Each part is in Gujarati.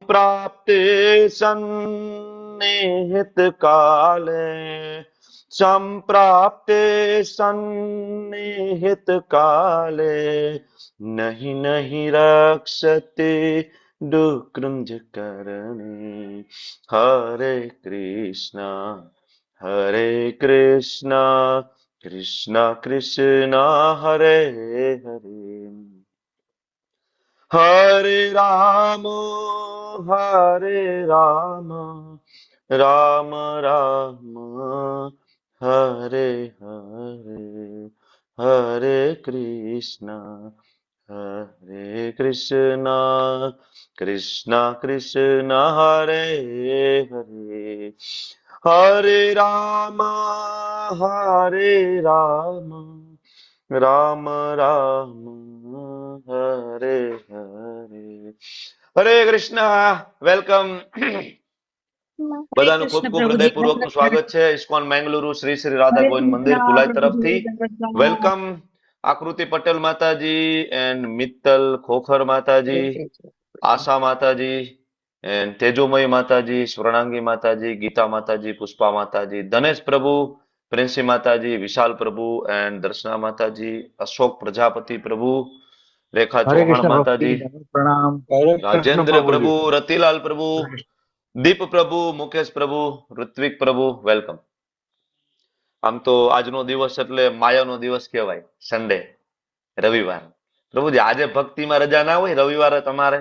प्राप्ते सन्निहित काले, संप्राप्ते सन्निहित काले, नहीं नहीं रक्षते दुकृंज करणे। हरे कृष्णा कृष्णा कृष्णा हरे हरे, हरे राम राम राम हरे हरे, हरे कृष्णा कृष्णा कृष्णा हरे हरे, हरे राम राम राम हरे हरे, હરે કૃષ્ણ. વેલકમ. હરે બધાનું ખૂબ કૃષ્ણ ખૂબ પ્રભુજી. હૃદયપૂર્વકનું સ્વાગત છે ઇસ્કોન મેંગલુરુ શ્રી શ્રી રાધા હરે ગોવિંદ મંદિર કૃષ્ણ કુલાઈ પ્રભુજી. તરફથી. વેલકમ આકૃતિ પટેલ માતાજી એન્ડ મિત્તલ ખોખર માતાજી, આશા માતાજી એન્ડ તેજોમય માતાજી, સ્વર્ણાંગી માતાજી, ગીતા માતાજી, પુષ્પા માતાજી, ધનેશ પ્રભુ, પ્રિન્સી માતાજી, વિશાલ પ્રભુ એન્ડ દર્શના માતાજી, અશોક પ્રજાપતિ પ્રભુ, રેખા हरे ચૌહાણ कृष्ण માતાજી, भक्ति प्रणाम। हरे कृष्ण રાજેન્દ્ર प्रभु जी। પ્રભુ, રતિલાલ પ્રભુ, हरे कृष्ण। દીપ પ્રભુ, મુકેશ પ્રભુ, ઋત્વિક પ્રભુ, વેલકમ. આમ તો આજનો દિવસ એટલે માયાનો દિવસ કહેવાય, સન્ડે, રવિવાર. પ્રભુજી આજે ભક્તિમાં રજા ના હોય રવિવારે તમારે?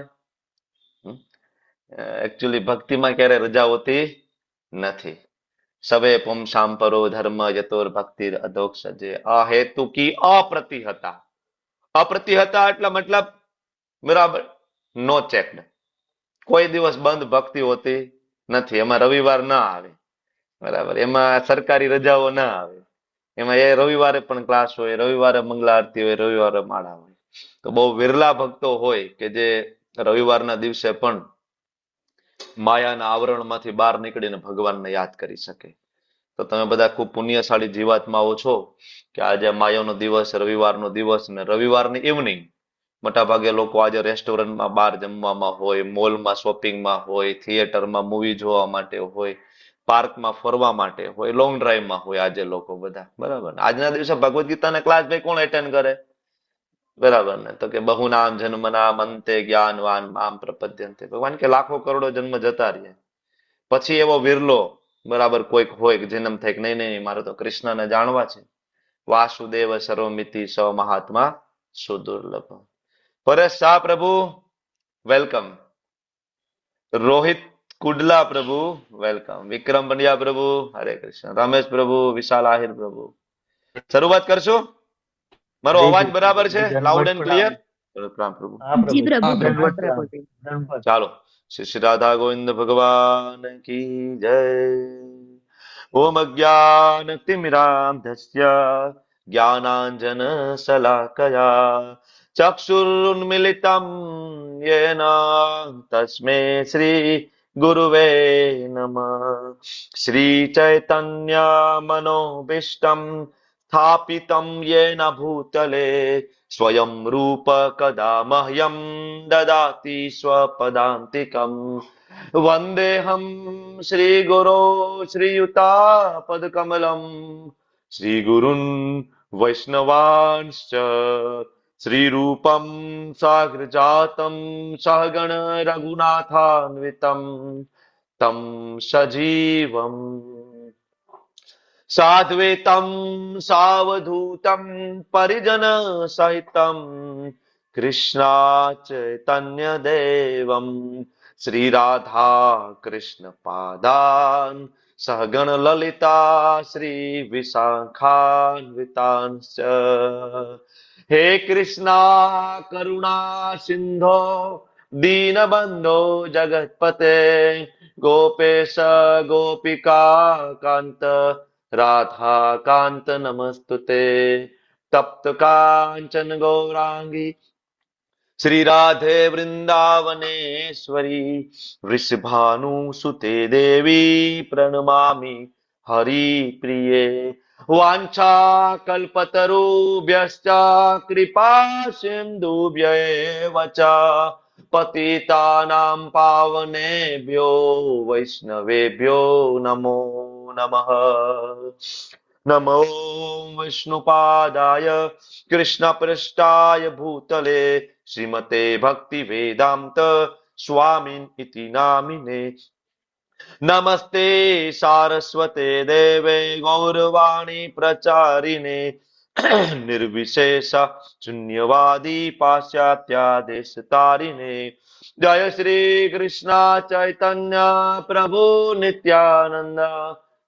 એકચ્યુઅલી ભક્તિમાં ક્યારે રજા હોતી નથી. સવે પુંસામ પરો ધર્મ યતોર ભક્તિ અધોક્ષજે અહેતુકી અપ્રતિહતા. અપ્રતિહતા એટલે મતલબ બરાબર નો ચેકડ. કોઈ દિવસ બંધ ભક્તિ હોતી નથી. એમાં રવિવાર ના આવે, બરાબર. એમાં સરકારી રજાઓ ના આવે. એમાં એ રવિવારે પણ ક્લાસ હોય, રવિવારે મંગલા આરતી હોય, રવિવારે માળા હોય. તો બહુ વિરલા ભક્તો હોય કે જે રવિવારના દિવસે પણ માયાના આવરણમાંથી બહાર નીકળીને ભગવાનને યાદ કરી શકે. તો તમે બધા ખૂબ પુણ્યશાળી જીવાત્માઓ છો કે આજે માયાનો દિવસ, રવિવારનો દિવસ, ને રવિવારની ઇવનિંગ મોટા ભાગે લોકો આજે રેસ્ટોરન્ટમાં બહાર જમવામાં હોય, મોલમાં શોપિંગમાં હોય, થિયેટરમાં મૂવી જોવા માટે હોય, પાર્કમાં ફરવા માટે હોય, લોંગ ડ્રાઈવમાં હોય આજે લોકો બધા, બરાબર. આજના દિવસે ભગવદ્ ગીતાના ક્લાસ ભાઈ કોણ એટેન્ડ કરે? બરાબર ને? તો કે બહુ નામ જન્મના મંતે જ્ઞાનવાન આમ પ્રપદ્યંતે. ભગવાન કે લાખો કરોડો જન્મ જતા રહે, પછી એવો વિરલો બરાબર કોઈક હોય કે જન્મ થાય કે નહીં નહીં મારે તો કૃષ્ણને જાણવા છે. વાસુદેવ સર્વમિતિ સ મહાત્મા સુદુર્લભ. પરેશ શાહ પ્રભુ વેલકમ, રોહિત કુડલા પ્રભુ વેલકમ, વિક્રમ પંડ્યા પ્રભુ હરે કૃષ્ણ, રમેશ પ્રભુ, વિશાલ આહિર પ્રભુ. શરૂઆત કરશો? મારો जी અવાજ जी બરાબર છે? લાઉડ दंडवत એન્ડ प्रणाम। ક્લિયર? પ્રણામ પ્રભુ. हाँ જી प्रभु। પ્રભુ, दंडवत प्रणाम। પ્રભુજી. दंडवत। ચાલો, શ્રી શ્રી રાધા ગોવિંદ ભગવાન કી જય. ઓમ અજ્ઞાનતિમિરાંધસ્ય જ્ઞાનાંજન શલાકયા ચક્ષુરુન્મિલિતં યેન તસ્મે શ્રી ગુરુવે નમઃ. શ્રી ચૈતન્ય મનોભીષ્ટં સ્થાપિतं યેન ભૂતલે સ્વયં રૂપ કદા મહ્યં દદાતિ સ્વપદાંતિકં. વંદેહમ શ્રીગુરો શ્રીયુતાપદકમલં શ્રીગુરુन् વૈષ્ણવાંશ્ચ શ્રીરૂપં સાગ્રજાतं સહગણ રઘુનાથાન્વિतं तं સજીવम् સાદ્વૈतं સાવધૂतं પરિજન સહિतं કૃષ્ણા ચૈતન્ય દેવમ શ્રી રાધા કૃષ્ણ પાદાન સહગણ લલિતા શ્રી વિશાખાન્વિતાંશ્ચ. હે કૃષ્ણા કરુણા સિંધો दीनबंधो जगत्पते गोपेश गोपिका कांत राधा कांत नमस्तुते. तप्त कांचन गौरांगी श्री राधे वृंदावनेश्वरी वृषभानुसुते देवी प्रणमामि हरिप्रिये. वाञ्छा कल्पतरुभ्यश्च कृपा सिन्धुभ्येव च પતિતાનાં પાવનેભ્યો વૈષ્ણવેભ્યો નમો નમઃ. નમો વિષ્ણુપાદાય કૃષ્ણપૃષ્ઠાય ભૂતલે શ્રીમતે ભક્તિ વેદાંત સ્વામિન ઇતિ નામિને. નમસ્તે સારસ્વતે દેવે ગૌરવાણી પ્રચારિણે નિર્વિશેષ શૂન્યવાદી પાશ્ચાત્યાદેશ તારિણે. જય શ્રી કૃષ્ણ ચૈતન્ય પ્રભુ નિત્યાનંદ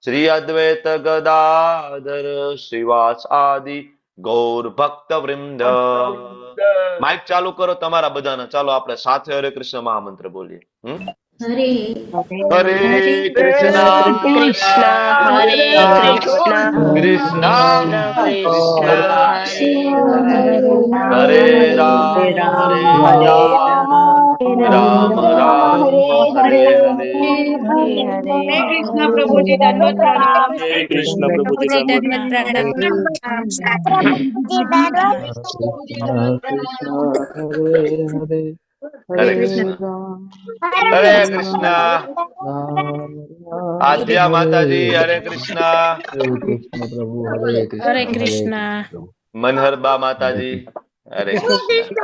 શ્રી અદ્વૈત ગદાધર શ્રીવાસ આદિ ગૌર ભક્ત વૃંદ. માઇક ચાલુ કરો તમારા બધાના. ચાલો આપણે સાથે હરે કૃષ્ણ મહામંત્ર બોલીએ. હરે હરે કૃષ્ણ હરે કૃષ્ણ કૃષ્ણ કૃષ્ણ હરે રામ હરે રામ રામ રામ હરે હરે. हरे कृष्णा प्रभु जी दंडवत प्रणाम। हरे कृष्ण प्रभु जी પ્રભુજી दंडवत દંડવત प्रणाम। પ્રણામ. કૃષ્ણ હરે હરે હરે કૃષ્ણ હરે કૃષ્ણ. આદ્યા માતાજી હરે કૃષ્ણ. હરે કૃષ્ણ પ્રભુ હરે કૃષ્ણ હરે કૃષ્ણ. પ્રભુ. મનહરબા માતાજી હરે કૃષ્ણ.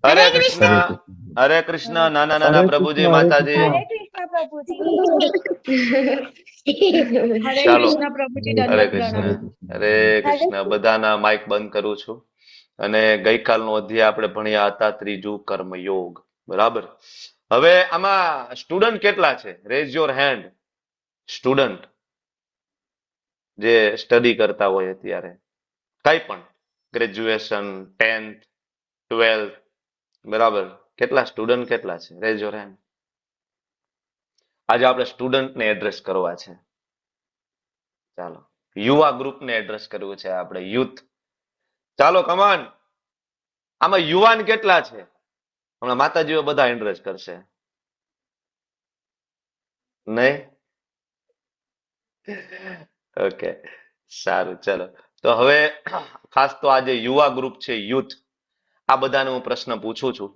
હરે કૃષ્ણ હરે કૃષ્ણ. નાના નાના પ્રભુજી માતાજી. हरे कृष्णा प्रभु जी। हरे ચાલો कृष्णा प्रभु जी હરે दंडवत કૃષ્ણ प्रणाम। હરે કૃષ્ણ. બધાના માઇક બંધ કરું છું. અને ગઈકાલનો અધ્યાય આપણે ભણ્યા હતા ત્રીજું કર્મયોગ. બરાબર. હવે આમાં સ્ટુડન્ટ કેટલા છે? Rays your hand. સ્ટુડન્ટ જે સ્ટડી કરતા હોય અત્યારે કઈ પણ ગ્રેજ્યુએશન 10th 12th બરાબર. કેટલા સ્ટુડન્ટ કેટલા છે? Rays your hand. આજે આપણે સ્ટુડન્ટને એડ્રેસ કરવા છે. ચાલો યુવા ગ્રુપને એડ્રેસ કરવું છે આપણે. યુથ. ચાલો કમાન. આમાં યુવાન કેટલા છે? હમણાં માતાજીઓ બધા એડ્રેસ કરશે. નહીં? ઓકે સારું. ચલો તો હવે ખાસ તો આજે યુવા ગ્રુપ છે, યુથ, આ બધાને હું પ્રશ્ન પૂછું છું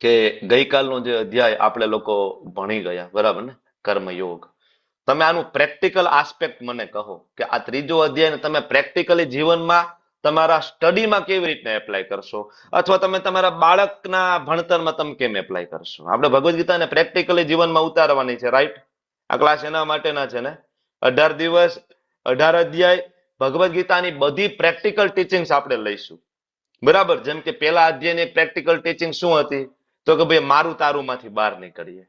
કે ગઈકાલનો જે અધ્યાય આપણે લોકો ભણી ગયા બરાબર ને, કર્મયોગ, તમે આનું પ્રેક્ટિકલ આસ્પેક્ટ મને કહો કે આ ત્રીજો અધ્યાય તમે પ્રેક્ટિકલી જીવનમાં તમારા સ્ટડીમાં કેવી રીતના એપ્લાય કરશો, અથવા તમે તમારા બાળકના ભણતરમાં તમે કેમ એપ્લાય કરશો. આપણે ભગવદ્ ગીતાને પ્રેક્ટિકલી જીવનમાં ઉતારવાની છે, રાઈટ? આ ક્લાસ એના માટેના છે ને. 18 દિવસ 18 અધ્યાય ભગવદ્ ગીતાની બધી પ્રેક્ટિકલ ટીચિંગ્સ આપણે લઈશું. બરાબર. જેમ કે પેલા અધ્યાયની પ્રેક્ટિકલ ટીચિંગ શું હતી? તો કે ભાઈ મારું તારું માંથી બહાર નીકળીએ.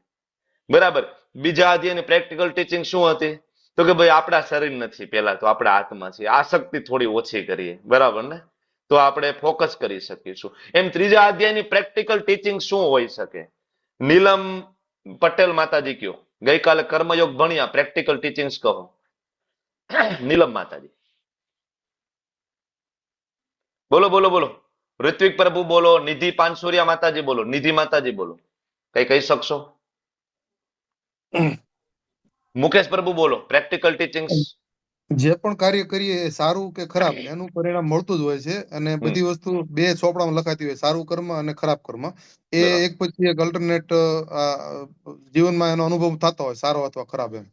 બરાબર. બીજા અધ્યાયની પ્રેક્ટિકલ ટીચિંગ શું હતી? તો કે ભાઈ આપણા શરીર નથી, પેલા તો આપણા આત્મા છે. આસક્તિ થોડી ઓછી કરીએ. બરાબર ને? તો આપણે ફોકસ કરી શકીશું. એમ ત્રીજા અધ્યાયની પ્રેક્ટિકલ ટીચિંગ શું હોઈ શકે? નીલમ પટેલ માતાજી કયો. ગઈકાલે કર્મયોગ ભણ્યા, પ્રેક્ટિકલ ટીચિંગ્સ કહો. નીલમ માતાજી બોલો બોલો બોલો. ઋત્વિક પ્રભુ બોલો. નિધિ પાનસુરિયા માતાજી બોલો. નિધિ માતાજી બોલો. કઈ કહી શકશો? મુકેશ પ્રભુ બોલો. Practical teachings. જે પણ કાર્ય કરીએ એ સારું કે ખરાબ એનું પરિણામ મળતું જ હોય છે, અને બધી વસ્તુ બે ચોપડામાં લખાતી હોય, સારું કર્મ અને ખરાબ કર્મ. એ બરાબર. એક પછી એક અલ્ટરનેટ જીવનમાં એનો અનુભવ થતો હોય, સારો અથવા ખરાબ એમ.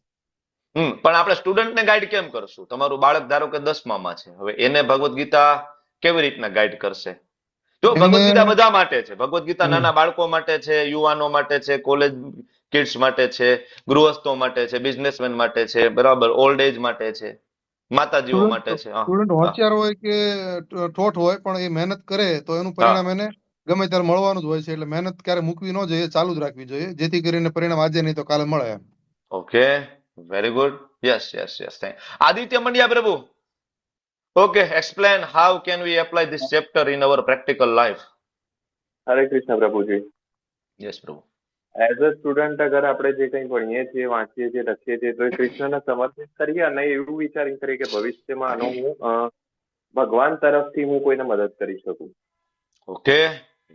પણ આપણે સ્ટુડન્ટને ગાઈડ કેમ કરશું? તમારું બાળક ધારો કે 10મામાં છે, હવે એને ભગવદ્ ગીતા કેવી રીતના ગાઈડ કરશે? જો ભગવદ્ ગીતા બધા માટે છે. ભગવદ્ ગીતા નાના બાળકો માટે છે, યુવાનો માટે છે, કોલેજ કિડ્સ માટે છે, ગૃહસ્થો માટે છે, બિઝનેસમેન માટે છે, બરાબર, ઓલ્ડ એજ માટે છે, માતાજીઓ માટે છે. સ્ટુડન્ટ હોશિયાર હોય કે ઠોઠ હોય, પણ એ મહેનત કરે તો એનું પરિણામ એને ગમે ત્યારે મળવાનું જ હોય છે. એટલે મહેનત ક્યારે મૂકવી ન જોઈએ, ચાલુ જ રાખવી જોઈએ, જેથી કરીને પરિણામ આજે નહીં તો કાલે મળે એમ. Okay, very good. Yes yes yes. Aditya Mandya Prabhu, okay, explain how can we apply this chapter in our practical life. Hare Krishna प्रभु जी। યસ પ્રભુ. એઝ અ સ્ટુડન્ટ અગર આપણે જે કંઈ ભણીએ છીએ, વાંચીએ છીએ, લખીએ છીએ, તો એ કૃષ્ણને સમર્પિત કરીએ અને એવું વિચારી કરીએ કે ભવિષ્યમાં આનો હું ભગવાન તરફથી હું કોઈને મદદ કરી શકું. Okay,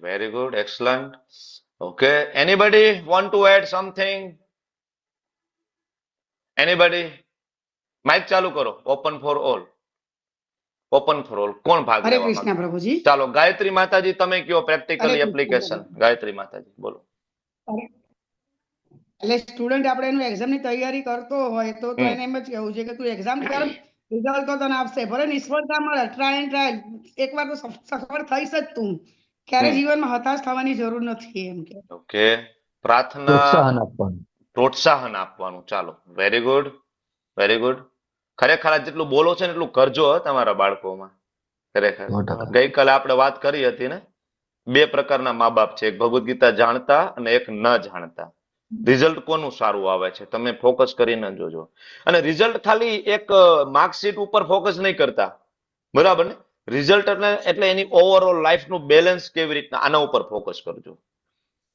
very good, excellent. Okay, anybody want to add something? Anybody? Mike ચાલુ કરો, open for all. Open for all. કોણ ભાગ હરે લેવા કૃષ્ણ માંગે? પ્રભુજી. ચાલો ગાયત્રી માતાજી તમે કયો હરે પ્રેક્ટિકલી કૃષ્ણ એપ્લિકેશન. પ્રભુ. ગાયત્રી માતાજી બોલો. એટલે સ્ટુડન્ટ આપણે એનું એક્ઝામ ની તૈયારી કરતો હોય તો હમ. એને એમ જ કહેવું છે કે તું એક્ઝામ કર, રિઝલ્ટ તો તને આપશે. ભલે નિષ્ફળતા મળે, ટ્રાય એન્ડ ટ્રાય, એકવાર તો સફળ થઈશ જ તું. ક્યારે હમ. જીવનમાં હતાશ થવાની જરૂર નથી એમ કે. ઓકે. પ્રાર્થના, પ્રોત્સાહન આપવાનું. પ્રોત્સાહન આપવાનું. ચાલો, વેરી ગુડ, વેરી ગુડ. ખરેખર આ જેટલું બોલો છે ને એટલું કરજો હો તમારા બાળકોમાં. ખરેખર 100%. ગઈકાલે આપણે વાત કરી હતી ને, બે પ્રકારના મા બાપ છે, એક ભગવદ્ ગીતા જાણતા અને એક ન જાણતા. રિઝલ્ટ કોનું સારું આવે છે તમે ફોકસ કરીને જોજો. અને રિઝલ્ટ ખાલી એક માર્કશીટ ઉપર ફોકસ નહીં કરતા, બરાબર ને? રિઝલ્ટ એટલે એની ઓવરઓલ લાઈફનું બેલેન્સ કેવી રીતના, આના ઉપર ફોકસ કરજો.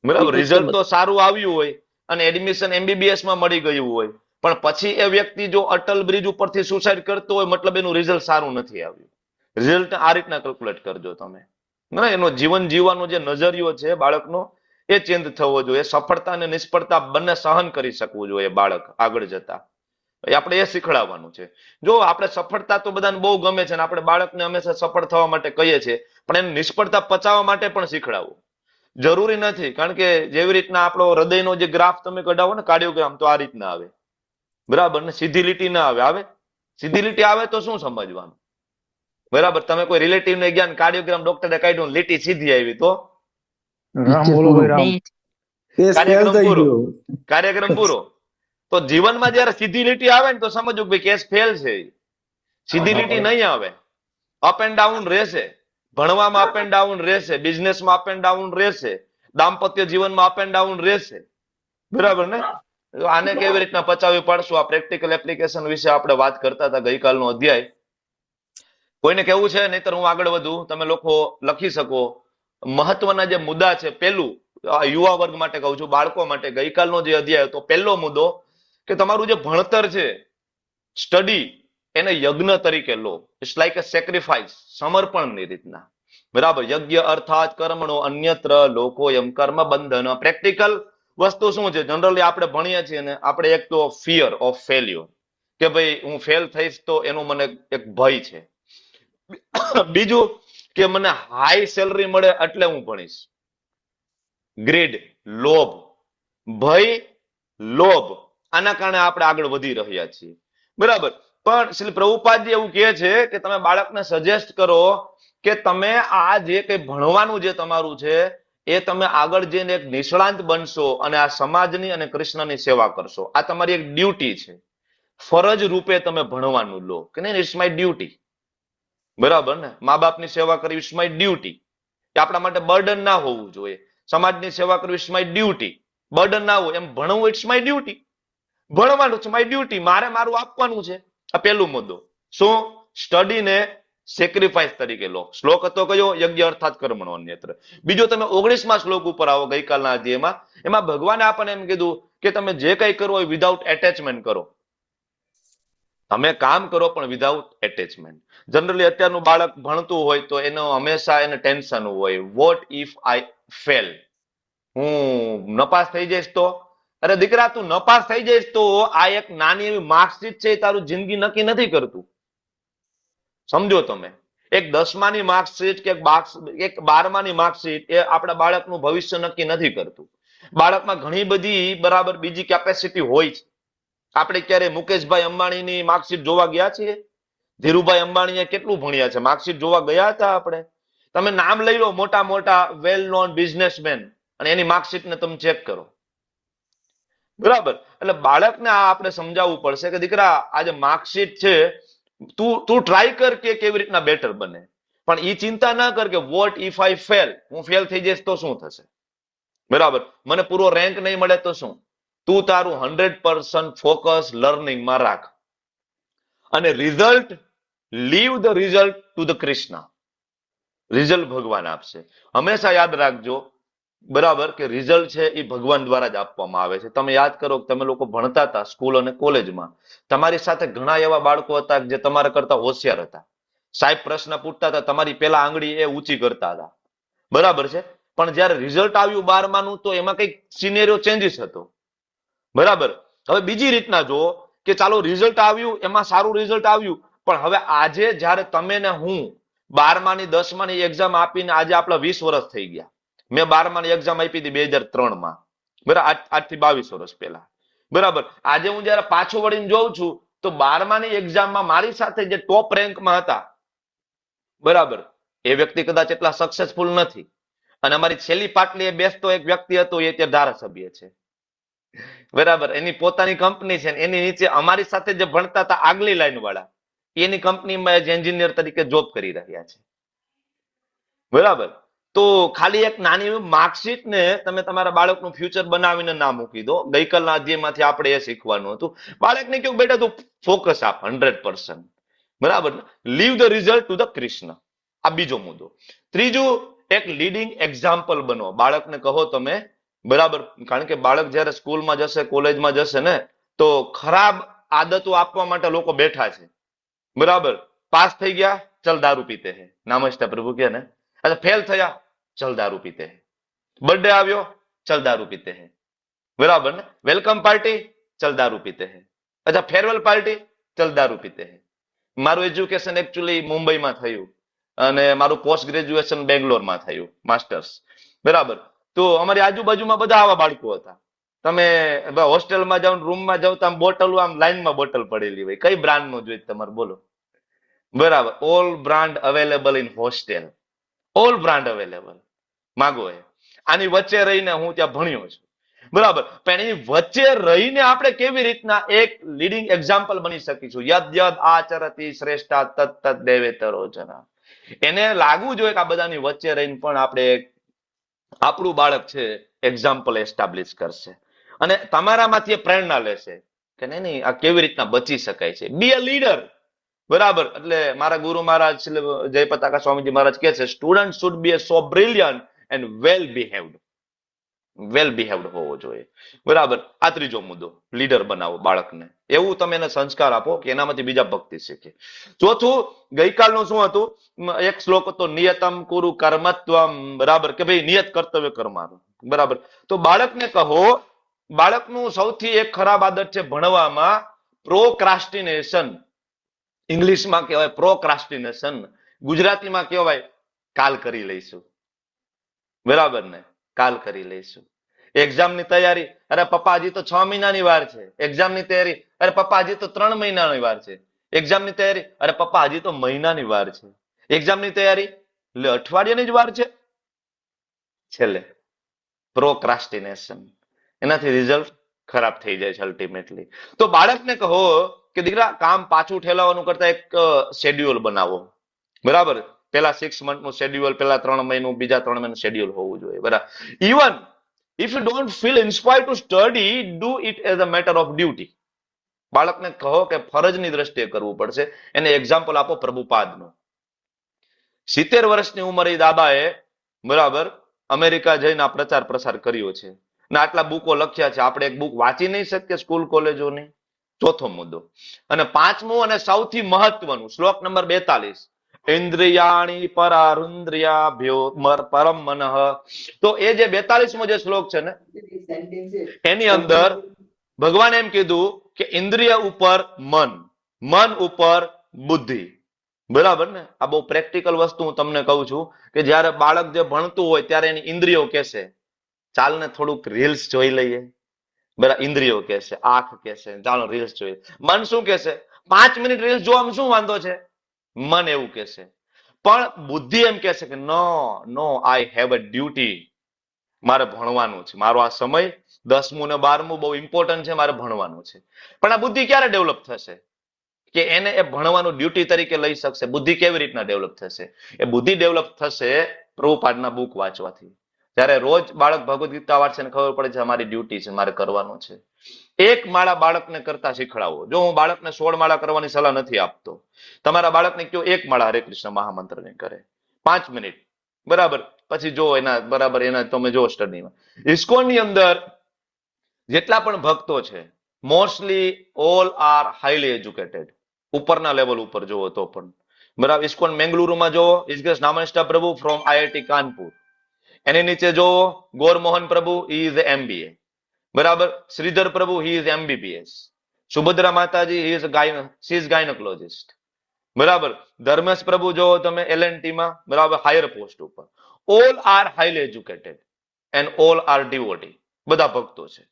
બરાબર. રિઝલ્ટ તો સારું આવ્યું હોય અને એડમિશન MBBS માં મળી ગયું હોય, પણ પછી એ વ્યક્તિ જો અટલ બ્રિજ ઉપરથી સુસાઇડ કરતો હોય, મતલબ એનું રિઝલ્ટ સારું નથી આવ્યું. રિઝલ્ટ આ રીતના કેલ્ક્યુલેટ કરજો તમે. ના, એનો જીવન જીવવાનો જે નજરિયો છે બાળકનો એ ચેન્જ થવો જોઈએ. સફળતા અને નિષ્ફળતા બંને સહન કરી શકવું જોઈએ બાળક આગળ જતા. આપણે એ શીખડાવવાનું છે. જો આપણે સફળતા તો બધાને બહુ ગમે છે અને આપણે બાળકને હંમેશા સફળ થવા માટે કહીએ છીએ, પણ એને નિષ્ફળતા પચાવવા માટે પણ શીખડાવવું જરૂરી નથી. કારણ કે જેવી રીતના આપણો હૃદયનો જે ગ્રાફ તમે કઢાવો ને, કાર્ડિયોગ્રામ, તો આ રીતના આવે, બરાબર ને? સીધી લીટી ના આવે. આવે સીધી લીટી આવે તો શું સમજવાનું? બરાબર. તમે કોઈ રિલેટિવ ને જ્ઞાન કાર્ડિયોગ્રામ ડોક્ટરે કાઢ્યું, લીટી સીધી આવી તો રામ બોલો ભાઈ રામ. કાર્યક્રમ પૂરો. કાર્યક્રમ પૂરો. તો જીવનમાં જયારે સીધી લીટી આવે ને તો સમજો કે ભાઈ કેસ ફેલ છે. સીધી લીટી નહીં આવે, અપ એન્ડ ડાઉન રહેશે. ભણવામાં અપ એન્ડ ડાઉન રહેશે, બિઝનેસમાં અપ એન્ડ ડાઉન રહેશે, દાંપત્ય જીવનમાં અપ એન્ડ ડાઉન રહેશે, બરાબર ને? તો આને કેવી રીતના પચાવી પાડશું, આ પ્રેક્ટિકલ એપ્લિકેશન વિશે આપણે વાત કરતા હતા ગઈકાલનો અધ્યાય. કોઈને કેવું છે, નહીતર હું આગળ વધું, તમે લોકો લખી શકો. મહત્વના જે મુદ્દા છે, પેલું યુવા વર્ગ માટે કહું છું, બાળકો માટે, ગઈકાલનો જે અધ્યાય હતો, પહેલો મુદ્દો કે તમારું જે ભણતર છે, સ્ટડી, એને યજ્ઞ તરીકે લો. ઇટ્સ લાઈક અ સેક્રિફાઈસ, સમર્પણની રીતના, બરાબર? યજ્ઞ અર્થાત કર્મણો અન્યત્ર લોકોયમ કર્મ બંધન. પ્રેક્ટિકલ વસ્તુ શું છે? જનરલી આપણે ભણીએ છીએ ને, આપણે એક તો ફિયર ઓફ ફેલ્યોર, કે ભાઈ હું ફેલ થઈશ તો એનું મને એક ભય છે. બીજું કે મને હાઈ સેલરી મળે એટલે હું ભણીશ. ગ્રીડ, લોભ, ભય, લોભ, આના કારણે આપણે આગળ વધી રહ્યા છીએ, બરાબર? પણ શ્રી પ્રભુપાદજી એવું કહે છે કે તમે બાળકને સજેસ્ટ કરો કે તમે આ જે કંઈ ભણવાનું જે તમારું છે એ તમે આગળ જઈને એક નિષ્ણાંત બનશો અને આ સમાજની અને કૃષ્ણની સેવા કરશો. આ તમારી એક ડ્યુટી છે. ફરજ રૂપે તમે ભણવાનું લો કે નહીં, ઇટ્સ માય ડ્યુટી, બરાબર ને? મા બાપની સેવા કરવી ઇટ્સ માય ડ્યુટી, કે આપણા માટે બર્ડન ના હોવું જોઈએ. સમાજની સેવા કરવી ઇટ્સ માય ડ્યુટી, બર્ડન ના હોય. એમ ભણવું ઇટ્સ માય ડ્યુટી, ભણવાનું છે માય ડ્યુટી, મારે મારું આપવાનું છે. આ પહેલું મુદ્દો. શું? સ્ટડીને સેક્રિફાઈસ તરીકે લો. શ્લોક હતો કયો? યજ્ઞ અર્થાત કર્મણો અન્યત્ર. બીજો તમે 19મા શ્લોક ઉપર આવો, ગઈકાલના અધ્યાયમાં. એમાં ભગવાને આપણને એમ કીધું કે તમે જે કંઈ કરો એ વિધાઉટ એટેચમેન્ટ કરો. તમે કામ કરો પણ વિધાઉટ એટેચમેન્ટ. જનરલી અત્યારનું બાળક ભણતું હોય તો એનો હંમેશા એને ટેન્શન હોય, વોટ ઇફ આઈ ફેલ, હું નપાસ થઈ જઈશ તો? અરે દીકરા, તું નપાસ થઈ જઈશ તો આ એક નાની એવી માર્કશીટ છે, તારું જિંદગી નક્કી નથી કરતું. સમજો તમે, એક 10માની માર્કશીટ કે એક 12માની માર્કશીટ એ આપણા બાળકનું ભવિષ્ય નક્કી નથી કરતું. બાળકમાં ઘણી બધી, બરાબર, બીજી કેપેસિટી હોય છે. આપણે ક્યારે મુકેશભાઈ અંબાણીની માર્કશીટ જોવા ગયા છીએ? ધીરુભાઈ અંબાણીએ કેટલું ભણ્યા છે? માર્કશીટ જોવા ગયા હતા આપણે? તમે નામ લઈ લો મોટા મોટા વેલ નોન બિઝનેસમેન અને એની માર્કશીટને તમે ચેક કરો, બરાબર? એટલે બાળકને આ આપણે સમજાવવું પડશે કે દીકરા, આ જે માર્કશીટ છે, તું ટ્રાય કર કે કેવી રીતના બેટર બને, પણ એ ચિંતા ના કર કે વોટ ઇફ આઈ ફેલ, હું ફેલ થઈ જઈશ તો શું થશે, બરાબર? મને પૂરો રેન્ક નહીં મળે તો શું? તું તારું 100% ફોકસ લર્નિંગમાં રાખ અને result, leave the result to the Krishna. Result ભગવાન આપશે. હંમેશા યાદ રાખજો, બરાબર, કે રિઝલ્ટ છે એ ભગવાન દ્વારા જ આપવામાં આવે છે. તમે યાદ કરો કે તમે લોકો ભણતા હતા સ્કૂલ અને કોલેજમાં, તમારી સાથે ઘણા એવા બાળકો હતા જે તમારા કરતા હોશિયાર હતા. સાહેબ પ્રશ્ન પૂછતા હતા, તમારી પેલા આંગળી એ ઊંચી કરતા હતા, બરાબર છે? પણ જયારે રિઝલ્ટ આવ્યું 12માનું તો એમાં કઈક સિનેરિયો ચેન્જીસ હતો, બરાબર? હવે બીજી રીતના જો કે ચાલો રિઝલ્ટ આવ્યું, એમાં સારું રિઝલ્ટ આવ્યું, પણ હવે આજે જ્યારે તમે ને હું 12માની 10માની એક્ઝામ આપીને આજે આપણા 20 વર્ષ થઈ ગયા. મેં 12માની એક્ઝામ આપી હતી 2003માં, બરાબર, આજથી 22 વર્ષ પહેલા, બરાબર. આજે હું જયારે પાછું વળીને જોઉં છું તો 12માની એક્ઝામમાં મારી સાથે જે ટોપ રેન્કમાં હતા, બરાબર, એ વ્યક્તિ કદાચ એટલા સક્સેસફુલ નથી. અને અમારી છેલ્લી પાટલી એ બેસતો એક વ્યક્તિ હતો, એ અત્યારે ધારાસભ્ય છે, બરાબર. એની પોતાની કંપની છે, એની નીચે અમારી સાથે જે ભણતા હતા આગલી લાઈન વાળા, એની કંપનીમાં એજ એન્જિનિયર તરીકે જોબ કરી રહ્યા છે, બરાબર. તો ખાલી એક નાની માર્કશીટ ને તમે તમારા બાળકનું ફ્યુચર બનાવીને ના મૂકી દો. ગઈકાલના અધ્યાયમાંથી આપણે એ શીખવાનું હતું. બાળકને કેવું, બેટા તું ફોકસ આપ 100%, બરાબર. Leave the result to the Krishna. આ બીજો મુદ્દો. ત્રીજું, એક લીડિંગ એક્ઝામ્પલ બનો. બાળકને કહો તમે, બરાબર, કારણ કે બાળક જયારે સ્કૂલમાં જશે, કોલેજમાં જશે ને, તો ખરાબ આદતો આપવા માટે લોકો બેઠા છે, બરાબર. પાસ થઈ ગયા, ચલ દારૂ પીતે હે, નામસ્તા પ્રભુ કે ને. अच्छा फेल थया, चल दारू पीते हैं. बर्थडे આવ્યો, चल दारू पीते हैं, बराबर ने. वेलकम पार्टी, चल दारू पीते हैं. अच्छा फेरवेल पार्टी, चल दारू पीते हैं. મારું એજ્યુકેશન એકચ્યુઅલી મુંબઈમાં થયું અને મારું પોસ્ટ ગ્રેજ્યુએશન બેંગ્લોરમાં થયું, માસ્ટર્સ, બરાબર. તો અમારી આજુબાજુમાં બધા આવા બાળકો હતા. તમે હોસ્ટેલમાં જાઓ, રૂમમાં જાઓ તો આમ બોટલ, આમ લાઈનમાં બોટલ પડેલી હોય. કઈ બ્રાન્ડ નું જોઈએ તમારે બોલો, બરાબર. All brand available in hostel, all brand available. માગો એ આની વચ્ચે રહીને હું ત્યાં ભણ્યો છું, બરાબર. પણ એની વચ્ચે રહીને આપણે કેવી રીતના એક લીડિંગ એક્ઝામ્પલ બની શકીશું. યદ યદ આચરતી શ્રેષ્ઠા તત તત દેવેતરો જના. એને લાગવું જોઈએ કે આ બધાની વચ્ચે રહીને પણ આપણે આપણું બાળક છે એક્ઝામ્પલ એસ્ટાબ્લિશ કરશે અને તમારામાંથી પ્રેરણા લેશે કે નહીં નહીં, આ કેવી રીતના બચી શકાય છે. બી અ લીડર, બરાબર. એટલે મારા ગુરુ મહારાજ જય પતાકા સ્વામીજી મહારાજ કહે છે, student should be so brilliant and well behaved. Well behaved હોવો જોઈએ, બરાબર. આ ત્રીજો મુદ્દો, લીડર બનાવો બાળકને. એવું તમે એને સંસ્કાર આપો કે એનામાંથી બીજા ભક્તિ શીખે. ચોથું, ગઈકાલનું શું હતું, એક શ્લોક હતો, નિયતમ કુરુ કર્મત્વમ, બરાબર, કે ભાઈ નિયત કર્તવ્ય કરવાનું, બરાબર. તો બાળકને કહો, બાળકનું સૌથી એક ખરાબ આદત છે ભણવામાં પ્રોક્રાસ્ટિનેશન. ઇંગ્લિશમાં કહેવાય પ્રોક્રાસ્ટિનેશન, ગુજરાતીમાં કહેવાય કાલ કરી લઈશું, બરાબર ને, કાલ કરી લઈશું. એક્ઝામની તૈયારી, અરે પપ્પા હજી તો 6 મહિનાની વાર છે. એક્ઝામની તૈયારી, અરે પપ્પા હજી તો 3 મહિનાની વાર છે. એક્ઝામની તૈયારી, અરે પપ્પા હજી તો મહિનાની વાર છે. એક્ઝામની તૈયારી, એટલે અઠવાડિયાની જ વાર છે. છેલ્લે પ્રોક્રાસ્ટિનેશન, એનાથી રિઝલ્ટ ખરાબ થઈ જાય છે અલ્ટિમેટલી. તો બાળકને કહો કે દીકરા, કામ પાછું ઠેલાવાનું કરતા એક શેડ્યુલ બનાવો, બરાબર. પેલા 6 મંથનું શેડ્યુલ, પેલા 3 મહિનું, બીજા 3 મહિનું શેડ્યુલ હોવું જોઈએ, બરાબર. Even if you don't feel inspired to study, do it as a matter of duty. બાળકને કહો કે ફરજની દ્રષ્ટિએ કરવું પડશે. એને એક્ઝામ્પલ આપો પ્રભુપાદનું. 70 વર્ષની ઉંમરે દાદાએ, બરાબર, અમેરિકા જઈને આ પ્રચાર પ્રસાર કર્યો છે ને આટલા બુકો લખ્યા છે. આપણે એક બુક વાંચી નહીં શકીએ સ્કૂલ કોલેજોની? ચોથો મુદ્દો. અને પાંચમું અને સૌથી મહત્વનું, શ્લોક નંબર 42, ઇન્દ્રિયાણી પરારુન્દ્રિયાભ્યો પરમ મનઃ. તો એ જે 42મો જે શ્લોક છે ને, એની અંદર ભગવાન એમ કીધું કે ઇન્દ્રિય ઉપર મન, મન ઉપર બુદ્ધિ, બરાબર ને. આ બહુ પ્રેક્ટિકલ વસ્તુ હું તમને કહું છું કે જયારે બાળક જે ભણતું હોય ત્યારે એની ઇન્દ્રિયો કહેશે, ચાલ ને થોડુંક રીલ્સ જોઈ લઈએ, બરાબર. ઇન્દ્રિયો કહેશે, આંખ કહેશે, ચાલો રીલ્સ જોઈએ. મન શું કહેશે? 5 મિનિટ રીલ્સ જોવામાં શું વાંધો છે? મન એવું કહેશે. પણ બુદ્ધિ એમ કહેશે કે નો નો, આઈ હેવ અ ડ્યુટી, મારે ભણવાનું છે, મારો આ સમય 10મું ને 12મું બહુ ઇમ્પોર્ટન્ટ છે, મારે ભણવાનું છે. પણ આ બુદ્ધિ ક્યારે ડેવલપ થશે કે એને એ ભણવાનું ડ્યુટી તરીકે લઈ શકશે? બુદ્ધિ કેવી રીતના ડેવલપ થશે? એ બુદ્ધિ ડેવલપ થશે પ્રભુપાદના બુક વાંચવાથી. જ્યારે રોજ બાળક ભગવદ ગીતા વાંચશે ને ખબર પડે છે અમારી ડ્યુટી છે, મારે કરવાનું છે. એક માળા બાળકને કરતા શીખડાવો. જો હું બાળકને 16 માળા કરવાની સલાહ નથી આપતો. તમારા બાળકને કયો 1 માળા હરે કૃષ્ણ મહામંત્રને કરે 5 મિનિટ, બરાબર. પછી જો એના, બરાબર, એના તમે જો સ્ટડીમાં ઇસ્કોનની અંદર જેટલા પણ ભક્તો છે, mostly all are highly educated, ઉપરના લેવલ ઉપર જોવો તો પણ, બરાબર. ઇસ્કોન મેંગલુરુમાં જોવો, ઇસગેસ નામનિષ્ઠા પ્રભુ ફ્રોમ આઈઆઈટી કાનપુર. એની નીચે જોવો ગોરમોહન પ્રભુ, હી ઇઝ MBA, બરાબર. શ્રીધર પ્રભુ, હી ઇઝ MBBS. સુભદ્રા માતાજી, હી ઇઝ શી ઇઝ ગાયનોકોલોજિસ્ટ. બરાબર. ધર્મેશ પ્રભુ જો તમે L&T માં બરાબર હાયર પોસ્ટ ઉપર, all are highly educated and all are devotee, બધા ભક્તો છે,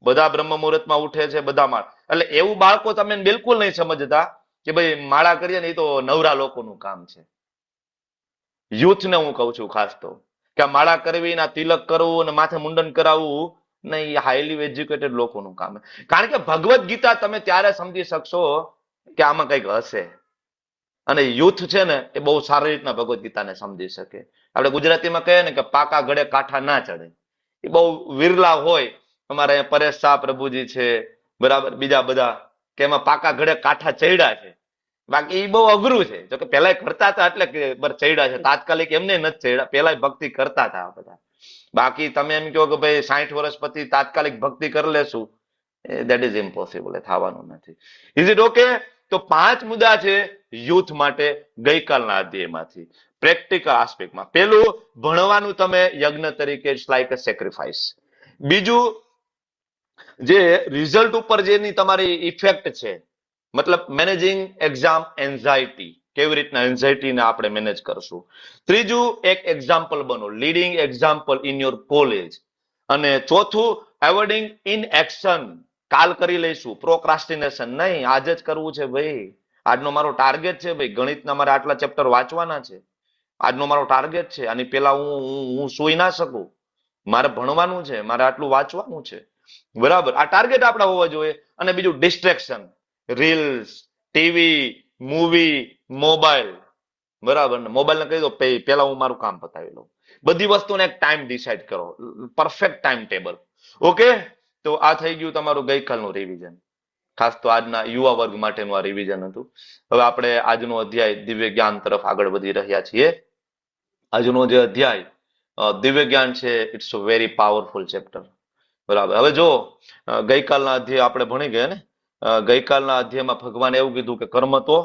બધા બ્રહ્મ મુહૂર્તમાં ઉઠે છે, બધા માળ. એટલે એવું બાળકો તમે બિલકુલ નહીં સમજતા કે ભાઈ માળા કરીએ ને એ તો નવરા લોકોનું કામ છે. યુથને હું કહું છું ખાસ તો, કે આ માળા કરવી ને તિલક કરવું અને માથે મુંડન કરાવવું નહીં, એ હાઈલી એજ્યુકેટેડ લોકોનું કામ છે. કારણ કે ભગવદ્ ગીતા તમે ત્યારે સમજી શકશો કે આમાં કંઈક હશે. અને યુથ છે ને એ બહુ સારી રીતના ભગવદ્ ગીતાને સમજી શકે. આપણે ગુજરાતીમાં કહીએ ને કે પાકા ગળે કાંઠા ના ચડે, એ બહુ વિરલા હોય. અમારે અહીંયા પરેશ શાહ પ્રભુજી છે, બરાબર, બીજા બધા કે એમાં પાકા ગળે કાંઠા ચડ્યા છે. બાકી એ બહુ અઘરું છે. જો કે પેલા કરતા હતા એટલે કે ચડ્યા છે, તાત્કાલિક એમને નથી ચડ્યા, પેલા ભક્તિ કરતા હતા બધા. બાકી તમે એમ કહો કે ભાઈ 60 વર્ષ પછી તાત્કાલિક ભક્તિ કરી લેશું, દેટ ઇઝ ઇમ્પોસિબલ, એ થવાનું નથી. Is it okay? તો 5 મુદ્દા છે યુથ માટે ગઈકાલના અધ્યાયમાંથી પ્રેક્ટિકલ આસ્પેક્ટમાં. પેલું, ભણવાનું તમે યજ્ઞ તરીકે, ઇટ્સ લાઈક અ સેક્રિફાઈસ. બીજું, જે રિઝલ્ટ ઉપર જેની તમારી ઇફેક્ટ છે, મતલબ મેનેજિંગ એક્ઝામ એન્ઝાયટી, કેવી રીતના એન્ઝાયટીને આપણે મેનેજ કરશું. ત્રીજું, એક એક્ઝામ્પલ બનો, leading example in your college. અને ચોથું, એવોઇડિંગ ઇન એક્શન, કાલ કરી લઈશું, પ્રોક્રાસ્ટિનેશન નહીં, આજે જ કરવું છે ભાઈ. આજનો મારો ટાર્ગેટ છે ભાઈ, ગણિતના મારે આટલા ચેપ્ટર વાંચવાના છે, આજનો મારો ટાર્ગેટ છે, આની પેલા હું સૂઈ ના શકું, મારે ભણવાનું છે, મારે આટલું વાંચવાનું છે, બરાબર. આ ટાર્ગેટ આપણા હોવા જોઈએ. અને બીજું, destruction, reels, TV, movie, mobile, બરાબર. ને મોબાઈલને કહી દો પેલા હું મારું કામ પતાવી લઉં. બધી વસ્તુને એક ટાઈમ ડિસાઈડ કરો, પરફેક્ટ ટાઈમ ટેબલ. ઓકે? તો આ થઈ ગયું તમારું ગઈકાલનું રિવિઝન. ખાસ તો આજના યુવા વર્ગ માટેનું આ રિવિઝન હતું. હવે આપણે આજનો અધ્યાય દિવ્ય જ્ઞાન તરફ આગળ વધી રહ્યા છીએ. આજનો જે અધ્યાય દિવ્ય જ્ઞાન છે, it's a very powerful chapter, બરાબર. હવે જો ગઈકાલના અધ્યાય આપણે ભણી ગયા ને, ગઈકાલના અધ્યાયમાં ભગવાને એવું કીધું કે કર્મ તો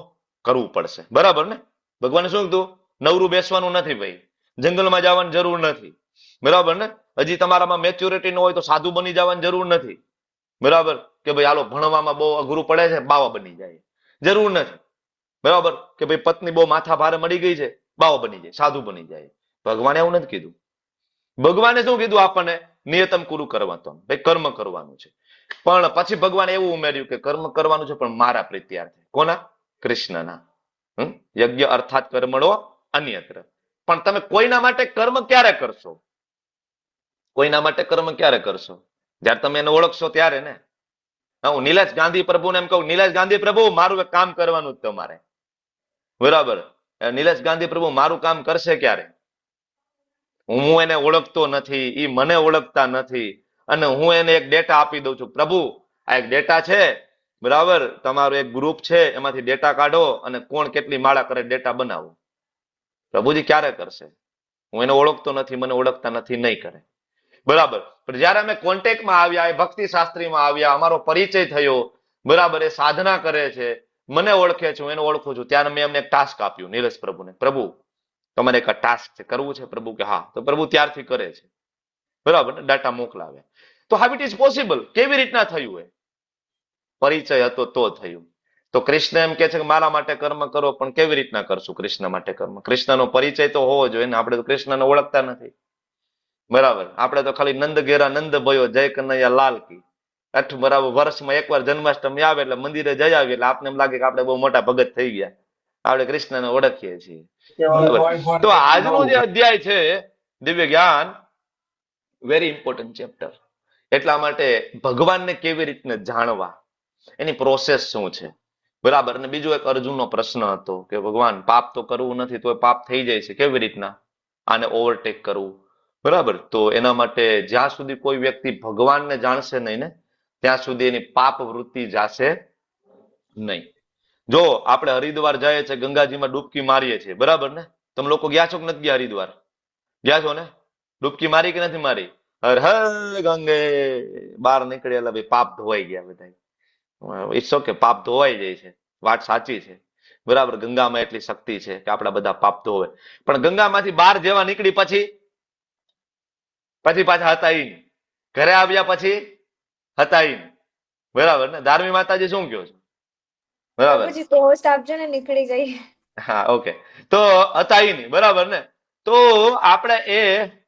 કરવું પડશે, બરાબર ને. ભગવાને શું કીધું? નવરું બેસવાનું નથી ભાઈ, જંગલમાં જવાની જરૂર નથી, બરાબર ને. હજી તમારામાં મેચ્યોરિટી ન હોય તો સાધુ બની જવાની જરૂર નથી, બરાબર. કે ભાઈ હાલો ભણવામાં બહુ અઘરું પડે છે, બાવા બની જાય, જરૂર નથી, બરાબર. કે ભાઈ પત્ની બહુ માથા ભારે મળી ગઈ છે, બાવા બની જાય, સાધુ બની જાય. ભગવાને એવું નથી કીધું. ભગવાને શું કીધું આપણને? નિયતમ કુરુ કર્મત્વમ, ભાઈ કર્મ કરવાનું છે. પણ પછી ભગવાને એવું ઉમેર્યું કે કર્મ કરવાનું છે પણ મારા પ્રીત્યાર્થે. કોના? કૃષ્ણના. યજ્ઞ અર્થાત કર્મણો અન્યત્ર. પણ તમે કોઈના માટે કર્મ ક્યારે કરશો? કોઈના માટે કર્મ ક્યારે કરશો? જ્યારે તમે એને ઓળખશો ત્યારે ને. હું નિલેશ ગાંધી પ્રભુને એમ કહું, નિલેશ ગાંધી પ્રભુ મારું એક કામ કરવાનું જ તમારે, બરાબર. નિલેશ ગાંધી પ્રભુ મારું કામ કરશે ક્યારે? હું એને ઓળખતો નથી, એ મને ઓળખતા નથી, અને હું એને એક ડેટા આપી દઉં છું, પ્રભુ આ એક ડેટા છે, બરાબર, તમારું એક ગ્રુપ છે, એમાંથી ડેટા કાઢો અને કોણ કેટલી માળા કરે ડેટા બનાવો. પ્રભુજી ક્યારે કરશે? હું એને ઓળખતો નથી, મને ઓળખતા નથી, નહીં કરે, બરાબર. પણ જયારે અમે કોન્ટેક્ટમાં આવ્યા, એ ભક્તિ શાસ્ત્રીમાં આવ્યા, અમારો પરિચય થયો, બરાબર, એ સાધના કરે છે, મને ઓળખે છે, હું એને ઓળખું છું, ત્યારે મેં એમને એક ટાસ્ક આપ્યું નિલેશ પ્રભુને, પ્રભુ તમારે એક ટાસ્ક છે, કરવું છે? પ્રભુ કે હા. તો પ્રભુ ત્યારથી કરે છે, બરાબર, ડાટા મોકલાવે. તો હાઉ ઇટ ઇઝ પોસિબલ? કેવી રીતના થયું? એ પરિચય હતો તો થયું. તો કૃષ્ણ એમ કે છે કે મારા માટે કર્મ કરો, પણ કેવી રીતના કરશું કૃષ્ણ માટે કર્મ? કૃષ્ણનો પરિચય તો હોવો જોઈએ ને. આપણે તો કૃષ્ણને ઓળખતા નથી, બરાબર. આપણે તો ખાલી નંદ ઘેરા નંદ ભયો, જય કનૈયા લાલ કી. બરાબર, વર્ષમાં એકવાર જન્માષ્ટમી આવે એટલે મંદિરે જઈ આવીએ એટલે આપને એમ લાગે કે આપણે બહુ મોટા ભગત થઈ ગયા, આપણે કૃષ્ણને ઓળખીએ છીએ. તો આજનો જે અધ્યાય છે દિવ્ય જ્ઞાન, વેરી ઇમ્પોર્ટન્ટ ચેપ્ટર. એટલા માટે ભગવાનને કેવી રીતને જાણવા, એની પ્રોસેસ શું છે, બરાબર. અને બીજો એક અર્જુનનો પ્રશ્ન હતો કે ભગવાન પાપ તો કરવું નથી, તો પાપ થઈ જાય છે, કેવી રીતના આને ઓવરટેક કરવું, બરાબર. તો એના માટે જ્યાં સુધી કોઈ વ્યક્તિ ભગવાનને જાણશે નહીં ને, ત્યાં સુધી એની પાપ વૃત્તિ જાશે નહીં. જો આપણે હરિદ્વાર જઈએ છીએ, ગંગાજીમાં ડૂબકી મારીએ છીએ, બરાબર ને. તમે લોકો ગયા છો કે નથી ગયા? હરિદ્વાર ગયા છો ને? ડૂબકી મારી કે નથી મારી? હર હર ગંગે બહાર નીકળેલા ભાઈ પાપ ધોવાઈ ગયા બધા. ઇટ્સ ઓકે, પાપ ધોવાઈ જાય છે, વાત સાચી છે, બરાબર. ગંગામાં એટલી શક્તિ છે કે આપણા બધા પાપ ધોવે. પણ ગંગામાંથી બહાર જેવા નીકળી પછી પાછા હતા ઈ, ઘરે આવ્યા પછી હતા ઈ, બરાબર ને. ધાર્મી માતાજી શું કહો છો? બરાબર. પ્રભુજી પોસ્ટ આપજો ને, નીકળી ગઈ. હા, ઓકે. તો હતા ઈ નહીં, બરાબર ને? તો આપણે એ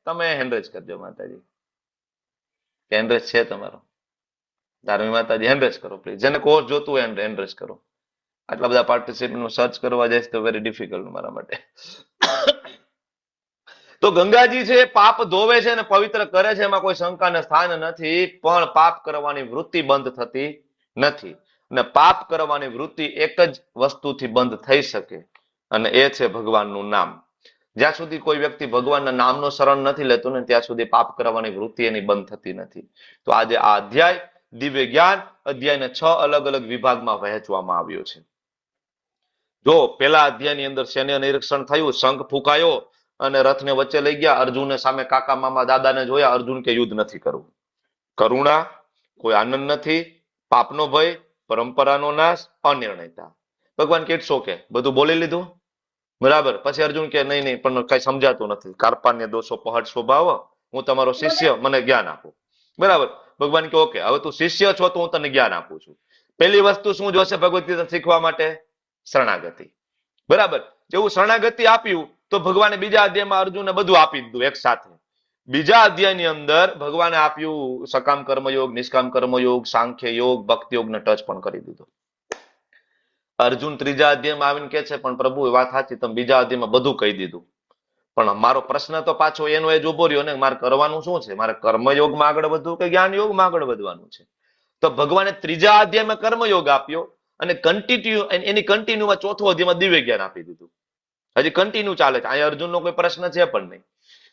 તમે હેન્ડરેજ કરજો માતાજી. હેન્ડરેજ છે તમારો? ધાર્મિક માતાજી હેન્ડરેજ કરો પ્લીઝ. જેને કોર્સ જોતું હોય હેન્ડરેજ કરો. આટલા બધા પાર્ટિસિપન્ટ સર્ચ કરવા જાય તો વેરી ડિફિકલ્ટ મારા માટે. તો ગંગાજી છે પાપ ધોવે છે અને પવિત્ર કરે છે, એમાં કોઈ શંકાને સ્થાન નથી, પણ પાપ કરવાની વૃત્તિ બંધ થતી નથી. અને પાપ કરવાની વૃત્તિ એક જ વસ્તુથી બંધ થઈ શકે, અને એ છે ભગવાનનું નામ. જ્યાં સુધી કોઈ વ્યક્તિ ભગવાનના નામનો શરણ નથી લેતો ને ત્યાં સુધી પાપ કરવાની વૃત્તિ એની બંધ થતી નથી. તો આજે આ અધ્યાય દિવ્ય જ્ઞાન અધ્યાયને 6 અલગ અલગ વિભાગમાં વહેંચવામાં આવ્યો છે. જો પેલા અધ્યાયની અંદર સૈન્ય નિરીક્ષણ થયું, શંખ ફૂંકાયો અને રથને વચ્ચે લઈ ગયા. અર્જુનને સામે કાકા મામા દાદાને જોયા. અર્જુન કે યુદ્ધ નથી કરવું. કરુણા, કોઈ આનંદ નથી, પાપનો ભય, પરંપરાનો નાશ, અનિર્ણયતા. ભગવાન કે ઇટ્સ ઓકે, બધું બોલી લીધું, બરાબર. પછી અર્જુન કે નહીં નહીં, પણ કઈ સમજાતું નથી, કાર્પાન્ય દોષો પહટ સ્વભાવ, હું તમારો શિષ્ય, મને જ્ઞાન આપો. બરાબર. ભગવાન કે ઓકે, હવે તું શિષ્ય છો તો હું તને જ્ઞાન આપું છું. પહેલી વસ્તુ શું જોશે ભગવદ ગીતા શીખવા માટે? શરણાગતિ. બરાબર. જેવું શરણાગતિ આપ્યું તો ભગવાને બીજા અધ્યાયમાં અર્જુનને બધું આપી દીધું એક સાથે. બીજા અધ્યાયની અંદર ભગવાને આપ્યું સકામ કર્મયોગ, નિષ્કામ કર્મયોગ, સાંખ્ય યોગ, ભક્તિ યોગને ટચ પણ કરી દીધો. અર્જુન ત્રીજા અધ્યાયમાં આવીને કે છે પણ પ્રભુ એ વાત સાચી, તમે બીજા અધ્યાયમાં બધું કહી દીધું, પણ મારો પ્રશ્ન તો પાછો એનો એ જ ઉભો રહ્યો ને, મારે કરવાનું શું છે? મારે કર્મયોગમાં આગળ વધવું કે જ્ઞાન યોગમાં આગળ વધવાનું છે? તો ભગવાને ત્રીજા અધ્યાયમાં કર્મયોગ આપ્યો અને એની કન્ટિન્યુમાં ચોથો અધ્યાયમાં દિવ્ય જ્ઞાન આપી દીધું. હજી કન્ટિન્યુ ચાલે છે. અહીંયા અર્જુનનો કોઈ પ્રશ્ન છે પણ નહીં.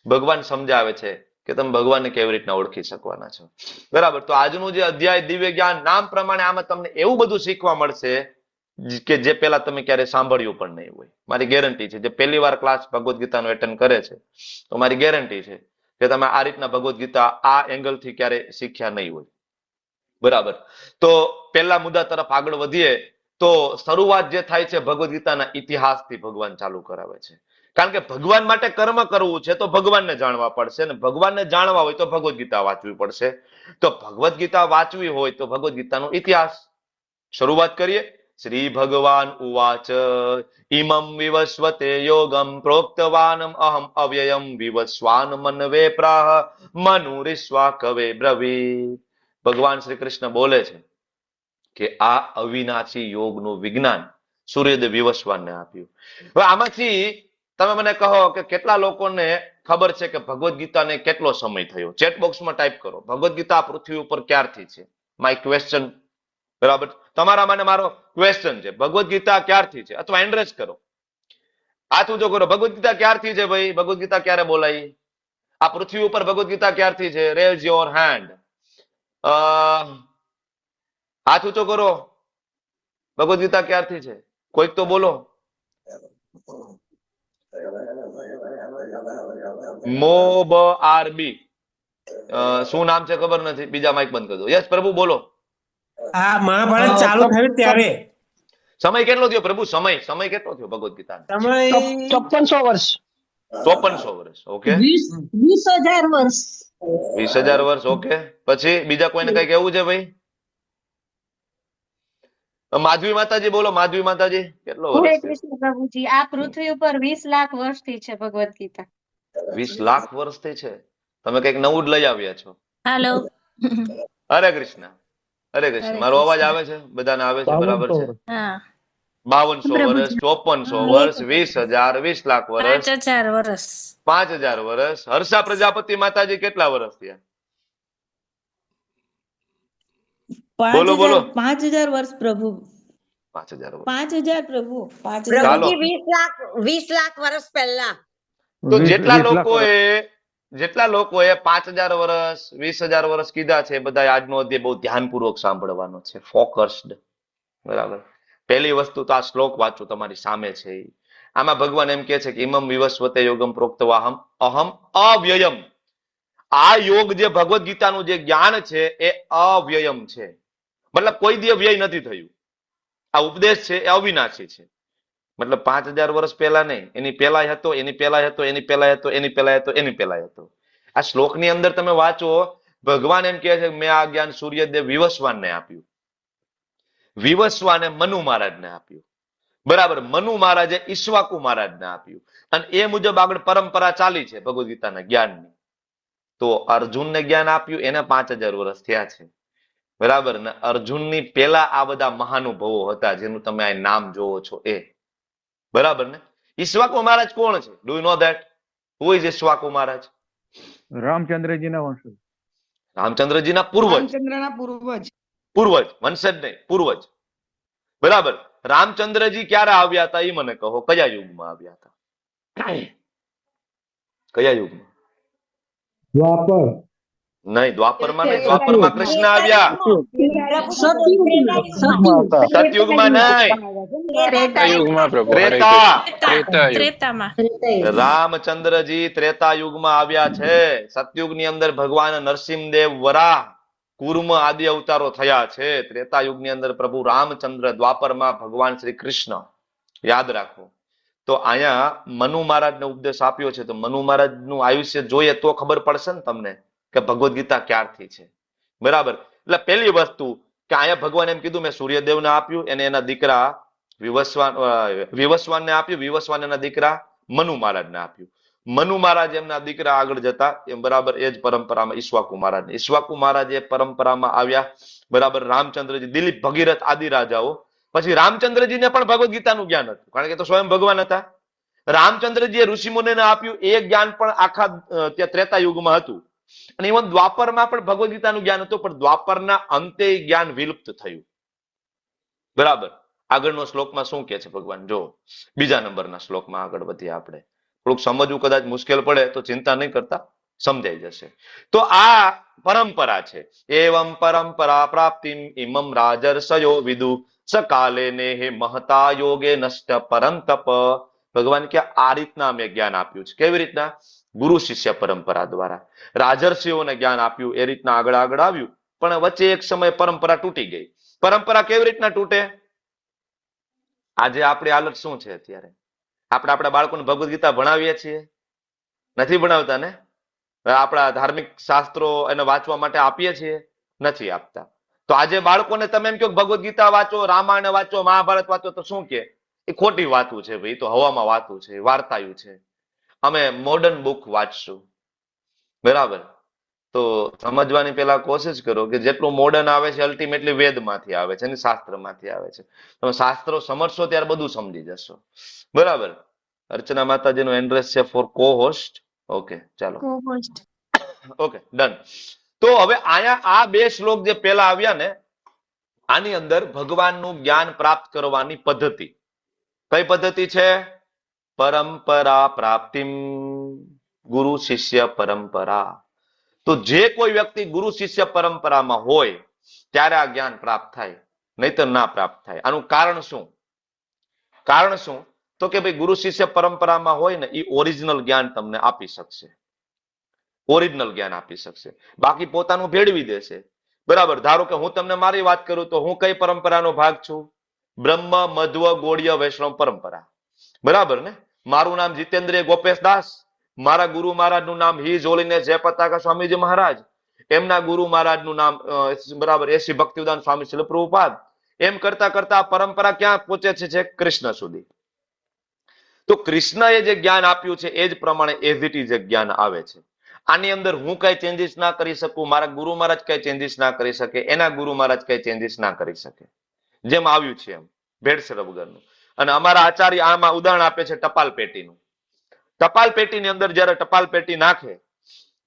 ભગવાન સમજાવે છે કે તમે ભગવાનને કેવી રીતના ઓળખી શકવાના છો. બરાબર. તો આજનું જે અધ્યાય દિવ્ય જ્ઞાન નામ પ્રમાણે આમાં તમને એવું બધું શીખવા મળશે કે જે પેલા તમે ક્યારે સાંભળ્યું પણ નહીં હોય. મારી ગેરંટી છે, જે પહેલી વાર ક્લાસ ભગવદ્ ગીતાનો એટેન્ડ કરે છે તો મારી ગેરંટી છે કે તમે આ રીતના ભગવદ્ ગીતા આ એંગલથી ક્યારે શીખ્યા નહીં હોય. બરાબર. તો પહેલા મુદ્દા તરફ આગળ વધીએ તો શરૂઆત જે થાય છે ભગવદ્ ગીતાના ઇતિહાસથી ભગવાન ચાલુ કરાવે છે. કારણ કે ભગવાન માટે કર્મ કરવું છે તો ભગવાનને જાણવા પડશે, ને ભગવાનને જાણવા હોય તો ભગવદ્ ગીતા વાંચવી પડશે. તો ભગવદ્ ગીતા વાંચવી હોય તો ભગવદ્ ગીતાનો ઇતિહાસ. શરૂઆત કરીએ. શ્રી ભગવાન ઉવાચ ઇમં વિવસ્વતે યોગમ પ્રોક્તવાનમ અહમ અવ્યયમ વિવસ્વાન મનવે પ્રાહ મનુરીશ્વા કવે બ્રવીત. ભગવાન શ્રી કૃષ્ણ બોલે છે કે આ અવિનાશી યોગનું વિજ્ઞાન સૂર્યદેવ વિવસ્વાનને આપ્યું. હવે આમાંથી તમે મને કહો કે કેટલા લોકોને ખબર છે કે ભગવદ્ ગીતાને કેટલો સમય થયો? ચેટ બોક્સમાં ટાઈપ કરો ભગવદ્ ગીતા પૃથ્વી ઉપર ક્યારથી છે. My question. બરાબર. તમારા મને મારો ક્વેશ્ચન છે, ભગવદ્ ગીતા ક્યારથી છે? અથવા એન્ડ્રેસ કરો, હાથ ઊંચો કરો, ભગવદ્ ગીતા ક્યારથી છે ભાઈ? ભગવદ્ ગીતા ક્યારે બોલાઈ? આ પૃથ્વી ઉપર ભગવદ્ ગીતા ક્યારથી છે? Rays your hand. હાથ ઊંચો કરો. ભગવદ્ ગીતા ક્યારથી છે? કોઈક તો બોલો. MOBRB શું નામ છે ખબર નથી, બીજા માઇક બંધ કરી દો. યસ પ્રભુ બોલો. આ મહાભારત ચાલુ થયું ત્યારે. સમય કેટલો થયો પ્રભુ? સમય કેટલો થયો ભગવદ્ ગીતા? સમય 5400 વર્ષ. 5400 વર્ષ. ઓકે. 20,000 વર્ષ. 20,000 વર્ષ. ઓકે. પછી બીજા કોઈને કઈ કેવું છે ભાઈ? માધવી માતાજી બોલો. માધવી માતાજી કેટલો હરે વર્ષ? કૃષ્ણ પ્રભુજી, આ પૃથ્વી ઉપર 20 લાખ વર્ષથી છે ભગવદ ગીતા. 20 લાખ વર્ષથી છે. તમે કઈક નવું જ લઈ આવ્યા છો. હાલો. હરે કૃષ્ણ. હરે કૃષ્ણ. મારો અવાજ આવે છે? બધાને આવે છે? બરાબર છે. હા. 5200 વર્ષ, 5400 વર્ષ, 20,000, 20 લાખ વર્ષ, 5,000 વર્ષ. 5,000 વર્ષ. હર્ષા પ્રજાપતિ માતાજી કેટલા વર્ષ થયા? બોલો બોલો. 5,000 વર્ષ પ્રભુ. 5,000 વર્ષ. 5,000 પ્રભુ. 5,000. ચાલો. પ્રભુજી 20 લાખ વર્ષ પહેલા. તો જેટલા લોકોએ 5,000 વર્ષ, 20,000 વર્ષ કીધા છે, બધા આજનો અધ્યાય બહુ ધ્યાનપૂર્વક સાંભળવાનો છે, ફોકસ્ડ. બરાબર. પહેલી વસ્તુ તો આ શ્લોક વાંચો, તમારી સામે છે. આમાં ભગવાન એમ કે છે કે ઇમમ વિવસ્વતે યોગમ પ્રોક્તવાહમ અહમ અવ્યયમ. આ યોગ જે ભગવદ્ ગીતાનું જે જ્ઞાન છે એ અવ્યયમ છે, મતલબ કોઈ દી વ્યય નથી થયું. આ ઉપદેશ છે એ અવિનાશી છે. મતલબ 5,000 વર્ષ પહેલા નહીં, એની પહેલા હતો, એની પહેલા હતો, એની પહેલા હતો, એની પહેલા હતો, એની પહેલા હતો. આ શ્લોકની અંદર તમે વાંચો, ભગવાન એમ કહે છે મેં આ જ્ઞાન સૂર્યદેવ વિવસ્વાનને આપ્યું. વિવસ્વાને મનુ મહારાજને આપ્યું. બરાબર, મનુ મહારાજે ઈશ્વાકુ મહારાજને આપ્યું. અને એ મુજબ આગળ પરંપરા ચાલી છે ભગવદ ગીતાના જ્ઞાનની. તો અર્જુનને જ્ઞાન આપ્યું એને 5000 વર્ષ થયા છે. બરાબર ને, અર્જુનની પહેલા આ બધા મહાનુભાવો હતા જેનું તમે આ નામ જોવો છો એ. બરાબર ને. ઈશ્વાકુ મહારાજ કોણ છે? Do you know that? Who is Ikshvaku Maharaj? રામચંદ્રજીના વંશજ. રામચંદ્રજીના પૂર્વજ. રામચંદ્રના પૂર્વજ. પૂર્વજ, વંશજ નહીં, પૂર્વજ. બરાબર. રામચંદ્રજી ક્યારે આવ્યા હતા એ મને કહો, કયા યુગમાં આવ્યા હતા? કયા યુગમાં? દ્વાપર. નહીં, દ્વાપરમાં નહીં. દ્વાપરમાં કૃષ્ણ આવ્યા. સતયુગમાં નહીં, ત્રેતાયુગમાં પ્રભુ. ત્રેતા. ત્રેતામાં. રામચંદ્રજી ત્રેતા યુગમાં આવ્યા છે. સતયુગની અંદર ભગવાન નરસિંહદેવ વરાહ કુર્મ આદિ અવતારો થયા છે. ત્રેતા યુગની અંદર પ્રભુ રામચંદ્ર, દ્વાપરમાં ભગવાન શ્રી કૃષ્ણ. યાદ રાખો. તો અહીંયા મનુ મહારાજને ઉપદેશ આપ્યો છે. તો મનુ મહારાજનું આયુષ્ય જોઈએ તો ખબર પડશે ને તમને કે ભગવદ ગીતા ક્યારથી છે. બરાબર. એટલે પહેલી વસ્તુ કે અહીંયા ભગવાન એમ કીધું મેં સૂર્યદેવને આપ્યું, એને એના દીકરા વિવસ્વાનને આપ્યું, વિવસ્વાન એના દીકરા મનુ મહારાજને આપ્યું. મનુ મહારાજ એમના દીકરા આગળ જતા એમ બરાબર એ જ પરંપરામાં ઈશ્વાકુ મહારાજ, ઈશ્વાકુ મહારાજ એ પરંપરામાં આવ્યા. બરાબર. રામચંદ્રજી, દિલીપ, ભગીરથ આદિ રાજાઓ. પછી રામચંદ્રજીને પણ ભગવદ ગીતાનું જ્ઞાન હતું, કારણ કે તો સ્વયં ભગવાન હતા. રામચંદ્રજીએ ઋષિમુનિને આપ્યું એ જ્ઞાન પણ આખા ત્યાં ત્રેતા યુગમાં હતું. અને ઇવન દ્વાપરમાં પણ ભગવદ ગીતાનું જ્ઞાન હતું, પણ દ્વાપરના અંતે જ્ઞાન વિલુપ્ત થયું. બરાબર. આગળનો શ્લોકમાં શું કે છે ભગવાન? જો બીજા નંબરના શ્લોકમાં આગળ વધીએ આપણે. થોડુંક સમજવું કદાચ મુશ્કેલ પડે તો ચિંતા નહીં કરતા, સમજાઈ જશે. તો આ પરંપરા છે. એવમ પરંપરા પ્રાપ્તિમ ઇમમ રાજર્ષયો વિદુ સકાલે નેહે મહતા યોગે નષ્ટ પરંતપ. ભગવાન કે આ રીતના મેં જ્ઞાન આપ્યું છે. કેવી રીતના? ગુરુ શિષ્ય પરંપરા દ્વારા. રાજર્ષિઓને જ્ઞાન આપ્યું એ રીતના આગળ આગળ આવ્યું, પણ વચ્ચે એક સમય પરંપરા તૂટી ગઈ. પરંપરા કેવી રીતના તૂટે? આજે આપણી હાલત શું છે અત્યારે? આપણે આપણા બાળકોને ભગવદ ગીતા ભણાવીએ છીએ? નથી ભણાવતા ને? આપણા ધાર્મિક શાસ્ત્રો એને વાંચવા માટે આપીએ છીએ? નથી આપતા. તો આજે બાળકોને તમે એમ કહો ભગવદ ગીતા વાંચો, રામાયણ વાંચો, મહાભારત વાંચો, તો શું કે એ ખોટી વાતું છે ભાઈ, તો હવામાં વાતું છે, વાર્તાયું છે. અમે મોડર્ન બુક વાંચશું. બરાબર. તો સમજવાની પેલા કોશિશ કરો કે જેટલું મોડર્ન આવે છે અલ્ટિમેટલી વેદમાંથી આવે છે અને શાસ્ત્રમાંથી આવે છે. તમે શાસ્ત્રો સમજશો ત્યારે બધું સમજી જશો. બરાબર. અર્ચના માતાજીનો એડ્રેસ છે ફોર કો હોસ્ટ. ઓકે, ચાલો. Okay, done. તો હવે અહીંયા આ બે શ્લોક જે પેલા આવ્યા ને, આની અંદર ભગવાનનું જ્ઞાન પ્રાપ્ત કરવાની પદ્ધતિ. કઈ પદ્ધતિ છે? પરંપરા પ્રાપ્તિમ, ગુરુ શિષ્ય પરંપરા. તો જે કોઈ વ્યક્તિ ગુરુ શિષ્ય પરંપરામાં હોય ત્યારે આ જ્ઞાન પ્રાપ્ત થાય, નહીતર ના પ્રાપ્ત થાય. આનું કારણ શું? કારણ શું? તો કે ભાઈ ગુરુ શિષ્ય પરંપરામાં હોય ને એ ઓરિજિનલ જ્ઞાન તમને આપી શકશે. ઓરિજિનલ જ્ઞાન આપી શકશે. બાકી પોતાનું ભેળવી દેશે. બરાબર. ધારો કે હું તમને મારી વાત કરું તો હું કઈ પરંપરાનો ભાગ છું? બ્રહ્મ, મધ્વ, ગૌડીય, વૈષ્ણવ પરંપરા. બરાબર ને? મારું નામ જીતેન્દ્રિય ગોપેશ દાસ. મારા ગુરુ મહારાજનું નામ હિઝ હોલીનેસ જય પતાકા સ્વામીજી મહારાજ. એમના ગુરુ મહારાજનું નામ બરાબર એસી ભક્તિદાન સ્વામી શિલ પ્રભુપાદ. એમ કરતા કરતા પરંપરા ક્યાં પહોંચે છે? કૃષ્ણ સુધી. તો કૃષ્ણએ જે જ્ઞાન આપ્યું છે એ જ પ્રમાણે એઝ ઇટ ઇઝ જ્ઞાન આવે છે. આની અંદર હું કઈ ચેન્જીસ ના કરી શકું, મારા ગુરુ મહારાજ કઈ ચેન્જીસ ના કરી શકે, એના ગુરુ મહારાજ કઈ ચેન્જીસ ના કરી શકે. જેમ આવ્યું છે એમ ભેળસેળ વગરનું. અને અમારા આચાર્ય આમાં ઉદાહરણ આપે છે ટપાલ પેટીનું. ટપાલ પેટીની અંદર જયારે ટપાલ પેટી નાખે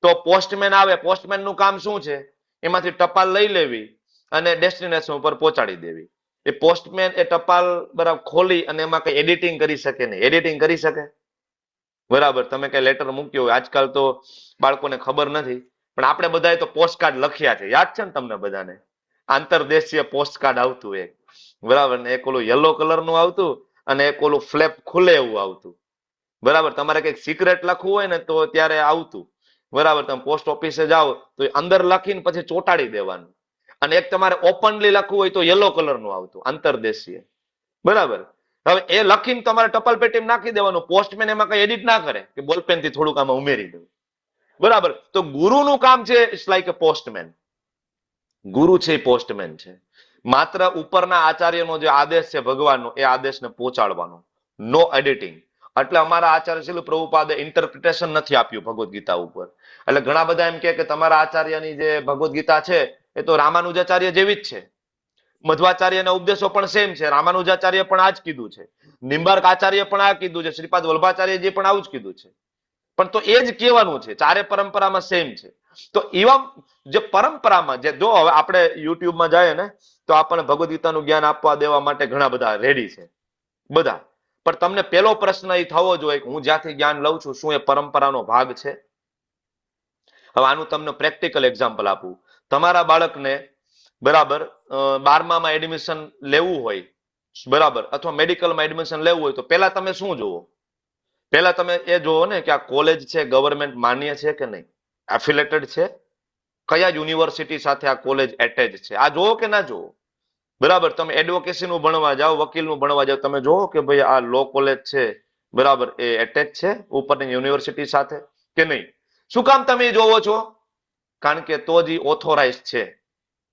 તો પોસ્ટમેન આવે. પોસ્ટમેન નું કામ શું છે? એમાંથી ટપાલ લઈ લેવી અને ડેસ્ટિનેશન ઉપર પહોંચાડી દેવી. એ પોસ્ટમેન એ ટપાલ બરાબર ખોલી અને એમાં કઈ એડિટિંગ કરી શકે નહીં. એડિટિંગ કરી શકે? બરાબર. તમે કઈ લેટર મૂક્યો હોય, આજકાલ તો બાળકોને ખબર નથી, પણ આપણે બધાએ તો પોસ્ટકાર્ડ લખ્યા છે. યાદ છે ને તમને બધાને? આંતરદેશીય પોસ્ટકાર્ડ આવતું એક. બરાબર ને? એક ઓલું યલો કલર નું આવતું અને એક ઓલું ફ્લેપ ખુલે એવું આવતું. બરાબર. તમારે કઈક સિક્રેટ લખવું હોય ને તો ત્યારે આવતું. બરાબર. તમે પોસ્ટ ઓફિસે જાઓ તો અંદર લખીને પછી ચોંટાડી દેવાનું. અને એક તમારે ઓપનલી લખવું હોય તો યલો કલર નું આવતું આંતરદેશીય. બરાબર. હવે એ લખીને તમારે ટપાલ પેટીમાં નાખી દેવાનું. પોસ્ટમેન એમાં કઈ એડિટ ના કરે કે બોલપેન થી થોડુંક આમાં ઉમેરી દઉં. બરાબર. તો ગુરુનું કામ છે ઇટ્સ લાઈક અ પોસ્ટમેન. ગુરુ છે એ પોસ્ટમેન છે. માત્ર ઉપરના આચાર્યનો જે આદેશ છે ભગવાનનો, એ આદેશને પહોંચાડવાનો, નો એડિટિંગ. એટલે અમારા આચાર્ય શીલ પ્રભુપાદે ઇન્ટરપ્રિટેશન નથી આપ્યું ભગવદ્ ગીતા ઉપર. એટલે ઘણા બધા એમ કે તમારા આચાર્યની જે ભગવદ્ ગીતા છે એ તો રામાનુજાચાર્ય જેવી જ છે. મધ્વાચાર્યના ઉપદેશો પણ સેમ છે. રામાનુજાચાર્ય પણ આ જ કીધું છે, નિમ્બાર્ક આચાર્ય પણ આ કીધું છે, શ્રીપાદ વલ્ભાચાર્યજી પણ આવું જ કીધું છે. પણ તો એ જ કહેવાનું છે, ચારે પરંપરામાં સેમ છે. તો એવા જે પરંપરામાં જે, જો હવે આપણે યુટ્યુબમાં જાય ને તો આપણને ભગવદ્ ગીતાનું જ્ઞાન આપવા દેવા માટે ઘણા બધા રેડી છે બધા. પણ તમને પેલો પ્રશ્ન એ થવો જોઈએ કે હું જ્યાંથી જ્ઞાન લઉં છું શું એ પરંપરાનો ભાગ છે? હવે આનું તમને પ્રેક્ટિકલ એક્ઝામ્પલ આપું. તમારા બાળકને બરાબર 12માં એડમિશન લેવું હોય, બરાબર, અથવા મેડિકલમાં એડમિશન લેવું હોય, તો પેલા તમે શું જુઓ? પેલા તમે એ જોવો ને કે આ કોલેજ છે ગવર્મેન્ટ માન્ય છે કે નહીં, એફિલેટેડ છે, કયા યુનિવર્સિટી સાથે આ કોલેજ એટેચ છે, આ જોવો કે ના જોવો? બરાબર, તમે એડવોકેસીનું ભણવા જાઓ, વકીલનું ભણવા જાઓ, તમે જોવો કે ભાઈ આ લો કોલેજ છે, બરાબર, એ એટેચ છે ઉપરની યુનિવર્સિટી સાથે કે નહીં? શું કામ તમે એ જોવો છો? કારણ કે તો જ ઓથોરાઇઝ છે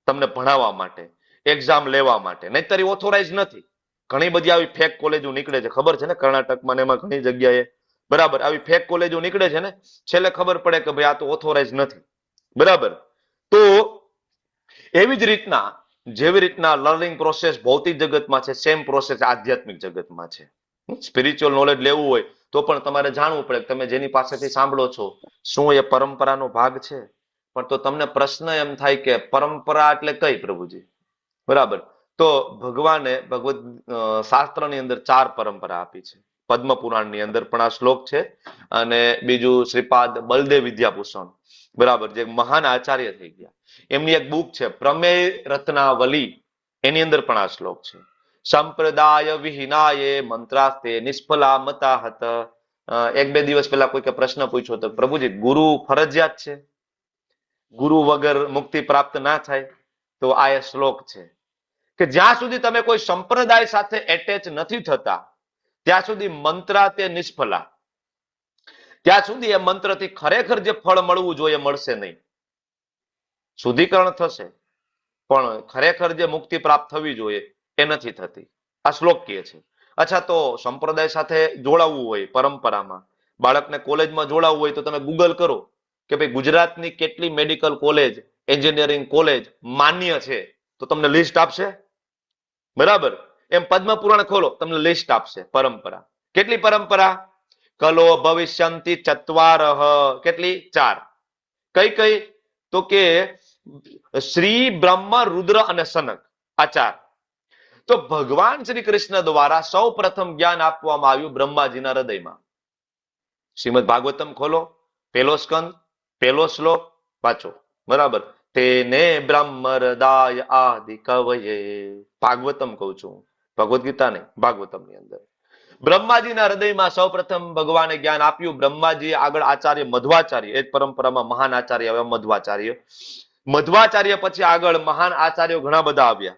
તમને ભણાવવા માટે, એક્ઝામ લેવા માટે, નહીતર ઓથોરાઇઝ નથી. ઘણી બધી આવી ફેક કોલેજો નીકળે છે, ખબર છે ને, કર્ણાટકમાં ને એમાં ઘણી જગ્યાએ, બરાબર, આવી ફેક કોલેજો નીકળે છે ને, છેલ્લે ખબર પડે કે ભાઈ આ તો ઓથોરાઇઝ નથી. બરાબર, તો એવી જ રીતના જેવી રીતના લર્નિંગ પ્રોસેસ ભૌતિક જગતમાં છે, સેમ પ્રોસેસ આધ્યાત્મિક જગતમાં છે. સ્પિરિચ્યુઅલ નોલેજ લેવું હોય તો પણ તમારે જાણવું પડે કે તમે જેની પાસેથી સાંભળો છો શું એ પરંપરાનો ભાગ છે? પણ તો તમને પ્રશ્ન એમ થાય કે પરંપરા એટલે કઈ પ્રભુજી? બરાબર, તો ભગવાને ભગવદ શાસ્ત્રની અંદર 4 પરંપરા આપી છે. પદ્મ પુરાણની અંદર પણ આ શ્લોક છે, અને બીજું શ્રીપાદ બલદેવ વિદ્યાભૂષણ, બરાબર, જે મહાન આચાર્ય થઈ ગયા, એમની એક બુક છે પ્રમેય રત્નાવલી, એની અંદર પણ આ શ્લોક છે. સંપ્રદાય વિહીનાય મંત્રાસ્તે નિષ્ફલા મતા હત. 1-2 દિવસ પહેલા કોઈકે પ્રશ્ન પૂછ્યો તો પ્રભુજી ગુરુ ફરજિયાત છે, ગુરુ વગર મુક્તિ પ્રાપ્ત ના થાય? તો આ એ શ્લોક છે કે જ્યાં સુધી તમે કોઈ સંપ્રદાય સાથે એટેચ નથી થતા ત્યાં સુધી મંત્રા તે નિષ્ફલા, ત્યાં સુધી એ મંત્રથી ખરેખર જે ફળ મળવું જોઈએ મળશે નહીં. શુદ્ધિકરણ થશે પણ ખરેખર જે મુક્તિ પ્રાપ્ત થવી જોઈએ એ નથી થતી. આ શ્લોક કહે છે. અચ્છા, તો સંપ્રદાય સાથે જોડાવવું હોય પરંપરામાં, બાળકને કોલેજમાં જોડાવવું હોય તો તમે ગૂગલ કરો કે ભાઈ ગુજરાતની કેટલી મેડિકલ કોલેજ, એન્જિનિયરિંગ કોલેજ માન્ય છે, તો તમને લિસ્ટ આપશે. બરાબર, એમ પદ્મ પુરાણ ખોલો, તમને લિસ્ટ આપશે. પરંપરા કેટલી? પરંપરા કલો ભવિષ્યંતિ ચત્વારહ, કેટલી? 4. કઈ કઈ? તો કે શ્રી, બ્રહ્મ, રુદ્ર અને સનક, આ 4. તો ભગવાન શ્રી કૃષ્ણ દ્વારા સૌ પ્રથમ જ્ઞાન આપવામાં આવ્યું બ્રહ્માજીના હૃદયમાં. શ્રીમદ ભાગવતમ ખોલો, પહેલો સ્કંદ, પહેલો શ્લોક વાંચો. બરાબર, તેને બ્રહ્મ હૃદય આદિ કવયે, ભાગવતમ કહું છું, ભગવદ ગીતા નહીં, ભાગવતમની અંદર બ્રહ્માજીના હૃદયમાં સૌ પ્રથમ ભગવાને જ્ઞાન આપ્યું. બ્રહ્માજી આગળ આચાર્ય મધ્વાચાર્ય, એ જ પરંપરામાં મહાન આચાર્ય આવ્યા મધ્વાચાર્ય. મધ્વાચાર્ય પછી આગળ મહાન આચાર્યો ઘણા બધા આવ્યા.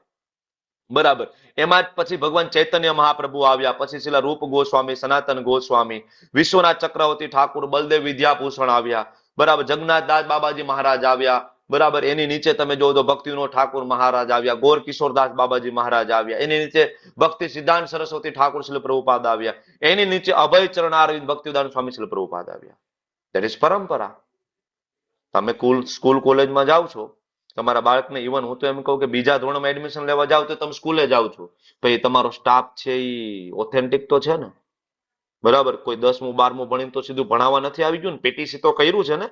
બરાબર, એમાં પછી ભગવાન ચૈતન્ય મહાપ્રભુ આવ્યા, પછી શીલા રૂપ ગોસ્વામી, સનાતન ગોસ્વામી, વિશ્વનાથ ચક્રવર્તી ઠાકુર, બલદેવ વિદ્યાભૂષણ આવ્યા. બરાબર, જગન્નાથ દાસ બાબાજી મહારાજ આવ્યા. બરાબર, એની નીચે તમે જો તો ભક્તિનો ઠાકુર મહારાજ આવ્યા, ગોર કિશોરદાસ બાબાજી મહારાજ આવ્યા. એની નીચે ભક્તિ સિદ્ધાંત સરસ્વતી ઠાકુર શ્રીલ પ્રભુપાદ આવ્યા. એની નીચે અભય ચરણ અરવિંદ ભક્તિદાન સ્વામી શ્રીલ પ્રભુપાદ આવ્યા. દેટ ઇઝ પરંપરા. તમે સ્કૂલ કોલેજમાં જાઓ છો, તમારા બાળકને, ઇવન હું તો એમ કહું કે બીજા ધોરણમાં એડમિશન લેવા જાવ તો તમે સ્કૂલે જાઓ છો, ભાઈ તમારો સ્ટાફ છે એ ઓથેન્ટિક તો છે ને? બરાબર, કોઈ 10મું 12મું ભણીને તો સીધું ભણાવવા નથી આવી ગયું ને, પીટીસી તો કર્યું છે ને,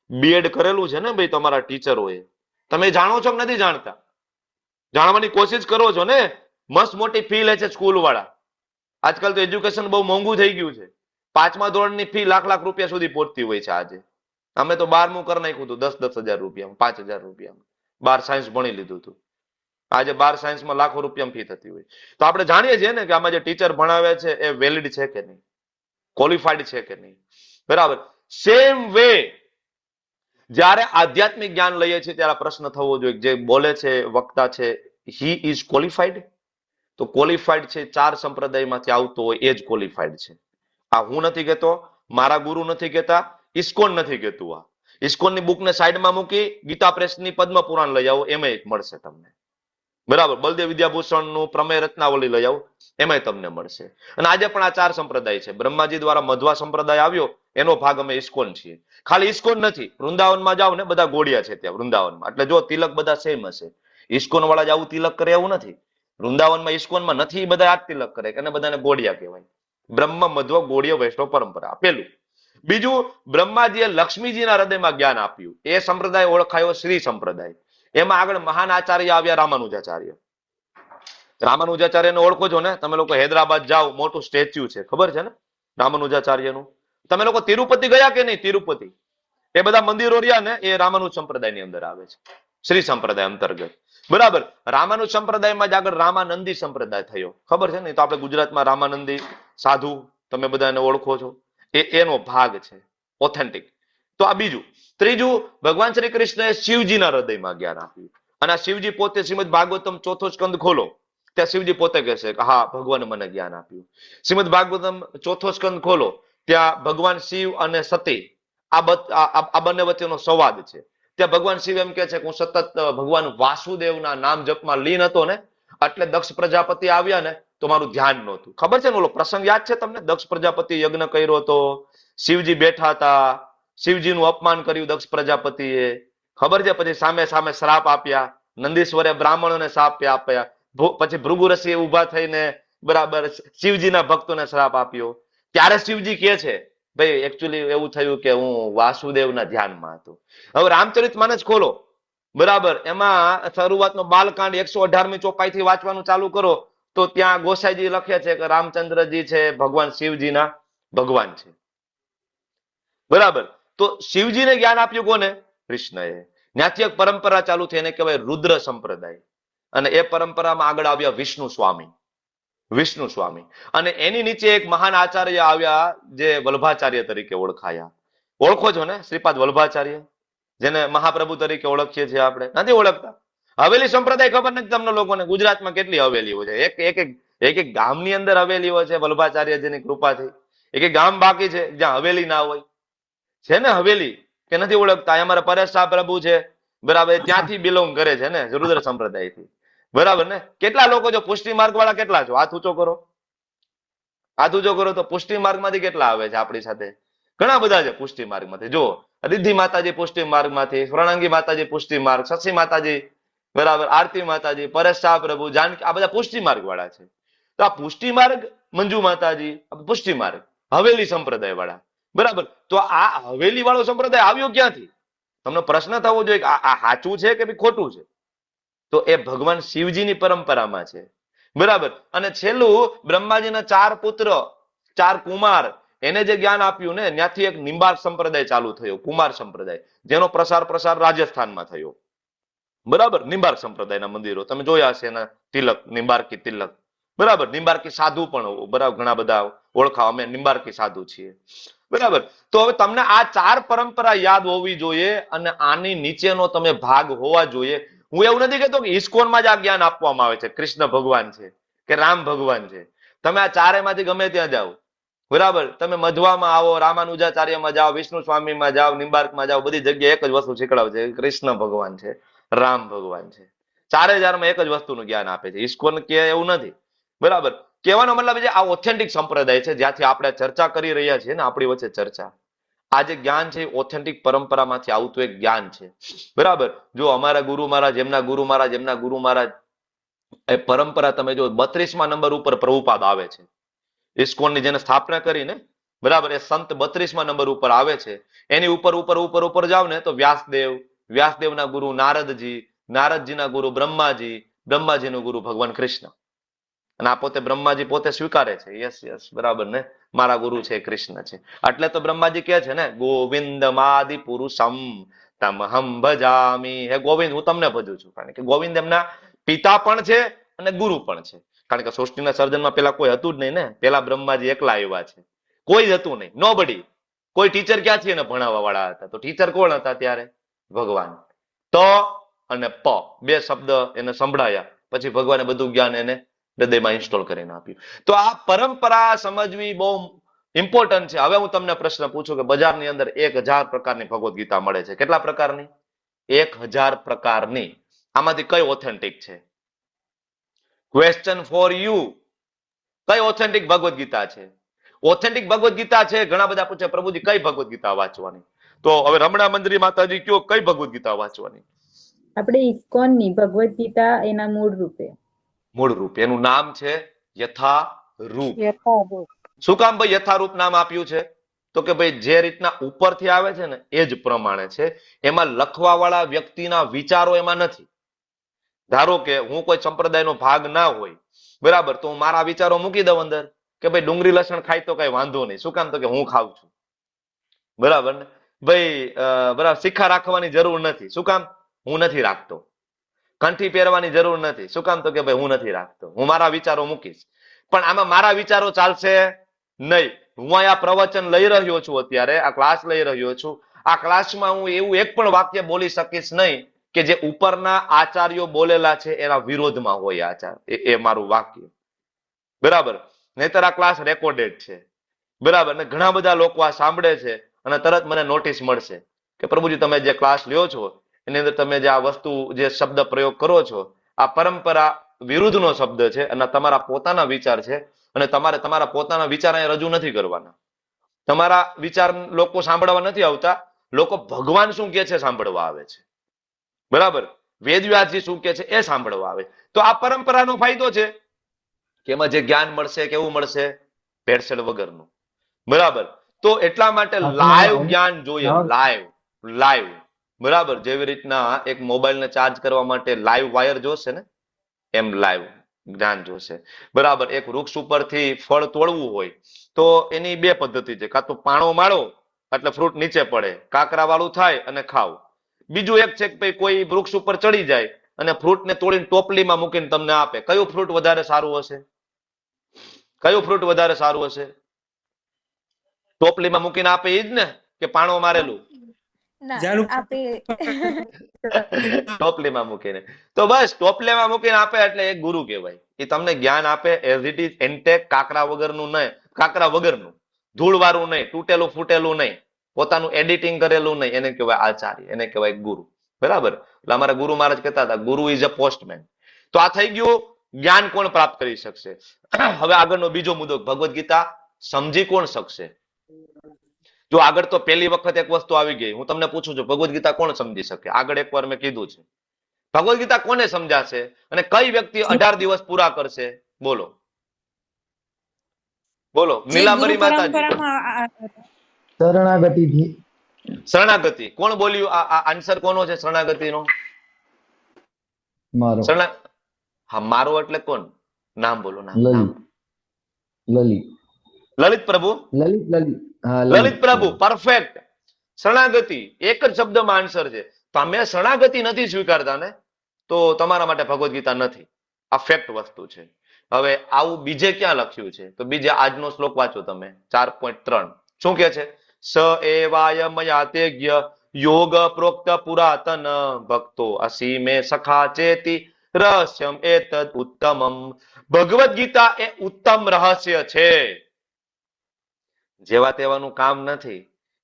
બીએડ કરેલું છે ને ભાઈ તમારા ટીચરોએ. તમે જાણો છો કે નથી જાણતા? જાણવાની કોશિશ કરો છો ને? મસ્ત મોટી ફી લે છે સ્કૂલ વાળા. આજકાલ તો એજ્યુકેશન બહુ મોંઘું થઈ ગયું છે. 5મા ધોરણની ફી લાખ રૂપિયા સુધી પહોંચતી હોય છે. આજે અમે તો 12મું કરી નાખ્યું હતું 10,000 રૂપિયામાં, 5,000 રૂપિયામાં. 12 સાયન્સ ભણી લીધું હતું. આજે 12 સાયન્સમાં લાખો રૂપિયામાં ફી થતી હોય. તો આપણે જાણીએ છીએ ને કે આમાં જે ટીચર ભણાવે છે એ વેલિડ છે કે નહીં, ક્વોલિફાઈડ છે કે નહીં. બરાબર, સેમ વે જ્યારે આધ્યાત્મિક જ્ઞાન લઈએ છીએ ત્યારે પ્રશ્ન થવો જોઈએ જે બોલે છે વક્તા છે, હી ઇઝ ક્વોલિફાઈડ? તો ક્વોલિફાઈડ છે 4 સંપ્રદાયમાંથી આવતો હોય એ જ ક્વોલિફાઈડ છે. આ હું નથી કહેતો, મારા ગુરુ નથી કહેતા, ઇસ્કોન નથી કહેતું. આ ઇસ્કોનની બુકને સાઈડમાં મૂકી ગીતા પ્રેસની પદ્મ પુરાણ લઈ આવો, એમાં એક મળશે તમને. બરાબર, બલદેવ વિદ્યાભૂષણ નું પ્રમેય રત્નાવલી લઈ આવો, એમાંય તમને મળશે. અને આજે પણ આ 4 સંપ્રદાય છે. બ્રહ્માજી દ્વારા મધ્વા સંપ્રદાય આવ્યો, એનો ભાગ અમે ઇસ્કોન છીએ. ખાલી ઇસ્કોન નથી, વૃંદાવનમાં જાઓ ને બધા ગોળિયા છે ત્યાં વૃંદાવનમાં, એટલે જો તિલક બધા સેમ હશે. ઇસ્કોન વાળા જ આવું તિલક કરે એવું નથી. વૃંદાવનમાં ઇસ્કોનમાં નથી, બધા આ જ તિલક કરે, અને બધાને ગોળિયા કહેવાય. બ્રહ્મ મધ્વ ગોળીય વૈષ્ણવ પરંપરા પેલું. બીજું, બ્રહ્માજીએ લક્ષ્મીજીના હૃદયમાં જ્ઞાન આપ્યું, એ સંપ્રદાય ઓળખાયો શ્રી સંપ્રદાય. એમાં આગળ મહાન આચાર્ય આવ્યા રામાનુજાચાર્ય. રામાનુજાચાર્યને ઓળખો છો ને તમે લોકો? હૈદરાબાદ જાઓ, મોટું સ્ટેચ્યુ છે, ખબર છે ને રામાનુજાચાર્યનું? તમે લોકો તિરુપતિ ગયા કે નહીં? તિરુપતિ, એ બધા મંદિરો રહ્યા ને, એ રામાનુજ સંપ્રદાયની અંદર આવે છે, શ્રી સંપ્રદાય અંતર્ગત. બરાબર, રામાનુજ સંપ્રદાયમાં જ આગળ રામાનંદી સંપ્રદાય થયો, ખબર છે ને? તો આપણે ગુજરાતમાં રામાનંદી સાધુ તમે બધા એને ઓળખો છો, એનો ભાગ છે ઓથેન્ટિક. તો આ બીજું. ત્રીજું, ભગવાન શ્રી કૃષ્ણએ શિવજીના હૃદયમાં જ્ઞાન આપ્યું. અને આ શિવજી પોતે શ્રીમદ ભાગવતમ 4થો સ્કંદ ખોલો, ત્યાં શિવજી પોતે કહેશે કે હા, ભગવાને મને જ્ઞાન આપ્યું. શ્રીમદ ભાગવતમ 4થો સ્કંદ ખોલો, ત્યાં ભગવાન શિવ અને સતી આ બંને વચ્ચેનો સંવાદ છે. ત્યાં ભગવાન શિવ એમ કે છે કે હું સતત ભગવાન વાસુદેવના નામ જપમાં લીન હતો ને, એટલે દક્ષ પ્રજાપતિ આવ્યા ને તો મારું ધ્યાન નહોતું. ખબર છે ને ઓલો પ્રસંગ યાદ છે તમને? દક્ષ પ્રજાપતિ યજ્ઞ કર્યો હતો, શિવજી બેઠા હતા, શિવજીનું અપમાન કર્યું દક્ષ પ્રજાપતિએ, ખબર છે? પછી સામે સામે શ્રાપ આપ્યા, નંદીશ્વરે બ્રાહ્મણોને શ્રાપ આપ્યા, પછી ભૃગુ ઋષિએ ઉભા થઈને બરાબર શિવજીના ભક્તોને શ્રાપ આપ્યો. ત્યારે શિવજી કહે છે ભાઈ એકચ્યુઅલી એવું થયું કે હું વાસુદેવના ધ્યાનમાં હતો. હવે રામચરિતમાનસ ખોલો, બરાબર, એમાં શરૂઆતનો બાલકાંડ 118મી ચોપાઈથી વાંચવાનું ચાલુ કરો તો ત્યાં ગોસાઈજી લખે છે કે રામચંદ્રજી છે ભગવાન શિવજીના ભગવાન છે. બરાબર, તો શિવજીને જ્ઞાન આપ્યું કોને? કૃષ્ણએ. ત્યાંથી એક પરંપરા ચાલુ થઈ, એને કહેવાય રુદ્ર સંપ્રદાય. અને એ પરંપરામાં આગળ આવ્યા વિષ્ણુ સ્વામી. વિષ્ણુ સ્વામી. અને એની નીચે એક મહાન આચાર્ય આવ્યા જે વલ્ભાચાર્ય તરીકે ઓળખાયા. ઓળખો છો ને શ્રીપાદ વલ્ભાચાર્ય, જેને મહાપ્રભુ તરીકે ઓળખીએ છીએ આપણે? નથી ઓળખતા? હવેલી સંપ્રદાય ખબર નથી તમને લોકોને? ગુજરાતમાં કેટલી હવેલીઓ છે, એક એક ગામની અંદર હવેલીઓ છે વલ્ભાચાર્યજીની કૃપાથી. એક એક ગામ બાકી છે જ્યાં હવેલી ના હોય. છે ને હવેલી? કે નથી ઓળખતા? અમારા પરેશ શાહ પ્રભુ છે, બરાબર, ત્યાંથી બિલોંગ કરે છે ને, રુદ્ર સંપ્રદાયથી. બરાબર ને? કેટલા લોકો જો પુષ્ટિ માર્ગ વાળા કેટલા છો? હાથ ઊંચો કરો, હાથ ઊંચો કરો. તો પુષ્ટિ માર્ગમાંથી કેટલા આવે છે આપણી સાથે? ઘણા બધા છે પુષ્ટિ માર્ગમાંથી. જો રિદ્ધિ માતાજી પુષ્ટિ માર્ગમાંથી, સ્વર્ણાંગી માતાજી પુષ્ટિ માર્ગ, શશી માતાજી, બરાબર, આરતી માતાજી, પરેશ શાહ પ્રભુ, જાનકી, આ બધા પુષ્ટિ માર્ગ વાળા છે. તો આ પુષ્ટિ માર્ગ, મંજુ માતાજી, પુષ્ટિ માર્ગ, હવેલી સંપ્રદાય વાળા. બરાબર, તો આ હવેલી વાળો સંપ્રદાય આવ્યો ક્યાંથી? તમને પ્રશ્ન થવો જોઈએ કે આ સાચું છે કે ખોટું છે? તો એ ભગવાન શિવજીની પરંપરામાં છે. બરાબર, અને છેલ્લું બ્રહ્માજીના 4 પુત્ર, 4 કુમાર, એને જે જ્ઞાન આપ્યું ને, ત્યાંથી એક નિંબાર્ક સંપ્રદાય ચાલુ થયો, કુમાર સંપ્રદાય, જેનો પ્રસાર રાજસ્થાનમાં થયો. બરાબર, નિંબાર્ક સંપ્રદાયના મંદિરો તમે જોયા હશે, એના તિલક, નિંબાર્કી તિલક. બરાબર, નિંબાર્કી સાધુ પણ બરાબર ઘણા બધા ઓળખાવ, અમે નિંબાર્કી સાધુ છીએ. બરાબર, તો હવે તમને આ 4 પરંપરા યાદ હોવી જોઈએ, અને આની નીચેનો તમે ભાગ હોવા જોઈએ. હું એવું નથી કહેતો કે ઇસ્કોનમાં જ આ જ્ઞાન આપવામાં આવે છે, કૃષ્ણ ભગવાન છે કે રામ ભગવાન છે. તમે આ ચારેયમાંથી ગમે ત્યાં જાઓ, બરાબર, તમે મધવામાં આવો, રામાનુજાચાર્યમાં જાઓ, વિષ્ણુ સ્વામીમાં જાઓ, નિંબાર્કમાં જાઓ, બધી જગ્યાએ એક જ વસ્તુ શીખડાવે છે, કૃષ્ણ ભગવાન છે, રામ ભગવાન છે. 4000માં એક જ વસ્તુનું જ્ઞાન આપે છે. ઇસ્કોન કે એવું નથી. બરાબર, કહેવાનો મતલબ છે આ ઓથેન્ટિક સંપ્રદાય છે, જ્યાંથી આપણે ચર્ચા કરી રહ્યા છીએ ને, આપણી વચ્ચે ચર્ચા. આ જે જ્ઞાન છે ઓથેન્ટિક પરંપરામાંથી આવતું એક જ્ઞાન છે. બરાબર, જો અમારા ગુરુ મહારાજ, એમના ગુરુ મહારાજ, એમના ગુરુ મહારાજ, એ પરંપરા તમે જો 32મા નંબર ઉપર પ્રભુપાદ આવે છે. ઇસ્કોનની જેને સ્થાપના કરી ને, બરાબર, એ સંત 32મા નંબર ઉપર આવે છે. એની ઉપર જાવ ને તો વ્યાસદેવ, વ્યાસદેવના ગુરુ નારદજી, નારદજીના ગુરુ બ્રહ્માજી, બ્રહ્માજીનું ગુરુ ભગવાન કૃષ્ણ. અને આ પોતે બ્રહ્માજી પોતે સ્વીકારે છે, યસ, બરાબર ને, મારા ગુરુ છે કૃષ્ણ છે. એટલે તો બ્રહ્માજી કહે છે ને, ગોવિંદમાદિ પુરુષમ તમહમ ભજામી. હે ગોવિંદ, હું તમને ભજું છું. કારણ કે ગોવિંદ એમના પિતા પણ છે અને ગુરુ પણ છે. કારણ કે સૃષ્ટિના સર્જનમાં પેલા કોઈ હતું જ નહીં ને, પેલા બ્રહ્માજી એકલા આવ્યા છે, કોઈ જ હતું નહીં, નોબડી. કોઈ ટીચર ક્યાંથી એને ભણાવવા વાળા હતા? તો ટીચર કોણ હતા ત્યારે? ભગવાન. ત અને પ, 2 શબ્દ એને સંભળાયા, પછી ભગવાને બધું જ્ઞાન એને હૃદયમાં ઇન્સ્ટોલ કરીને આપ્યું. તો આ પરંપરા સમજવી બહુ ઇમ્પોર્ટન્ટ છે. હવે હું તમને પ્રશ્ન પૂછું કે બજારની અંદર 1000 પ્રકારની ભગવદ્ ગીતા મળે છે. કેટલા પ્રકારની? 1000 પ્રકારની. આમાંથી કઈ ઓથેન્ટિક છે? ક્વેશ્ચન ફોર યુ, કઈ ઓથેન્ટિક ભગવદ્ ગીતા છે? ઓથેન્ટિક ભગવદ્ ગીતા છે. ઘણા બધા પૂછે પ્રભુજી કઈ ભગવદ્ ગીતા વાંચવાની? તો હવે રમણા મંદિરી માતાજી કયો કઈ ભગવદ્ ગીતા વાંચવાની? આપણે ઇસ્કોનની ભગવદ ગીતા એના મૂળ રૂપે. મૂળ રૂપ એનું નામ છે યથારૂપ. શું કામ ભાઈ યથારૂપ નામ આપ્યું છે? તો કે ભાઈ જે રીતના ઉપરથી આવે છે ને એ જ પ્રમાણે છે. એમાં લખવા વાળા વ્યક્તિના વિચારો એમાં નથી. ધારો કે હું કોઈ સંપ્રદાયનો ભાગ ના હોય, બરાબર, તો હું મારા વિચારો મૂકી દઉં અંદર કે ભાઈ ડુંગળી લસણ ખાય તો કઈ વાંધો નહીં. શું કામ? તો કે હું ખાઉં છું, બરાબર ને ભાઈ. બરાબર, શિખા રાખવાની જરૂર નથી. શું કામ? હું નથી રાખતો. કંઠી પહેરવાની જરૂર નથી. શું કામ? તો કે ભાઈ હું નથી રાખતો. હું મારા વિચારો મૂકીશ. પણ આમાં મારા વિચારો ચાલશે નહીં. હું અહીંયા પ્રવચન લઈ રહ્યો છું, અત્યારે આ ક્લાસ લઈ રહ્યો છું. આ ક્લાસમાં હું એવું એક પણ વાક્ય બોલી શકીશ નહીં કે જે ઉપરના આચાર્યો બોલેલા છે એના વિરોધમાં હોય. આચાર એ મારું વાક્ય, બરાબર. નહીતર આ ક્લાસ રેકોર્ડેડ છે, બરાબર. ને ઘણા બધા લોકો આ સાંભળે છે અને તરત મને નોટિસ મળશે કે પ્રભુજી તમે જે ક્લાસ લ્યો છો એની અંદર તમે જે આ વસ્તુ જે શબ્દ પ્રયોગ કરો છો આ પરંપરા વિરુદ્ધનો શબ્દ છે અને તમારા પોતાના વિચાર છે અને તમારે તમારા પોતાના વિચાર અહીંયા રજૂ નથી કરવાના. તમારા વિચાર લોકો સાંભળવા નથી આવતા. લોકો ભગવાન શું કે છે સાંભળવા આવે છે, બરાબર. વેદવ્યાસજી શું કે છે એ સાંભળવા આવે. તો આ પરંપરાનો ફાયદો છે કે એમાં જે જ્ઞાન મળશે કેવું મળશે? ભેળસેળ વગરનું, બરાબર. તો એટલા માટે લાઈવ જ્ઞાન જોઈએ. લાઈવ, બરાબર. જેવી રીતના એક મોબાઈલને ચાર્જ કરવા માટે લાઈવ વાયર જોશે ને, એમ લાઈવ જ્ઞાન જોશે, બરાબર. એક વૃક્ષ ઉપરથી ફળ તોડવું હોય તો એની બે પદ્ધતિ છે. કાં તો પાણો માળો એટલે ફ્રૂટ નીચે પડે, કાકરા વાળું થાય અને ખાવ. બીજું એક છે કે ભાઈ કોઈ વૃક્ષ ઉપર ચડી જાય અને ફ્રૂટને તોડીને ટોપલીમાં મૂકીને તમને આપે. કયું ફ્રૂટ વધારે સારું હશે? કયું ફ્રૂટ વધારે સારું હશે? ટોપલીમાં મૂકીને આપે એ જ ને, કે પાણો મારેલું? ટોપલીમાં મૂકીને. તો બસ ટોપલીમાં મૂકીને આપે એટલે એક ગુરુ કહેવાય. એ તમને જ્ઞાન આપે એઝ ઇટ ઇઝ એન્ટેક, કાકરા વગરનું નહીં, કાકરા વગરનું, ધૂળ વાળું નહીં, તૂટેલું ફૂટેલું નહીં, પોતાનું એડિટિંગ કરેલું નહીં. એને કહેવાય આચાર્ય, એને કહેવાય ગુરુ, બરાબર. એટલે અમારા ગુરુ મહારાજ કહેતા હતા ગુરુ ઇઝ અ પોસ્ટમેન. તો આ થઈ ગયું જ્ઞાન કોણ પ્રાપ્ત કરી શકશે. હવે આગળનો બીજો મુદ્દો, ભગવદ્ ગીતા સમજી કોણ શકશે? જો આગળ તો પહેલી વખત એક વસ્તુ આવી ગઈ. હું તમને પૂછું છું ભગવદ્ ગીતા કોણ સમજી શકે? આગળ એકવાર મેં કીધું છે. ભગવદ્ ગીતા કોને સમજાશે અને કઈ વ્યક્તિ 18 દિવસ પૂરા કરશે? બોલો બોલો. નીલાંબરી માતાજી. શરણાગતિ. કોણ બોલ્યું? આ આન્સર કોનો છે શરણાગતિનો? મારો. હા, મારો એટલે કોણ? નામ બોલો. નામ. લલિત પ્રભુ. લલિત પ્રભુ, પરફેક્ટ. શરણાગતિ એક જ શબ્દમાં આન્સર છે. તમે શરણાગતિ નથી સ્વીકારતા ને તો તમારા માટે ભગવદ્ ગીતા નથી. આ ફેક્ટ વસ્તુ છે. હવે આવું બીજે ક્યાં લખ્યું છે? તો બીજે આજનો શ્લોક વાંચો તમે, 4.3. શું કે છે? સ એવાય મયા તેજ્ય યોગ પ્રોક્ત પુરાતન ભક્તો અસીમે સખા ચેતી રહસ્યમ એતદ ઉત્તમમ. ભગવદ્ ગીતા એ ઉત્તમ રહસ્ય છે. જેવા તેવાનું કામ નથી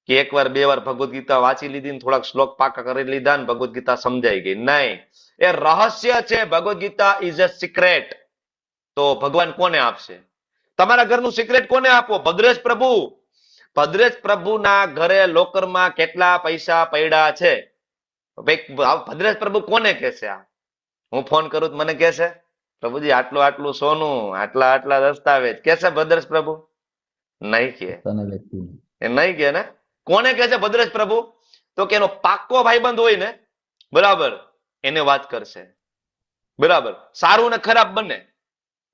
કે એકવાર બે વાર ભગવદ્ ગીતા વાંચી લીધી ને થોડાક શ્લોક પાકા કરી લીધા ને ભગવદ્ ગીતા સમજાઈ ગઈ. નહીં, એ રહસ્ય છે. Bhagavad Gita is a secret. તો ભગવાન કોને આપશે? તમારા ઘરનું સિક્રેટ કોને આપો? ભદ્રેશ પ્રભુ. ભદ્રેશ પ્રભુના ઘરે લોકરમાં કેટલા પૈસા પડ્યા છે? ભદ્રેશ પ્રભુ કોને કહેશે? આ હું ફોન કરું મને કહેશે પ્રભુજી આટલું આટલું સોનું, આટલા આટલા દસ્તાવેજ, કહેશે ભદ્રેશ પ્રભુ? નહીં કે. એ નહીં કે ને. કોને કહે છે ભદ્રેશ પ્રભુ? તો કે એનો પાક્કો ભાઈબંધ હોય ને, બરાબર, એને વાત કરશે. બરાબર. સારું ને ખરાબ બંને.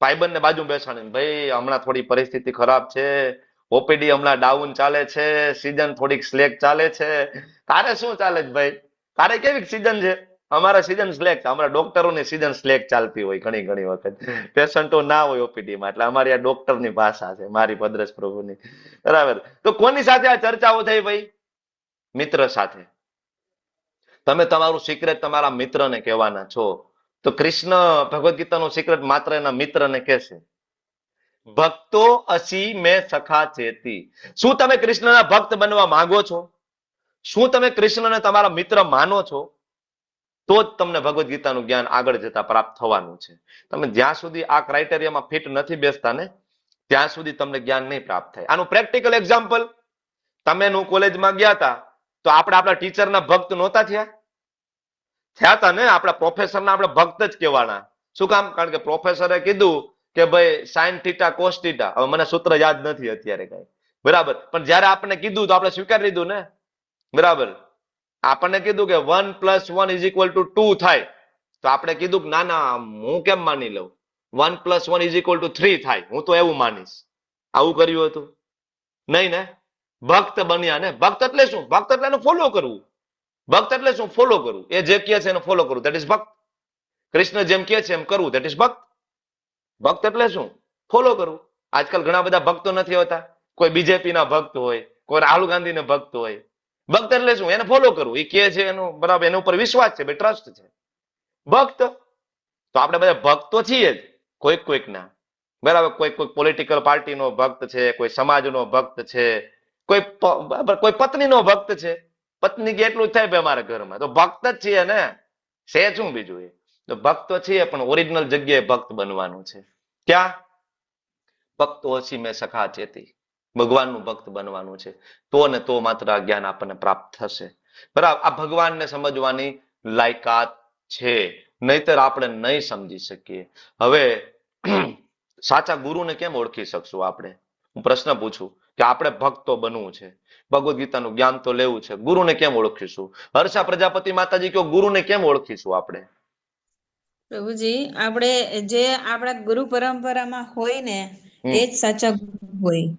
ભાઈબંધ ને બાજુ બેસાડીને, ભાઈ હમણાં થોડી પરિસ્થિતિ ખરાબ છે, ઓપીડી હમણાં ડાઉન ચાલે છે, સીઝન થોડીક સ્લેક ચાલે છે. તારે શું ચાલે છે ભાઈ? તારે કેવી સીઝન છે? અમારા સીઝન સ્લેક. અમારા ડોક્ટરોની સીઝન સ્લેક ચાલતી હોય ઘણી ઘણી વખત. પેશન્ટો ના હોય ઓપીડીમાં. એટલે અમારી આ ડોક્ટરની ભાષા છે, મારી ભદ્રેશ પ્રભુની, બરાબર. તો કોની સાથે આ ચર્ચાઓ થઈ ભાઈ? મિત્ર સાથે. તમે તમારું સિક્રેટ તમારા મિત્રને કહેવાના છો. તો કૃષ્ણ ભગવદ્ ગીતાનું સિક્રેટ માત્ર એના મિત્રને કહેશે. ભક્તો અસી મેં સખા ચેતી. શું તમે કૃષ્ણના ભક્ત બનવા માંગો છો? શું તમે કૃષ્ણને તમારા મિત્ર માનો છો? તો જ તમને ભગવદ્ ગીતાનું જ્ઞાન આગળ જતા પ્રાપ્ત થવાનું છે. તમે જ્યાં સુધી આ ક્રાઇટેરિયામાં ફિટ નથી બેસતા ને ત્યાં સુધી તમને જ્ઞાન નહીં પ્રાપ્ત થાય. આનું પ્રેક્ટિકલ એક્ઝામ્પલ, તમે કોલેજમાં ગયા હતા તો આપણે આપણા ટીચરના ભક્ત નહોતા થયા હતા ને? આપણા પ્રોફેસરના આપણે ભક્ત જ કહેવાના. શું કામ? કારણ કે પ્રોફેસરે કીધું કે ભાઈ સાઇન થીટા કોસ થીટા, હવે મને સૂત્ર યાદ નથી અત્યારે કઈ, બરાબર, પણ જયારે આપણને કીધું તો આપણે સ્વીકારી લીધું ને, બરાબર. આપણને કીધું કે 1 + 1 = 2 થાય તો આપણે કીધું કે ના ના હું કેમ માની લઉં, 1 + 1 = 3 થાય, હું તો એવું માનીશ. આવું કર્યું હતું નહીં ને? ભક્ત બન્યા ને. ભક્ત એટલે શું? ભક્ત એટલે એનું ફોલો કરવું. ભક્ત એટલે શું? ફોલો કરવું. એ જે કહે છે એને ફોલો કરવું, ધેટ ઇઝ ભક્ત. કૃષ્ણ જેમ કહે છે એમ કરવું, ધેટ ઇઝ ભક્ત. ભક્ત એટલે શું? ફોલો કરવું. આજકાલ ઘણા બધા ભક્તો નથી હોતા. કોઈ બીજેપી ના ભક્ત હોય, કોઈ રાહુલ ગાંધી ના ભક્ત હોય. ભક્ત એટલે શું? એને ફોલો કરવું. એ કહે છે એનું બરાબર, એના ઉપર વિશ્વાસ છે, ભાઈ ટ્રસ્ટ છે. ભક્ત તો આપણે બધા ભક્તો છીએ જ, કોઈક ના, બરાબર. કોઈ પોલિટિકલ પાર્ટીનો ભક્ત છે, કોઈ સમાજનો ભક્ત છે, કોઈ પત્નીનો ભક્ત છે. પત્ની કે એટલું જ થાય ભાઈ અમારા ઘરમાં, તો ભક્ત જ છીએ ને. છે શું બીજું? એ તો ભક્ત છીએ, પણ ઓરિજિનલ જગ્યાએ ભક્ત બનવાનું છે. ક્યાં? ભક્તો હસી મેં સખા ચેતી, ભગવાનનું ભક્ત બનવાનું છે. તો ને તો માત્ર આ જ્ઞાન આપણને પ્રાપ્ત થશે, બરાબર. આ ભગવાનને સમજવાની લાયકાત છે, નહીતર આપણે નહીં સમજી શકીએ. હવે સાચા ગુરુને કેમ ઓળખી શકશું આપણે? હું પ્રશ્ન પૂછું કે આપણે ભક્તો બનવું છે, ભગવદ્ ગીતાનું જ્ઞાન તો લેવું છે, ગુરુને કેમ ઓળખીશું? હર્ષા પ્રજાપતિ માતાજી કહો, ગુરુને કેમ ઓળખીશું આપણે? પ્રભુજી, આપણે જે આપણા ગુરુ પરંપરામાં હોય ને એ જ સાચા ગુરુ હોય.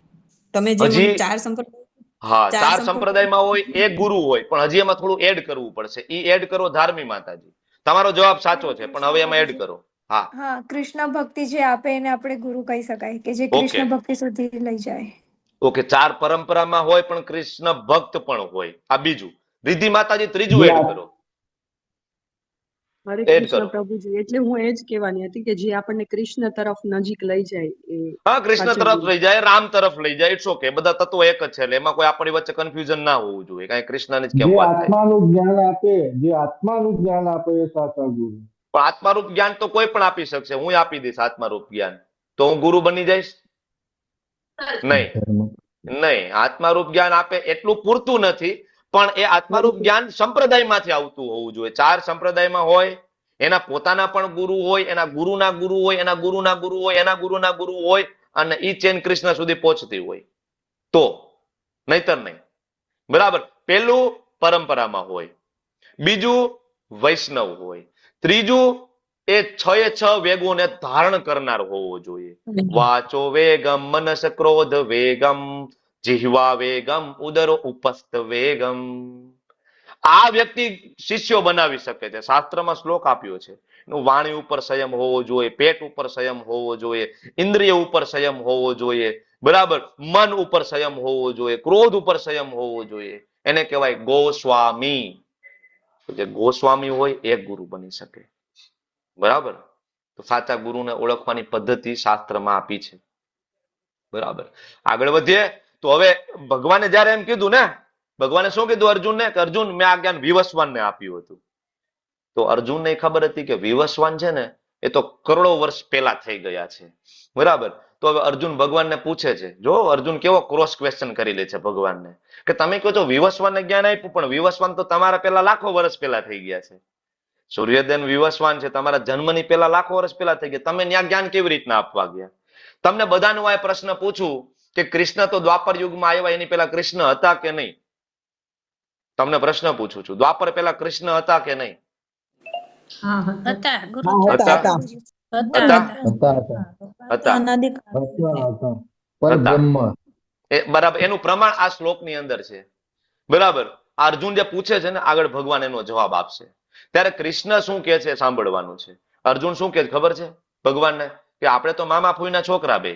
તમે જે હજી ચાર સંપ્રદાય, હા, ચાર સંપ્રદાયમાં હોય એક ગુરુ હોય, પણ હજી એમાં થોડું એડ કરવું પડશે. ઈ એડ કરો ધાર્મી માતાજી. તમારો જવાબ સાચો છે, પણ હવે એમાં એડ કરો. હા હા, કૃષ્ણ ભક્તિ જે આપે એને આપણે ગુરુ કહી શકાય, કે જે ઓકે કૃષ્ણ ભક્તિ સુધી લઈ જાય. ઓકે, ચાર પરંપરામાં હોય પણ કૃષ્ણ ભક્ત પણ હોય. આ બીજું. રિદ્ધિ માતાજી ત્રીજું જે એડ આ- કરો. હરે એડ કૃષ્ણ કરો. પ્રભુજી, એટલે હું એ જ કહેવાની હતી કે જે આપણને કૃષ્ણ તરફ નજીક લઈ જાય એ હા, કૃષ્ણ સાચા તરફ ગુરુ. લઈ જાય, રામ તરફ લઈ જાય, ઇટ્સ ઓકે. બધા તત્વો એક જ છે, એટલે એમાં કોઈ આપણી વચ્ચે કન્ફ્યુઝન ના હોવું જોઈએ. કાંઈ કૃષ્ણની જ કેમ જે વાત થાય? આત્માનું જ્ઞાન આપે, જે આત્માનું જ્ઞાન આપે એ સાચા ગુરુ. પણ આત્મારૂપ જ્ઞાન તો કોઈ પણ આપી શકશે. હું આપી દઈશ આત્મારૂપ જ્ઞાન, તો હું ગુરુ બની જઈશ? નહીં, નહીં. આત્મારૂપ જ્ઞાન આપે એટલું પૂરતું નથી, પણ એ આત્મારૂપ જ્ઞાન સંપ્રદાયમાંથી આવતું હોવું જોઈએ. ચાર સંપ્રદાયમાં હોય, એના પોતાના પણ ગુરુ હોય, એના ગુરુના ગુરુ હોય, એના ગુરુના ગુરુ હોય, એના ગુરુના ગુરુ હોય, અને ઈ ચેન કૃષ્ણ સુધી પહોંચતી હોય તો, નહીતર નહીં. બરાબર. પેલું પરંપરામાં હોય, બીજું વૈષ્ણવ હોય, ત્રીજું એ 6 વેગોને ધારણ કરનાર હોવો જોઈએ. વાચો વેગમ, મનસ ક્રોધ વેગમ, જીહવા વેગમ, ઉદરો ઉપસ્થ વેગમ. આ વ્યક્તિ શિષ્યો બનાવી શકે છે. શાસ્ત્રમાં શ્લોક આપ્યો છે, વાણી ઉપર સંયમ હોવો જોઈએ, પેટ ઉપર સંયમ હોવો જોઈએ, ઇન્દ્રિય ઉપર સંયમ હોવો જોઈએ, બરાબર, મન ઉપર સંયમ હોવો જોઈએ, ક્રોધ ઉપર સંયમ હોવો જોઈએ. એને કહેવાય ગોસ્વામી. જે ગોસ્વામી હોય એ ગુરુ બની શકે, બરાબર. તો સાચા ગુરુને ઓળખવાની પદ્ધતિ શાસ્ત્રમાં આપી છે, બરાબર. આગળ વધીએ તો હવે ભગવાને જયારે એમ કીધું ને, ભગવાને શું કીધું અર્જુનને? કે અર્જુન, મેં આ જ્ઞાન વિવસ્વાનને આપ્યું હતું. તો અર્જુનને ખબર હતી કે વિવસ્વાન છે ને એ તો કરોડો વર્ષ પહેલા થઈ ગયા છે, બરાબર. તો હવે અર્જુન ભગવાનને પૂછે છે, જો અર્જુન કેવો ક્રોસ ક્વેશ્ચન કરી લે છે ભગવાનને, કે તમે કહો છો વિવસ્વાનને જ્ઞાન આપ્યું, પણ વિવસ્વાન તો તમારા પહેલા લાખો વર્ષ પહેલા થઈ ગયા છે. સૂર્યદેવ વિવસ્વાન છે, તમારા જન્મની પહેલા લાખો વર્ષ પહેલા થઈ ગયા. તમે ત્યાં જ્ઞાન કેવી રીતના આપવા ગયા? તમને બધાનું આ પ્રશ્ન પૂછું કે કૃષ્ણ તો દ્વાપર યુગમાં આવ્યા, એની પહેલા કૃષ્ણ હતા કે નહીં? તમને પ્રશ્ન પૂછું છું, દ્વાપર પહેલા કૃષ્ણ હતા કે નહીં? હતા ગુરુ, હતા? હતા હતા. પરબ્રહ્મ. બરાબર. એનું પ્રમાણ આ શ્લોકની અંદર છે, બરાબર. અર્જુન જે પૂછે છે ને, આગળ ભગવાન એનો જવાબ આપશે. ત્યારે કૃષ્ણ શું કહે છે સાંભળવાનું છે. અર્જુન શું કહે ખબર છે ભગવાનને? કે આપણે તો મામા ફૂઈના છોકરા બે,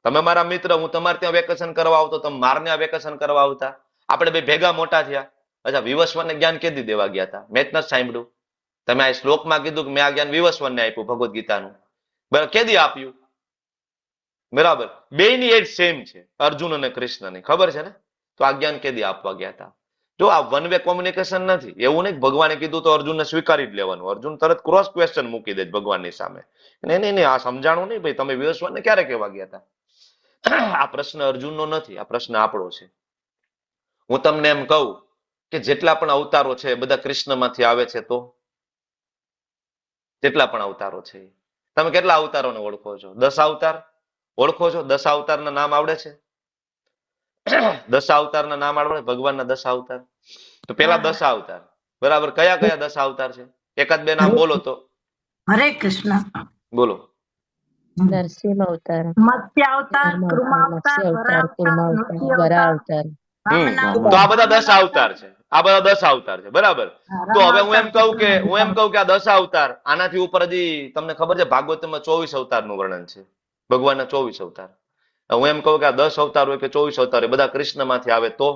તમે મારા મિત્ર, હું તમારે ત્યાં વેકેશન કરવા આવતો, તમે મારે ત્યાં વેકેશન કરવા આવતા, આપણે બે ભેગા મોટા થયા. અચ્છા, વિવસ્વાનને જ્ઞાન કેદી દેવા ગયા હતા? મેં જ નથી સાંભળ્યું. તમે આ શ્લોકમાં કીધું કે મેં આ જ્ઞાન વિવસ્વાનને આપ્યું, ભગવદ્ ગીતાનું, બરાબર. કેદી આપ્યું? બરાબર. બેયની એજ સેમ છે, અર્જુન અને કૃષ્ણની, ખબર છે ને? તો આ જ્ઞાન કેદી આપવા ગયા હતા? જો આ વન વે કોમ્યુનિકેશન નથી. એવું નહીં ભગવાને કીધું તો અર્જુનને સ્વીકારી જ લેવાનું. અર્જુન તરત ક્રોસ ક્વેશ્ચન મૂકી દે ભગવાનની સામે. નહીં નહીં નહીં, આ સમજાણું નહીં ભાઈ, તમે વિવસ્વાનને ક્યારે કહેવા ગયા હતા? આ પ્રશ્ન અર્જુનનો નથી, આ પ્રશ્ન આપણો છે. હું તમને એમ કહું કે જેટલા પણ અવતારો છે એ બધા કૃષ્ણમાંથી આવે છે, તો જેટલા પણ અવતારો છે તમે કેટલા અવતારોને ઓળખો છો? 10 અવતાર ઓળખો છો? 10 અવતારના નામ આવડે છે? 10 અવતારના નામ આવડે? ભગવાનના 10 અવતાર. તો પેલા 10 અવતાર, બરાબર, કયા કયા 10 અવતાર છે? એકાદ બે નામ બોલો તો. હરે કૃષ્ણ. બોલો. નરસિંહ અવતાર, મત્સ્ય અવતાર, કૃમા અવતાર, વરા અવતાર, વરા અવતાર. તો આ બધા 10 અવતાર છે. આ બધા 10 અવતાર છે, બરાબર. તો હવે હું એમ કહું કે આ 10 અવતાર, આનાથી ઉપર હજી તમને ખબર છે ભાગવતમાં 24 અવતારનું વર્ણન છે. ભગવાનના 24 અવતાર. હું એમ કહું કે આ 10 અવતાર હોય કે 24 અવતાર હોય, બધા કૃષ્ણમાંથી આવે, તો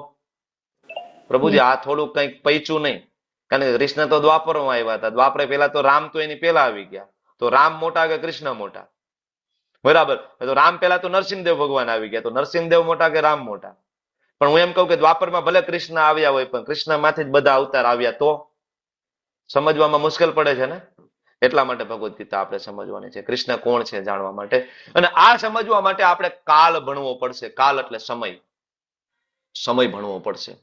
પ્રભુજી આ થોડુંક કંઈક પૈચું નહીં. કારણ કે કૃષ્ણ તો દ્વાપરમાં આવ્યા હતા. દ્વાપરે પેલા તો રામ તો એની પેલા આવી ગયા. તો રામ મોટા કે કૃષ્ણ મોટા? બરાબર. તો રામ પેલા તો નરસિંહદેવ ભગવાન આવી ગયા. તો નરસિંહદેવ મોટા કે રામ મોટા? પણ હું એમ કહું કે દ્વાપરમાં ભલે કૃષ્ણ આવ્યા હોય પણ કૃષ્ણમાંથી જ બધા અવતાર આવ્યા, તો સમજવામાં મુશ્કેલ પડે છે ને. એટલા માટે ભગવદ્ ગીતા આપણે સમજવાની છે, કૃષ્ણ કોણ છે જાણવા માટે. અને આ સમજવા માટે આપણે કાલ ભણવો પડશે. કાલ એટલે સમય ભણવો પડશે.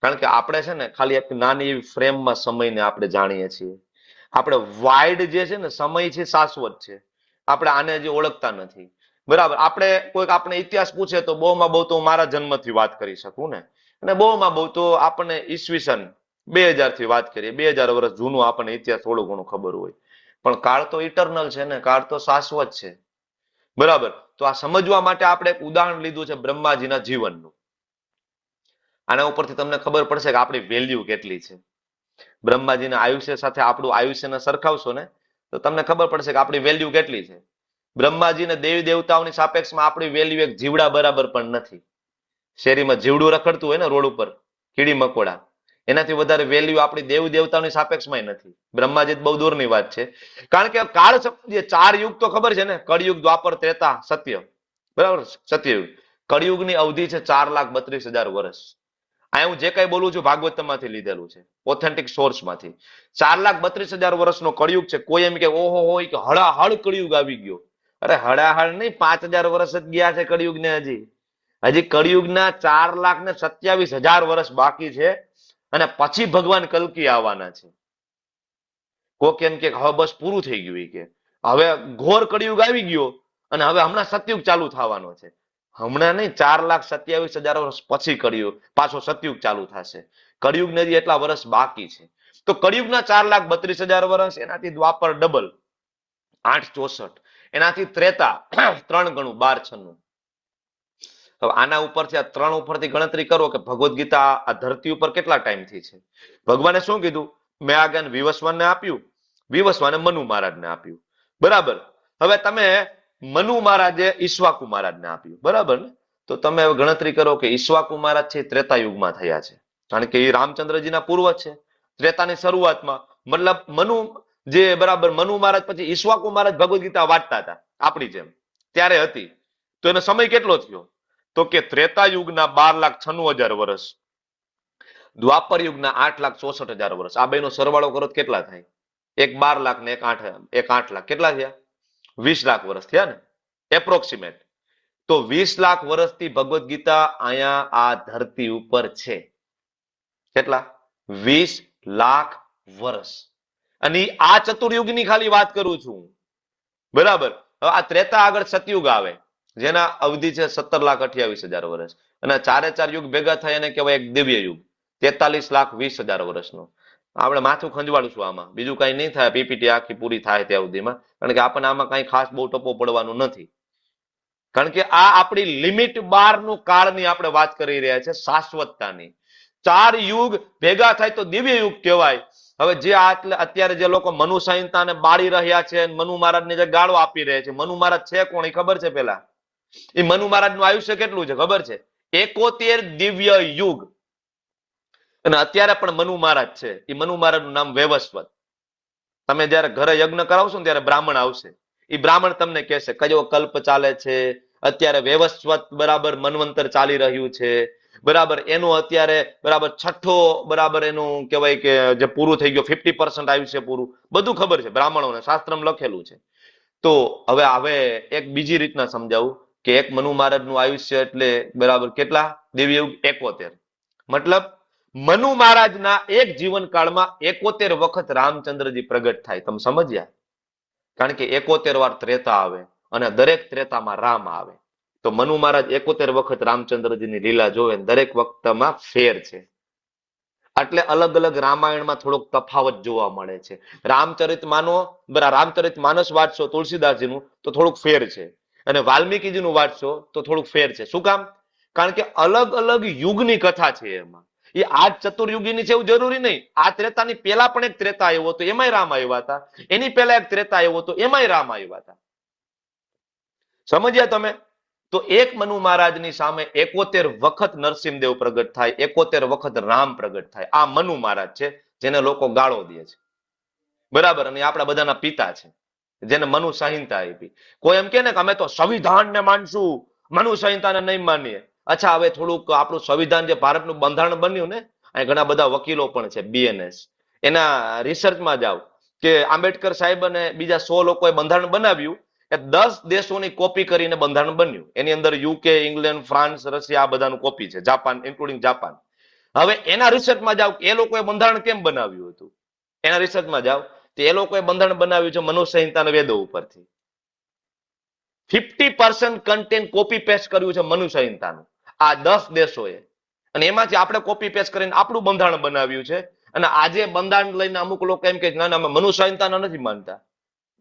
કારણ કે આપણે છે ને ખાલી એક નાની એવી ફ્રેમમાં સમયને આપણે જાણીએ છીએ. આપણે વાઇડ જે છે ને સમય છે, શાશ્વત છે. આપણે આને હજી ઓળખતા નથી, બરાબર. આપણે કોઈક આપણે ઇતિહાસ પૂછે તો બહુમાં બહુ તો મારા જન્મથી વાત કરી શકું ને, અને બહુમાં બહુ તો આપણને ઈસવીસન 2000 થી વાત કરીએ. 2000 વર્ષ જૂનું આપણને ઇતિહાસ થોડું ઘણું ખબર હોય. પણ કાળ તો ઇટરનલ છે ને, કાળ તો શાશ્વત છે, બરાબર. તો આ સમજવા માટે આપણે એક ઉદાહરણ લીધું છે બ્રહ્માજીના જીવનનું. આના ઉપરથી તમને ખબર પડશે કે આપણી વેલ્યુ કેટલી છે. બ્રહ્માજીના આયુષ્ય સાથે આપણું આયુષ્યને સરખાવશો ને તો તમને ખબર પડશે કે આપણી વેલ્યુ કેટલી છે. બ્રહ્માજીને દેવી દેવતાઓની સાપેક્ષમાં આપણી વેલ્યુ એક જીવડા બરાબર પણ નથી. શેરીમાં જીવડું રખડતું હોય ને રોડ ઉપર, કીડી મકોડા, એનાથી વધારે વેલ્યુ આપણી દેવી દેવતાઓની સાપેક્ષમાં નથી. બ્રહ્માજી બહુ દૂરની વાત છે. કારણ કે કાળ જે 4 યુગ તો ખબર છે ને, કળયુગ, દ્વાપર, ત્રેતા, સત્ય, બરાબર, સત્યયુગ. કળયુગની અવધિ છે 4,32,000 વર્ષ. આ હું જે કઈ બોલું છું ભાગવતમાંથી લીધેલું છે, ઓથેન્ટિક સોર્સમાંથી. 4,32,000 વર્ષનો કળયુગ છે. કોઈ એમ કે ઓહો હોય કે હળાહળ કળયુગ આવી ગયો. અરે હળાહળ નહીં, 5,000 વર્ષ જ ગયા છે કળયુગને. હજી કળયુગના 4,27,000 વર્ષ બાકી છે. અને પછી ભગવાન કલ્કી આવવાના છે. કોક એમ કે હવે બસ પૂરું થઈ ગયું, કે હવે ઘોર કળયુગ આવી ગયો અને હવે હમણાં સતયુગ ચાલુ થવાનો છે. હમણાં નહીં, 4,27,000 વર્ષ પછી કળયુગ, પાછો સતયુગ ચાલુ થશે. કળયુગ નથી એટલા વર્ષ બાકી છે. તો કળયુગના 4,32,000 વર્ષ, એનાથી દ્વાપર ડબલ 8,64, એનાથી ત્રેતા 3 ગણું 12,96. હવે આના ઉપરથી આ 3 ઉપરથી ગણતરી કરો કે ભગવદ્ ગીતા આ ધરતી ઉપર કેટલા ટાઈમથી છે. ભગવાને શું કીધું? મેં આ જ્ઞાન વિવસ્વાનને આપ્યું, વિવસ્વાને મનુ મહારાજને આપ્યું, બરાબર. હવે તમે મનુ મહારાજે ઈશ્વાકુ મહારાજને આપ્યું, બરાબર ને? તો તમે હવે ગણતરી કરો કે ઈશ્વાકુ મહારાજ છે ત્રેતા યુગમાં થયા છે, કારણ કે એ રામચંદ્રજીના પૂર્વજ છે. ત્રેતાની શરૂઆતમાં મતલબ મનુ જે, બરાબર, મનુ મહારાજ પછી ઈશ્વાકુ મહારાજ ભગવદ્ ગીતા વાંચતા હતા આપણી જેમ ત્યારે હતી. તો એનો સમય કેટલો થયો? તો કે ત્રેતા યુગના 12,96,000 વર્ષ, દ્વાપર યુગના 8,64,000 વર્ષ. આ બેનો સરવાળો કરો કેટલા થાય? એક 12 લાખ ને એક 8 લાખ, કેટલા થયા? 20 લાખ વર્ષ થયા ને, એપ્રોક્સિમેટ. તો 20 લાખ વર્ષથી ભગવદ્ ગીતા અહીંયા આ ધરતી ઉપર છે. કેટલા? 20 લાખ વર્ષ. અને આ ચતુર્યુગની ખાલી વાત કરું છું, બરાબર. હવે આ ત્રેતા આગળ સતયુગ આવે, જેના અવધિ છે 17,28,000 વર્ષ. અને 4 યુગ ભેગા થાય એને કહેવાય એક દિવ્ય યુગ, 43,20,000 વર્ષનો. આપણે માથું ખંજવાળશું આમાં, બીજું કઈ નહીં થાય. પીપીટી આખી પૂરી થાય ત્યાં સુધીમાં, કારણ કે આપણને આમાં કઈ ખાસ બહુ ટપો પડવાનું નથી. કારણ કે આ આપણી લિમિટ બારનું કાળની આપણે વાત કરી રહ્યા છે, શાશ્વતતાની. 4 યુગ ભેગા થાય તો દિવ્ય યુગ કહેવાય. હવે જે અત્યારે જે લોકો મનુ સંહિતાને બાળી રહ્યા છે, મનુ મહારાજને જે ગાળો આપી રહ્યા છે, મનુ મહારાજ છે કોણ એ ખબર છે? પેલા એ મનુ મહારાજનું આયુષ્ય કેટલું છે ખબર છે? 71 દિવ્ય યુગ. અને અત્યારે પણ મનુ મહારાજ છે. એ મનુ મહારાજનું નામ વૈવસ્વત. તમે જયારે ઘરે યજ્ઞ કરાવશો ને ત્યારે બ્રાહ્મણ આવશે. એ બ્રાહ્મણ તમને કહેશે કયો કલ્પ ચાલે છે, અત્યારે વૈવસ્વત, બરાબર, મનવંતર ચાલી રહ્યું છે. બરાબર એનું અત્યારે બરાબર છઠ્ઠો બરાબર એનું કહેવાય કે જે પૂરું થઈ ગયું 50% આયુષ્ય પૂરું બધું ખબર છે બ્રાહ્મણોને શાસ્ત્રમાં લખેલું છે. તો હવે એક બીજી રીતના સમજાવું કે એક મનુ મહારાજનું આયુષ્ય એટલે બરાબર કેટલા દેવયુગ 71. મતલબ મનુ મહારાજના એક જીવનકાળમાં 71 વખત રામચંદ્રજી પ્રગટ થાય. તમે સમજ્યા? કારણ કે 71 વાર ત્રેતા આવે અને દરેક ત્રેતામાં રામ આવે. તો મનુ મહારાજ 71 વખત રામચંદ્રજીની લીલા જોવે દરેક વખતમાં ફેર છે. એટલે અલગ અલગ રામાયણમાં થોડોક તફાવત જોવા મળે છે. રામચરિત માનસ વાંચશો તુલસીદાસજીનું તો થોડુંક ફેર છે અને વાલ્મીકીજીનું વાંચશો તો થોડુંક ફેર છે. શું કામ? કારણ કે અલગ અલગ યુગની કથા છે એમાં. એ આ ચતુર્યુગીની છે એવું જરૂરી નહીં. આ ત્રેતાની પહેલા પણ એક ત્રેતા આવ્યો હતો એમાંય રામ આવ્યા હતા. એની પહેલા એક ત્રેતા આવ્યો હતો એમાંય રામ આવ્યા હતા. સમજ્યા તમે? તો એક મનુ મહારાજની સામે 71 વખત નરસિંહદેવ પ્રગટ થાય, 71 વખત રામ પ્રગટ થાય. આ મનુ મહારાજ છે જેને લોકો ગાળો દે છે. બરાબર? અને આપણા બધાના પિતા છે જેને મનુ સંહિતા આપી. કોઈ એમ કે ને કે અમે તો સંવિધાનને માનશું, મનુ સંહિતાને નહીં માનીએ. અચ્છા, હવે થોડુંક આપણું સંવિધાન જે ભારતનું બંધારણ બન્યું ને, અહીં ઘણા બધા વકીલો પણ છે BNS, એના રિસર્ચમાં જાઓ કે આંબેડકર સાહેબ અને બીજા 100 લોકોએ બંધારણ બનાવ્યું એ 10 દેશોની કોપી કરીને બંધારણ બન્યું. એની અંદર UK, ઇંગ્લેન્ડ, ફ્રાન્સ, રશિયા આ બધાનું કોપી છે, જાપાન ઇન્ક્લુડિંગ જાપાન. હવે એના રિસર્ચમાં જાઓ એ લોકોએ બંધારણ કેમ બનાવ્યું હતું, એના રિસર્ચમાં જાઓ તો એ લોકોએ બંધારણ બનાવ્યું છે મનુ સંહિતાના વેદો ઉપરથી. 50% કન્ટેન્ટ કોપી પેસ્ટ કર્યું છે મનુ સંહિતાનું આ 10 દેશોએ, અને એમાંથી આપણે કોપી પેસ્ટ કરીને આપણું બંધારણ બનાવ્યું છે. અને આજે બંધારણ લઈને અમુક લોકો એમ કે ના અમે મનુ સંહિતાને નથી માનતા,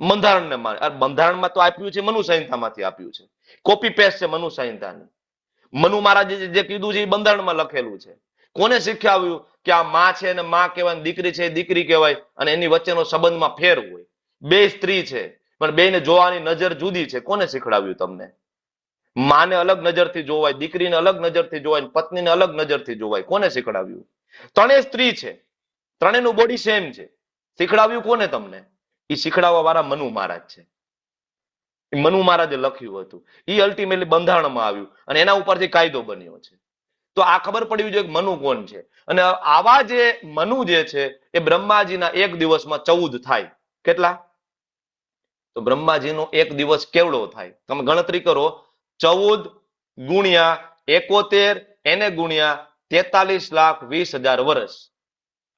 બંધારણને માને. બંધારણમાં તો આપ્યું છે મનુ સંહિતામાંથી આપ્યું છે, કોપી પેસ્ટ છે મનુ સંહિતાની. મનુ મહારાજે જે કીધું છે એ બંધારણમાં લખેલું છે. કોને શીખવાડ્યું કે આ માં છે અને માં કહેવાય, દીકરી છે દીકરી કહેવાય, અને એની વચ્ચેનો સંબંધમાં ફેર હોય. બે સ્ત્રી છે પણ બેને જોવાની નજર જુદી છે. કોને શીખડાવ્યું તમને? માને અલગ નજરથી જોવાય, દીકરીને અલગ નજરથી જોવાય, પત્નીને અલગ નજરથી જોવાય. કોને શીખડાવ્યું? ત્રણેય સ્ત્રી છે, ત્રણેયનું બોડી સેમ છે. શીખડાવ્યું કોને તમને? એ શીખડાવવા વાળા મનુ મહારાજ છે. મનુ મહારાજે લખ્યું હતું, એ અલ્ટિમેટલી બંધારણમાં આવ્યું અને એના ઉપરથી કાયદો બન્યો છે. તો આ ખબર પડવી જોઈએ કે મનુ કોણ છે. અને આવા જે મનુ જે છે એ બ્રહ્માજીના એક દિવસમાં 14 થાય. કેટલા? તો બ્રહ્માજીનો એક દિવસ કેવડો થાય? તમે ગણતરી કરો. 14 ગુણ્યા 71 એને ગુણ્યા 43,20,000 વર્ષ.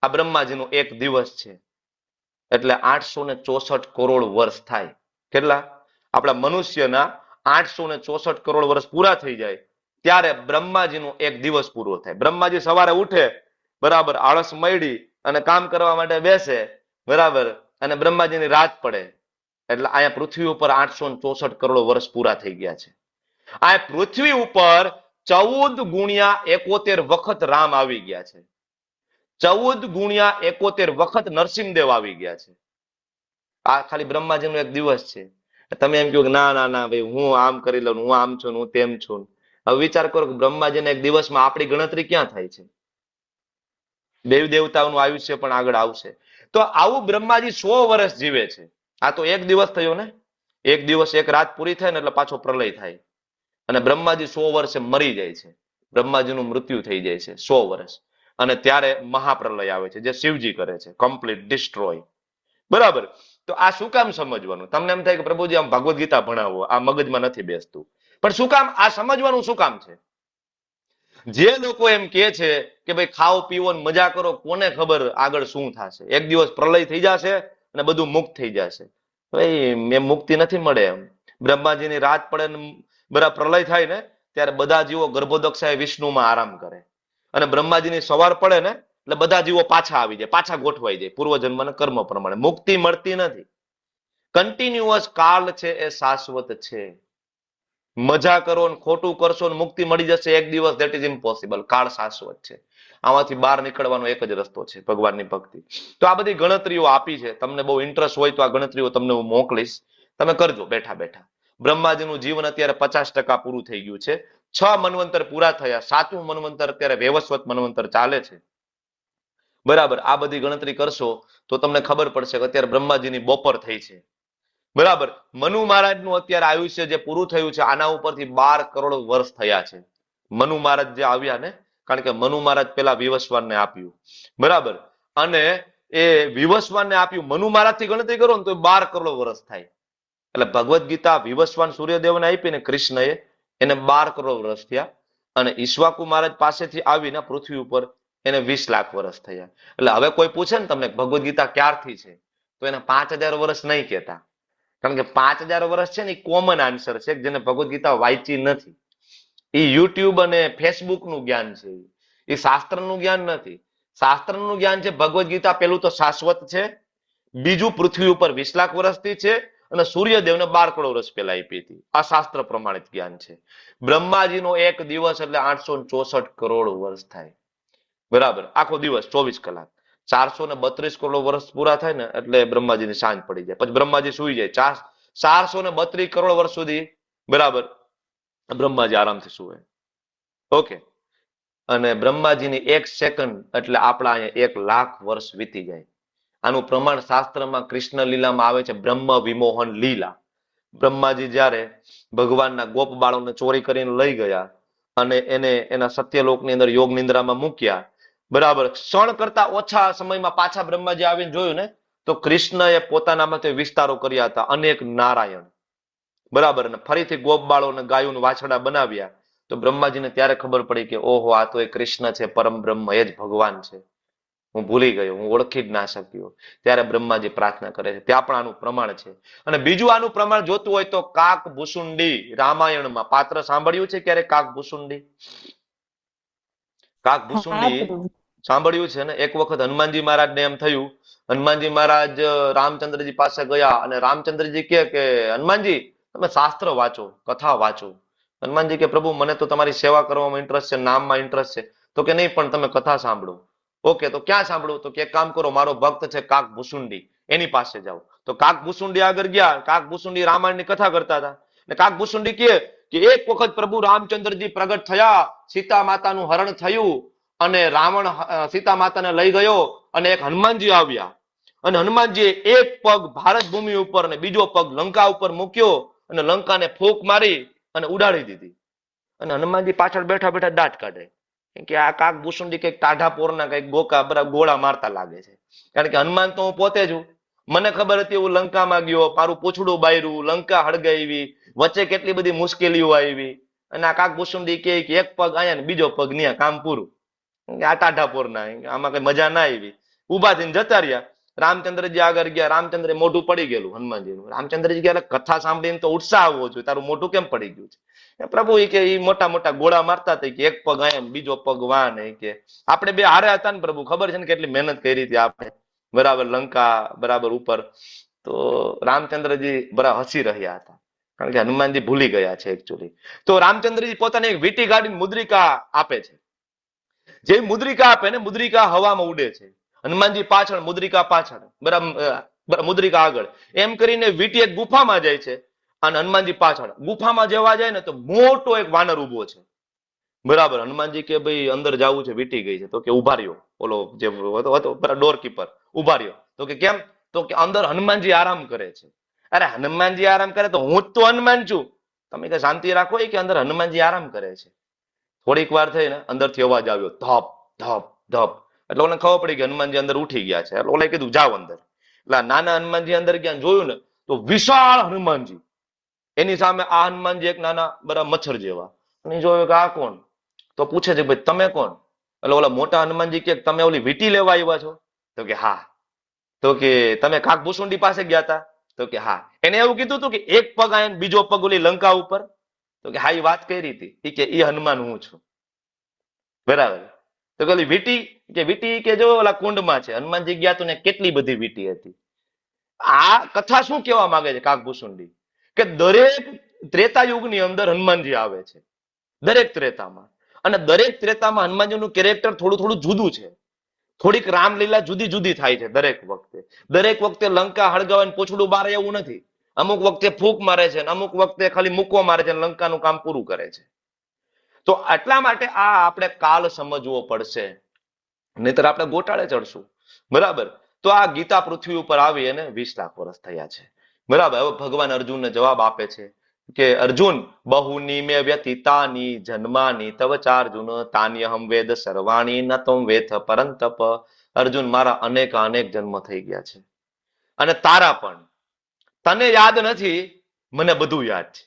આ બ્રહ્માજીનો એક દિવસ છે એટલે 864 કરોડ વર્ષ થાય. કેટલા? આપણા મનુષ્યના 864 કરોડ વર્ષ પૂરા થઈ જાય ત્યારે બ્રહ્માજીનો એક દિવસ પૂરો થાય. બ્રહ્માજી સવારે ઉઠે, બરાબર, આળસ મળી અને કામ કરવા માટે બેસે, બરાબર, અને બ્રહ્માજીની રાત પડે એટલે અહીંયા પૃથ્વી ઉપર 864 કરોડ વર્ષ પૂરા થઈ ગયા છે. આ પૃથ્વી ઉપર 14 ગુણ્યા 71 વખત રામ આવી ગયા છે. 14 ગુણ્યા 71 વખત નરસિંહદેવ આવી ગયા છે. આ ખાલી બ્રહ્માજીનો એક દિવસ છે. તમે એમ કહો કે ના ના ના ભાઈ હું આમ કરી લઉં, હું આમ છું, હું તેમ છું. હવે વિચાર કરો કે બ્રહ્માજીના એક દિવસમાં આપણી ગણતરી ક્યાં થાય છે? દેવી દેવતાઓનું આયુષ્ય પણ આગળ આવશે. તો આવું બ્રહ્માજી 100 વર્ષ જીવે છે. આ તો એક દિવસ થયો ને, એક દિવસ એક રાત પૂરી થાય ને એટલે પાછો પ્રલય થાય અને બ્રહ્માજી 100 વર્ષે મરી જાય છે. બ્રહ્માજીનું મૃત્યુ થઈ જાય છે 100 વર્ષ, અને ત્યારે મહાપ્રલય આવે છે જે શિવજી કરે છે, કમ્પ્લીટ ડિસ્ટ્રોય. બરાબર? તો આ શું કામ સમજવાનું? તમને એમ થાય કે પ્રભુજી આમ ભગવદ્ ગીતા ભણાવો, આ મગજમાં નથી બેસતું. પણ શું કામ આ સમજવાનું? શું કામ છે? જે લોકો એમ કે છે કે ભાઈ ખાઓ પીવો ને મજા કરો, કોને ખબર આગળ શું થશે? એક દિવસ પ્રલય થઈ જશે અને બધું મુક્ત થઈ જશે. ભાઈ મેં મુક્તિ નથી મળે એમ. બ્રહ્માજીની રાત પડે ને બરાબર પ્રલય થાય ને ત્યારે બધા જીવો ગર્ભોદક્ષાએ વિષ્ણુમાં આરામ કરે, અને બ્રહ્માજીની સવાર પડે ને એટલે બધા જીવો પાછા આવી જાય, પાછા ગોઠવાઈ જાય પૂર્વજન્મના કર્મ પ્રમાણે. મુક્તિ મળતી નથી. કન્ટિન્યુઅસ કાળ છે એ શાશ્વત છે. મજા કરો ને ખોટું કરશો ને મુક્તિ મળી જશે એક દિવસ, ધેટ ઇઝ ઇમ્પોસિબલ. કાળ શાશ્વત છે. આમાંથી બહાર નીકળવાનો એક જ રસ્તો છે, ભગવાનની ભક્તિ. તો આ બધી ગણતરીઓ આપી છે. તમને બહુ ઇન્ટરેસ્ટ હોય તો આ ગણતરીઓ તમને હું મોકલીશ, તમે કરજો બેઠા બેઠા. બ્રહ્માજીનું જીવન અત્યારે 50% પૂરું થઈ ગયું છે. 6 મન્વંતર પૂરા થયા. 7મું મન્વંતર અત્યારે વૈવસ્વત મન્વંતર ચાલે છે. બરાબર? આ બધી ગણતરી કરશો તો તમને ખબર પડશે કે અત્યારે બ્રહ્માજીની બપોર થઈ છે. બરાબર? મનુ મહારાજનું અત્યારે આયુષ્ય જે પૂરું થયું છે આના ઉપરથી 12 કરોડ વર્ષ થયા છે. મનુ મહારાજ જે આવ્યા ને કારણ કે મનુ મહારાજ પેલા વિવસ્વાનને આપ્યું, બરાબર, અને એ વિવસ્વાનને આપ્યું મનુ મહારાજ થી ગણતરી કરો ને તો 12 કરોડ વર્ષ થાય. એટલે ભગવદ્ ગીતા વિવસ્વાન સૂર્યદેવને આપી ને કૃષ્ણએ, એને 12 કરોડ વર્ષ થયા, અને ઈશ્વાકુ મહારાજ પાસેથી આવીને પૃથ્વી ઉપર એને 20 લાખ વર્ષ થયા. એટલે હવે કોઈ પૂછે ને તમને ભગવદ્ ગીતા ક્યારથી છે, તો એને 5000 વર્ષ નહીં કહેતા, કારણ કે 5000 વર્ષ છે ને એ કોમન આન્સર છે, જેને ભગવદ્ ગીતા વાંચી નથી. એ યુટ્યુબ અને ફેસબુક નું જ્ઞાન છે, એ શાસ્ત્રનું જ્ઞાન નથી. શાસ્ત્રનું જ્ઞાન છે ભગવદ્ ગીતા પેલું તો શાશ્વત છે, બીજું પૃથ્વી ઉપર 20 લાખ વર્ષથી છે, અને સૂર્યદેવને 12 કરોડ વર્ષ પહેલા આપી હતી. આ શાસ્ત્ર પ્રમાણિત જ્ઞાન છે. બ્રહ્માજીનો એક દિવસ એટલે 864 કરોડ વર્ષ થાય, બરાબર, આખો દિવસ 24 કલાક. 432 કરોડ વર્ષ પૂરા થાય ને એટલે બ્રહ્માજીની સાંજ પડી જાય, પછી બ્રહ્માજી સુઈ જાય. 432 કરોડ વર્ષ સુધી, બરાબર, બ્રહ્માજી આરામથી સુવે. ઓકે, અને બ્રહ્માજીની 1 સેકન્ડ એટલે આપણા અહીંયા 1 લાખ વર્ષ વીતી જાય. આનું પ્રમાણ શાસ્ત્રમાં કૃષ્ણ લીલામાં આવે છે, બ્રહ્મ વિમોહન લીલા. બ્રહ્માજી જ્યારે ભગવાનના ગોપ બાળોને ચોરી કરીને લઈ ગયા અને એને એના સત્યલોકની અંદર યોગ નિંદ્રામાં મૂક્યા, બરાબર, ક્ષણ કરતા ઓછા સમયમાં પાછા બ્રહ્માજી આવીને જોયું ને તો કૃષ્ણએ પોતાના માટે વિસ્તારો કર્યા હતા, અનેક નારાયણ, બરાબર, અને ફરીથી ગોપ બાળો અને ગાયોનું વાછડા બનાવ્યા. તો બ્રહ્માજીને ત્યારે ખબર પડી કે ઓહો, આ તો એ કૃષ્ણ છે, પરમ બ્રહ્મ, એ જ ભગવાન છે. હું ભૂલી ગયો, હું ઓળખી જ ના શક્યો. ત્યારે બ્રહ્માજી પ્રાર્થના કરે છે. ત્યાં પણ આનું પ્રમાણ છે. અને બીજું આનું પ્રમાણ જોતું હોય તો કાક ભૂસુંડી રામાયણમાં પાત્ર સાંભળ્યું છે ક્યારે? કાક ભૂસુંડી, કાક ભૂસુંડી સાંભળ્યું છે ને? એક વખત હનુમાનજી મહારાજને એમ થયું, હનુમાનજી મહારાજ રામચંદ્રજી પાસે ગયા અને રામચંદ્રજી કે હનુમાનજી તમે શાસ્ત્ર વાંચો, કથા વાંચો. હનુમાનજી કે પ્રભુ મને તો તમારી સેવા કરવામાં ઇન્ટરેસ્ટ છે, નામમાં ઇન્ટરેસ્ટ છે. તો કે નહીં, પણ તમે કથા સાંભળો. ઓકે, તો ક્યાં સાંભળું? તો કે એક કામ કરો, મારો ભક્ત છે કાક ભૂસુંડી, એની પાસે જાઓ. તો કાક ભૂસુંડી આગળ ગયા. કાક ભૂસુંડી રામાયણની કથા કરતા હતા. ને કાક ભૂસુંડી કે એક વખત પ્રભુ રામચંદ્રજી પ્રગટ થયા, સીતા માતાનું હરણ થયું અને રાવણ સીતા માતાને લઈ ગયો, અને એક હનુમાનજી આવ્યા અને હનુમાનજીએ એક પગ ભારત ભૂમિ ઉપર અને બીજો પગ લંકા ઉપર મૂક્યો અને લંકાને ફૂંક મારી અને ઉડાડી દીધી. અને હનુમાનજી પાછળ બેઠા બેઠા દાંત કાઢે કે આ કાક ભૂસુંડી કઈક ટાઢા પોરના કઈક ગોળા મારતા લાગે છે. કારણ કે હનુમાન તો હું પોતે છું, મને ખબર હતી હું લંકામાં ગયો, મારું પૂછડું બાયરું, લંકા હળગાવી, વચ્ચે કેટલી બધી મુશ્કેલીઓ આવી, અને આ કાક ભૂસુંડી કે એક પગ આયા ને બીજો પગ ન્યા, કામ પૂરું. આ ટાઢા પોરના, આમાં કઈ મજા ના આવી. ઉભા થઈને જતા રહ્યા. રામચંદ્રજી આગળ ગયા. રામચંદ્ર મોઢું પડી ગયેલું હનુમાનજીનું. રામચંદ્રજી કે કથા સાંભળીને તો ઉત્સાહ આવવો જોઈએ, તારું મોઢું કેમ પડી ગયું છે? પ્રભુ એ કે મોટા મોટા ગોળા મારતા હતા, કે એક પગ આયા બીજો પગ વાન. કે આપણે બે હારે હતા ને પ્રભુ, ખબર છે ને કેટલી મહેનત કરી હતી આપણે, બરાબર, લંકા બરાબર ઉપર. તો રામચંદ્રજી બરાબર હસી રહ્યા હતા, કારણ કે હનુમાનજી ભૂલી ગયા છે એકચ્યુઅલી. તો રામચંદ્રજી પોતાને એક વીટી ગાડીને મુદ્રિકા આપે છે. જે મુદ્રિકા આપે ને, મુદ્રિકા હવામાં ઉડે છે. હનુમાનજી પાછળ, મુદ્રિકા પાછળ, બરાબર, મુદ્રિકા આગળ. એમ કરીને વીટી એક ગુફામાં જાય છે અને હનુમાનજી પાછળ. ગુફામાં જવા જાય ને તો મોટો એક વાનર ઉભો છે, બરાબર. હનુમાનજી કે ભાઈ અંદર જવું છે, વીટી ગઈ છે. તો કે ઉભા રહ્યો, ઓલો જે હતો ડોર કીપર, ઉભા રહ્યો. તો કે કેમ? તો કે અંદર હનુમાનજી આરામ કરે છે. અરે હનુમાનજી આરામ કરે તો હું જ તો હનુમાન છું, તમે કે શાંતિ રાખો. કે અંદર હનુમાનજી આરામ કરે છે. થોડીક વાર થઈ ને અંદરથી અવાજ આવ્યો, ધપ ધપ ધપ. એટલે ઓને ખબર પડી કે હનુમાનજી અંદર ઉઠી ગયા છે. એટલે ઓલે કીધું જાઓ અંદર. એટલે નાના હનુમાનજી અંદર ગયા, જોયું ને તો વિશાળ હનુમાનજી, એની સામે આ હનુમાનજી એક નાના બરાબર મચ્છર જેવા. અને જોયું કે આ કોણ? તો પૂછે છે ભાઈ તમે કોણ? એટલે ઓલા મોટા હનુમાનજી કે તમે ઓલી વીટી લેવા આવ્યા છો? તો કે હા. તો કે તમે કાક ભૂસુંડી પાસે ગયા હતા? તો કે હા. એને એવું કીધું હતું કે એક પગ આયા બીજો પગ ઓલી લંકા ઉપર? તો કે હા, એ વાત કરી હતી. કે એ હનુમાન હું છું, બરાબર. તો કે વીટી, કે વીટી કે જો ઓલા કુંડમાં છે. હનુમાનજી ગયા તો ને કેટલી બધી વીટી હતી. આ કથા શું કહેવા માંગે છે કાક ભૂસુંડી? કે દરેક ત્રેતા યુગની અંદર હનુમાનજી આવે છે, દરેક ત્રેતામાં. અને દરેક ત્રેતામાં હનુમાનજીનું કેરેક્ટર થોડું થોડું જુદું છે. થોડીક રામલીલા જુદી જુદી થાય છે દરેક વખતે. દરેક વખતે લંકા હળગાવીને પૂછડું બારે એવું નથી. અમુક વખતે ફૂંક મારે છે, અમુક વખતે ખાલી મૂકો મારે છે, લંકાનું કામ પૂરું કરે છે. તો એટલા માટે આ આપણે કાલ સમજવો પડશે, નહીતર આપણે ગોટાળે ચડશું, બરાબર. તો આ ગીતા પૃથ્વી ઉપર આવી અને 20 લાખ વર્ષ થયા છે, બરાબર. હવે ભગવાન અર્જુનને જવાબ આપે છે કે અર્જુન બહુની મે વ્યતીતાની જન્માની તવ ચાર્જુન તાન્યહમ વેદ સર્વાણી ન તમ વેથ પરંતપ. અર્જુન, મારા અનેક જન્મ થઈ ગયા છે અને તારા પણ. તને યાદ નથી, મને બધું યાદ છે.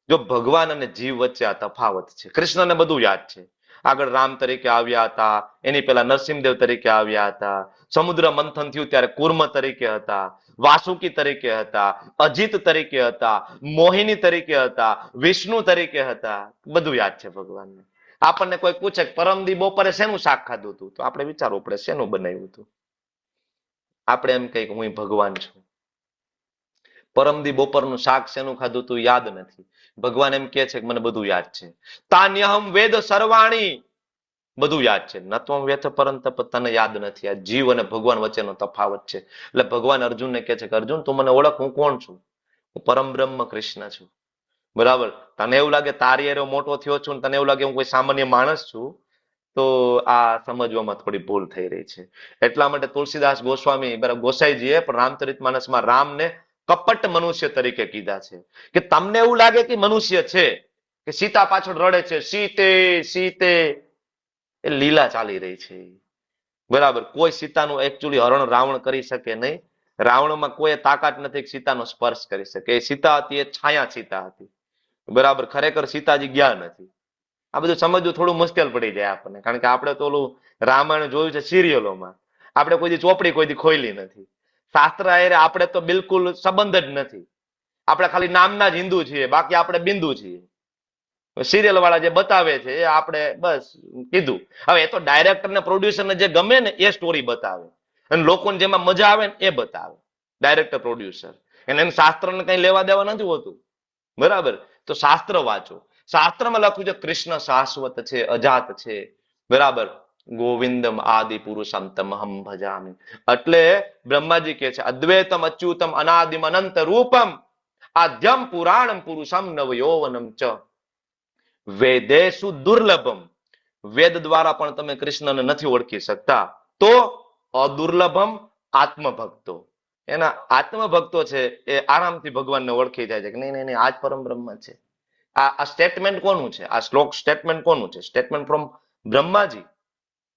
જો ભગવાન અને જીવ વચ્ચે આ તફાવત છે. કૃષ્ણને બધું યાદ છે. આગળ રામ તરીકે આવ્યા હતા, એની પહેલા નરસિંહદેવ તરીકે આવ્યા હતા, સમુદ્ર મંથન થયું ત્યારે કુર્મ તરીકે હતા, વાસુકી તરીકે હતા, અજીત તરીકે હતા, મોહિની તરીકે હતા, વિષ્ણુ તરીકે હતા. બધું યાદ છે ભગવાનને. આપણને કોઈ પૂછે પરમદી બપોરે શેનું શાક ખાધું હતું, તો આપણે વિચારવું પડે શેનું બનાવ્યું હતું. આપણે એમ કહીએ હું ભગવાન છું. પરમદી બપોરનું શાક શેનું ખાધું તું યાદ નથી. ભગવાન એમ કે છે કે મને બધું યાદ છે. તાન્યહમ વેદ સર્વાણી, બધું યાદ છે. નત્વમ વેથ પરંતપ, તને યાદ નથી. આ જીવ અને ભગવાન વચ્ચેનો તફાવત છે. એટલે ભગવાન અર્જુનને કહે છે કે અર્જુન, તું મને ઓળખ, હું કોણ છું? હું પરમ બ્રહ્મ કૃષ્ણ છું. બરાબર. તને એવું લાગે તારી એરો મોટો થયો છું, તને એવું લાગે હું કોઈ સામાન્ય માણસ છું, તો આ સમજવામાં થોડી ભૂલ થઈ રહી છે. એટલા માટે તુલસીદાસ ગોસ્વામી, બરાબર, ગોસાઈજીએ પણ રામચરિતમાનસમાં રામને કપટ મનુષ્ય તરીકે કીધા છે. કે તમને એવું લાગે કે મનુષ્ય છે, કે સીતા પાછળ રડે છે, સીતે સીતે, એ લીલા ચાલી રહી છે. બરાબર. કોઈ સીતાનું એકચ્યુઅલી હરણ રાવણ કરી શકે નહીં. રાવણમાં કોઈ તાકાત નથી કે સીતાનો સ્પર્શ કરી શકે. એ સીતા હતી, એ છાયા સીતા હતી. બરાબર. ખરેખર સીતાજી ગયા નથી. આ બધું સમજવું થોડું મુશ્કેલ પડી જાય આપણને, કારણ કે આપણે તો ઓલું રામાયણ જોયું છે સિરિયલોમાં. આપણે કોઈ દી ચોપડી કોઈ દી ખોઈલી નથી. શાસ્ત્ર હારે આપણે તો બિલકુલ સંબંધ જ નથી. આપણે ખાલી નામના જ હિન્દુ છીએ, બાકી આપણે બિંદુ છીએ. સિરિયલ વાળા જે બતાવે છે એ આપણે બસ કીધું. હવે એ તો ડાયરેક્ટર ને પ્રોડ્યુસર ને જે ગમે ને એ સ્ટોરી બતાવે, અને લોકોને જેમાં મજા આવે ને એ બતાવે ડાયરેક્ટર પ્રોડ્યુસર. એને શાસ્ત્રને કઈ લેવા દેવા નથી હોતું. બરાબર. તો શાસ્ત્ર વાંચો. શાસ્ત્રમાં લખ્યું છે કૃષ્ણ શાશ્વત છે, અજાત છે. બરાબર. ગોવિંદમ આદિ પુરુષમ તમહમ ભજામિ. એટલે બ્રહ્માજી કે છે અદ્વૈતમ અચ્યુતમ અનાદિમ અનંત રૂપમ આદ્યમ પુરાણમ પુરુષમ નવયૌવનમ ચ વેદેશુ દુર્લભમ. વેદ દ્વારા પણ તમે કૃષ્ણને નથી ઓળખી શકતા. તો અદુર્લભમ આત્મભક્તો, એના આત્મભક્તો છે એ આરામથી ભગવાનને ઓળખી જાય છે કે નહીં નહીં નહીં, આ જ પરમ બ્રહ્મ છે. આ સ્ટેટમેન્ટ કોનું છે? આ શ્લોક સ્ટેટમેન્ટ કોનું છે? Statement from Brahmaji.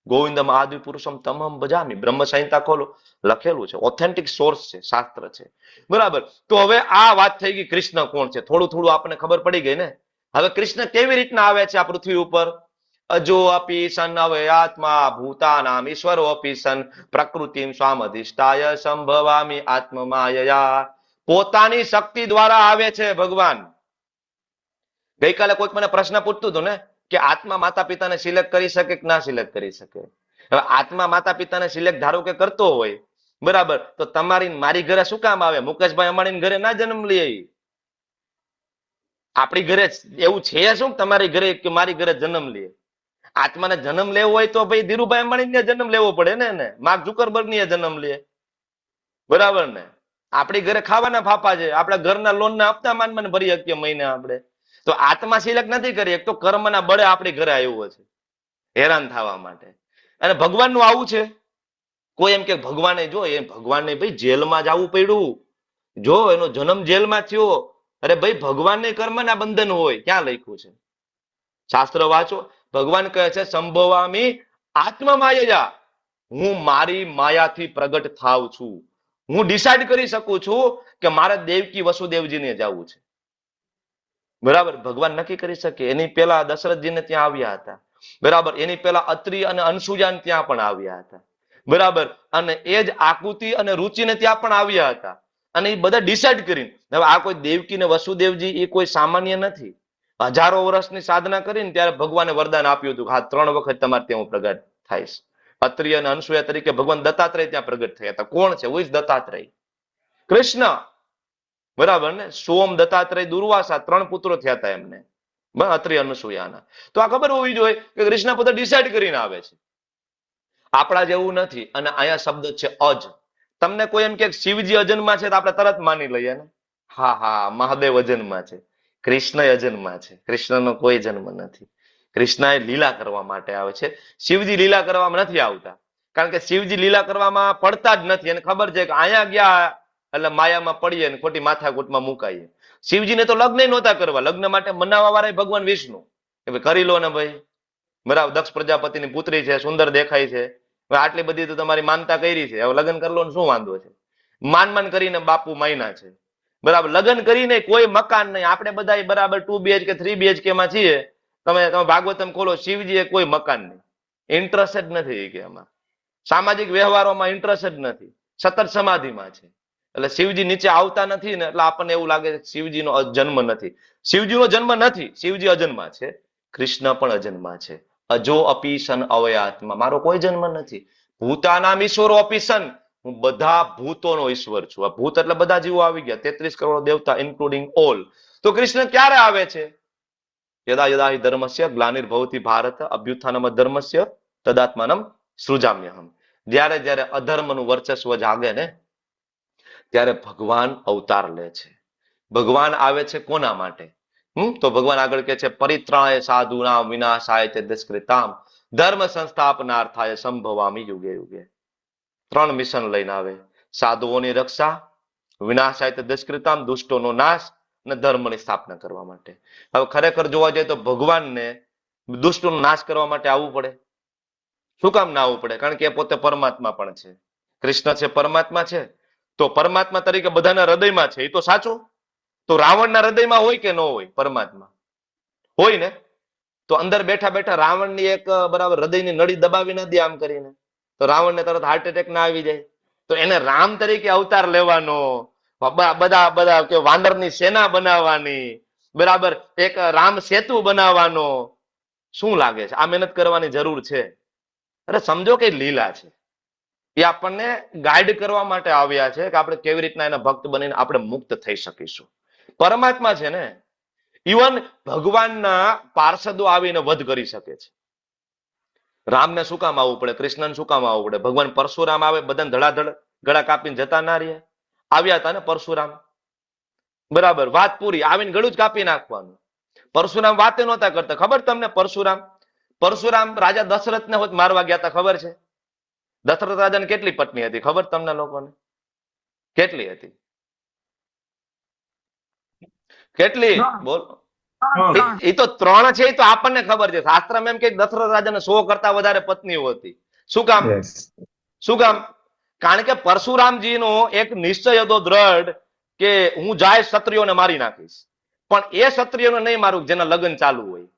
ગોવિંદમ આદિ પુરુષમ તમહમ ભજામિ. બ્રહ્મ સંહિતા ખોલો, લખેલું છે. ઓથેન્ટિક સોર્સ છે, શાસ્ત્ર છે. બરાબર. તો હવે આ વાત થઈ ગઈ કૃષ્ણ કોણ છે. થોડું આપણને ખબર પડી ગઈ ને. હવે કૃષ્ણ કેવી રીતના આવે છે આ પૃથ્વી ઉપર? અજો અપી સન અવયાત્મા ભૂતાનામ ઈશ્વરો અપી સન પ્રકૃતિમ સ્વામધિષ્ઠાય સંભવામિ આત્મમાયયા. પોતાની શક્તિ દ્વારા આવે છે ભગવાન. ગઈકાલે કોઈક મને પ્રશ્ન પૂછતું હતું ને કે આત્મા માતા પિતાને સિલેક્ટ કરી શકે કે ના સિલેક્ટ કરી શકે. હવે આત્મા માતા પિતાને સિલેક્ટ ધારો કે કરતો હોય, બરાબર, તો તમારી મારી ઘરે શું કામ આવે? મુકેશભાઈ અંબાણી ઘરે ના જન્મ લે. આપણી ઘરે એવું છે શું તમારી ઘરે કે મારી ઘરે જન્મ લે? આત્માને જન્મ લેવો હોય તો ભાઈ ધીરુભાઈ અંબાણી જન્મ લેવો પડે ને, માર્ક ઝુકરબર્ગ ની જન્મ લે. બરાબર ને? આપણી ઘરે ખાવાના ફાફા છે, આપણા ઘરના લોન ના હપ્તા માન ભરી શકીએ મહિને આપણે. તો આત્મા સિલેક્ટ નથી કરી. એક તો કર્મના બળે આપણી ઘરે આવ્યો છે હેરાન થવા માટે. અને ભગવાનનું આવું છે. કોઈ એમ કે ભગવાને જો એ ભગવાનને ભાઈ જેલમાં જવું પડ્યું, જો એનો જન્મ જેલમાં થયો. અરે ભાઈ ભગવાનને કર્મના બંધન હોય, ક્યાં લખ્યું છે? શાસ્ત્ર વાંચો. ભગવાન કહે છે સંભવામી આત્મમાયયા. હું મારી માયાથી પ્રગટ થાવ છું. હું ડિસાઈડ કરી શકું છું કે મારે દેવકી વસુદેવજીને જવું છે. બરાબર. ભગવાન નક્કી કરી શકે. એની પહેલા દશરથજીને ત્યાં આવ્યા હતા. બરાબર. એની પહેલા અત્રિ અને અનસુયાને ત્યાં પણ આવ્યા હતા. બરાબર. અને એ જ આકૃતિ અને રુચિને ત્યાં પણ આવ્યા હતા. અને એ બધા ડિસાઈડ કરીને, હવે આ કોઈ દેવકી ને વસુદેવજી એ કોઈ સામાન્ય નથી. હજારો વર્ષની સાધના કરીને ત્યારે ભગવાને વરદાન આપ્યું હતું કે હા 3 વખત તમારે ત્યાં હું પ્રગટ થઈશ. અત્રિ અને અનસુયા તરીકે ભગવાન દત્તાત્રેય ત્યાં પ્રગટ થયા હતા. કોણ છે? હું દત્તાત્રેય, કૃષ્ણ. બરાબર ને? સોમ, દત્તાત્રેય, દુર્વાસા 3 પુત્રો થયા હતા એમને, અત્રિ અનસુયાના. તો આ ખબર હોવી જોઈએ કે કૃષ્ણ પોતે ડિસાઈડ કરીને આવે છે. આપણા જેવું નથી. અને અહીંયા શબ્દ છે અજ. તમને કોઈ એમ કે શિવજી અજન્મા છે તો આપણે તરત માની લઈએ ને, હા મહાદેવ અજન્મા છે. કૃષ્ણ અજન્મા છે. કૃષ્ણનો કોઈ જન્મ નથી. કૃષ્ણ એ લીલા કરવા માટે આવે છે. શિવજી લીલા કરવામાં નથી આવતા, કારણ કે શિવજી લીલા કરવામાં પડતા જ નથી. એને ખબર છે કે અહીંયા ગયા એટલે માયામાં પડીએ ને ખોટી માથાકૂટમાં મુકાઈએ. શિવજીને તો લગ્ન નહોતા કરવા, લગ્ન માટે મનાવવા વાળા ભગવાન વિષ્ણુ કે ભાઈ કરી લો ને ભાઈ, બરાબર, દક્ષ પ્રજાપતિની પુત્રી છે, સુંદર દેખાય છે, હવે આટલી બધી તો તમારી માનતા કરી છે, હવે લગ્ન કરી લો ને શું વાંધો છે? માન કરીને બાપુ માયના છે, બરાબર. લગ્ન કરીને કોઈ મકાન નહીં, આપણે બધા બરાબર 2 BHK 3 BHK માં છીએ. તમે ભાગવતમ ખોલો, શિવજીએ કોઈ મકાન નહીં, ઇન્ટરેસ્ટ જ નથી કે એમાં, સામાજિક વ્યવહારોમાં ઇન્ટરેસ્ટ જ નથી, સતત સમાધિમાં છે. એટલે શિવજી નીચે આવતા નથી ને એટલે આપણને એવું લાગે કે શિવજીનો જન્મ નથી. શિવજીનો જન્મ નથી, શિવજી અજન્મા છે, કૃષ્ણ પણ અજન્મા છે. અજો અપી સન અવયાત્મા, મારો કોઈ જન્મ નથી. ભૂતાનામ ઈશ્વરો અપી સન, હું બધા ભૂતોનો ઈશ્વર છું. આ ભૂત એટલે બધા જીવો આવી ગયા, 33 કરોડ દેવતા ઇન્ક્લુડિંગ ઓલ. તો કૃષ્ણ ક્યારે આવે છે? યદા યદા હિ ધર્મસ્ય ગ્લાનિર્ભવતિ ભારત અભ્યુત્થાનમ ધર્મસ્ય તદાત્માનમ સૃજામ્યહમ. જ્યારે જ્યારે અધર્મનું વર્ચસ્વ જાગે ને ત્યારે ભગવાન અવતાર લે છે. ભગવાન આવે છે કોના માટે? તો ભગવાન આગળ કહે છે પરિત્રાય સાધુનામ વિનાશાય તે દુષ્કૃતામ ધર્મ સંસ્થાપનાર્થાય સંભવામી યુગે યુગે. 3 મિશન લઈને આવે: સાધુઓની રક્ષા, વિનાશાય તે દુષ્કૃતામ દુષ્ટોનો નાશ, અને ધર્મની સ્થાપના કરવા માટે. હવે ખરેખર જોવા જઈએ તો ભગવાનને દુષ્ટોનો નાશ કરવા માટે આવવું પડે. શું કામ ના આવવું પડે? કારણ કે એ પોતે પરમાત્મા પણ છે. કૃષ્ણ છે પરમાત્મા છે, તો પરમાત્મા તરીકે બધાના હૃદયમાં છે, એ તો સાચું. તો રાવણના હૃદયમાં હોય કે ન હોય? પરમાત્મા હોય ને. તો અંદર બેઠા બેઠા રાવણની એક બરાબર હૃદયની નળી દબાવી ન દે આમ કરીને, તો રાવણને તરત હાર્ટ એટેક ના આવી જાય? તો એને રામ તરીકે અવતાર લેવાનો, બધા કે વાંદરની સેના બનાવવાની, બરાબર, એક રામ સેતુ બનાવવાનો. શું લાગે છે આ મહેનત કરવાની જરૂર છે? અરે સમજો કે લીલા છે, એ આપણને ગાઈડ કરવા માટે આવ્યા છે કે આપણે કેવી રીતના એના ભક્ત બનીને આપણે મુક્ત થઈ શકીશું. પરમાત્મા છે ને, ઇવન ભગવાનના પાર્ષદો આવીને વધ કરી શકે છે. રામને શું કામ આવવું પડે? કૃષ્ણને શું કામ આવવું પડે? ભગવાન પરશુરામ આવે, બધાને ધડાધડ ગળા કાપીને જતા ના રહ્યા? આવ્યા હતા ને પરશુરામ, બરાબર, વાત પૂરી, આવીને ગળું જ કાપી નાખવાનું. પરશુરામ વાતે નહોતા કરતા, ખબર તમને? પરશુરામ રાજા દશરથને મારવા ગયા હતા, ખબર છે? દશરથ રાજાને કેટલી પત્ની હતી ખબર તમને લોકોને? કેટલી હતી? કેટલી? બોલ. એ તો 3 છે, એ તો આપણને ખબર છે. શાસ્ત્રમાં એમ કે દશરથ રાજાને 100 કરતા વધારે પત્નીઓ હતી. શું કામ? શું કામ? કારણ કે પરશુરામજીનો એક નિશ્ચય હતો દ્રઢ કે હું જાય ક્ષત્રિયોને મારી નાખીશ, પણ એ ક્ષત્રિયોને નહીં મારું જેના લગ્ન ચાલુ હોય,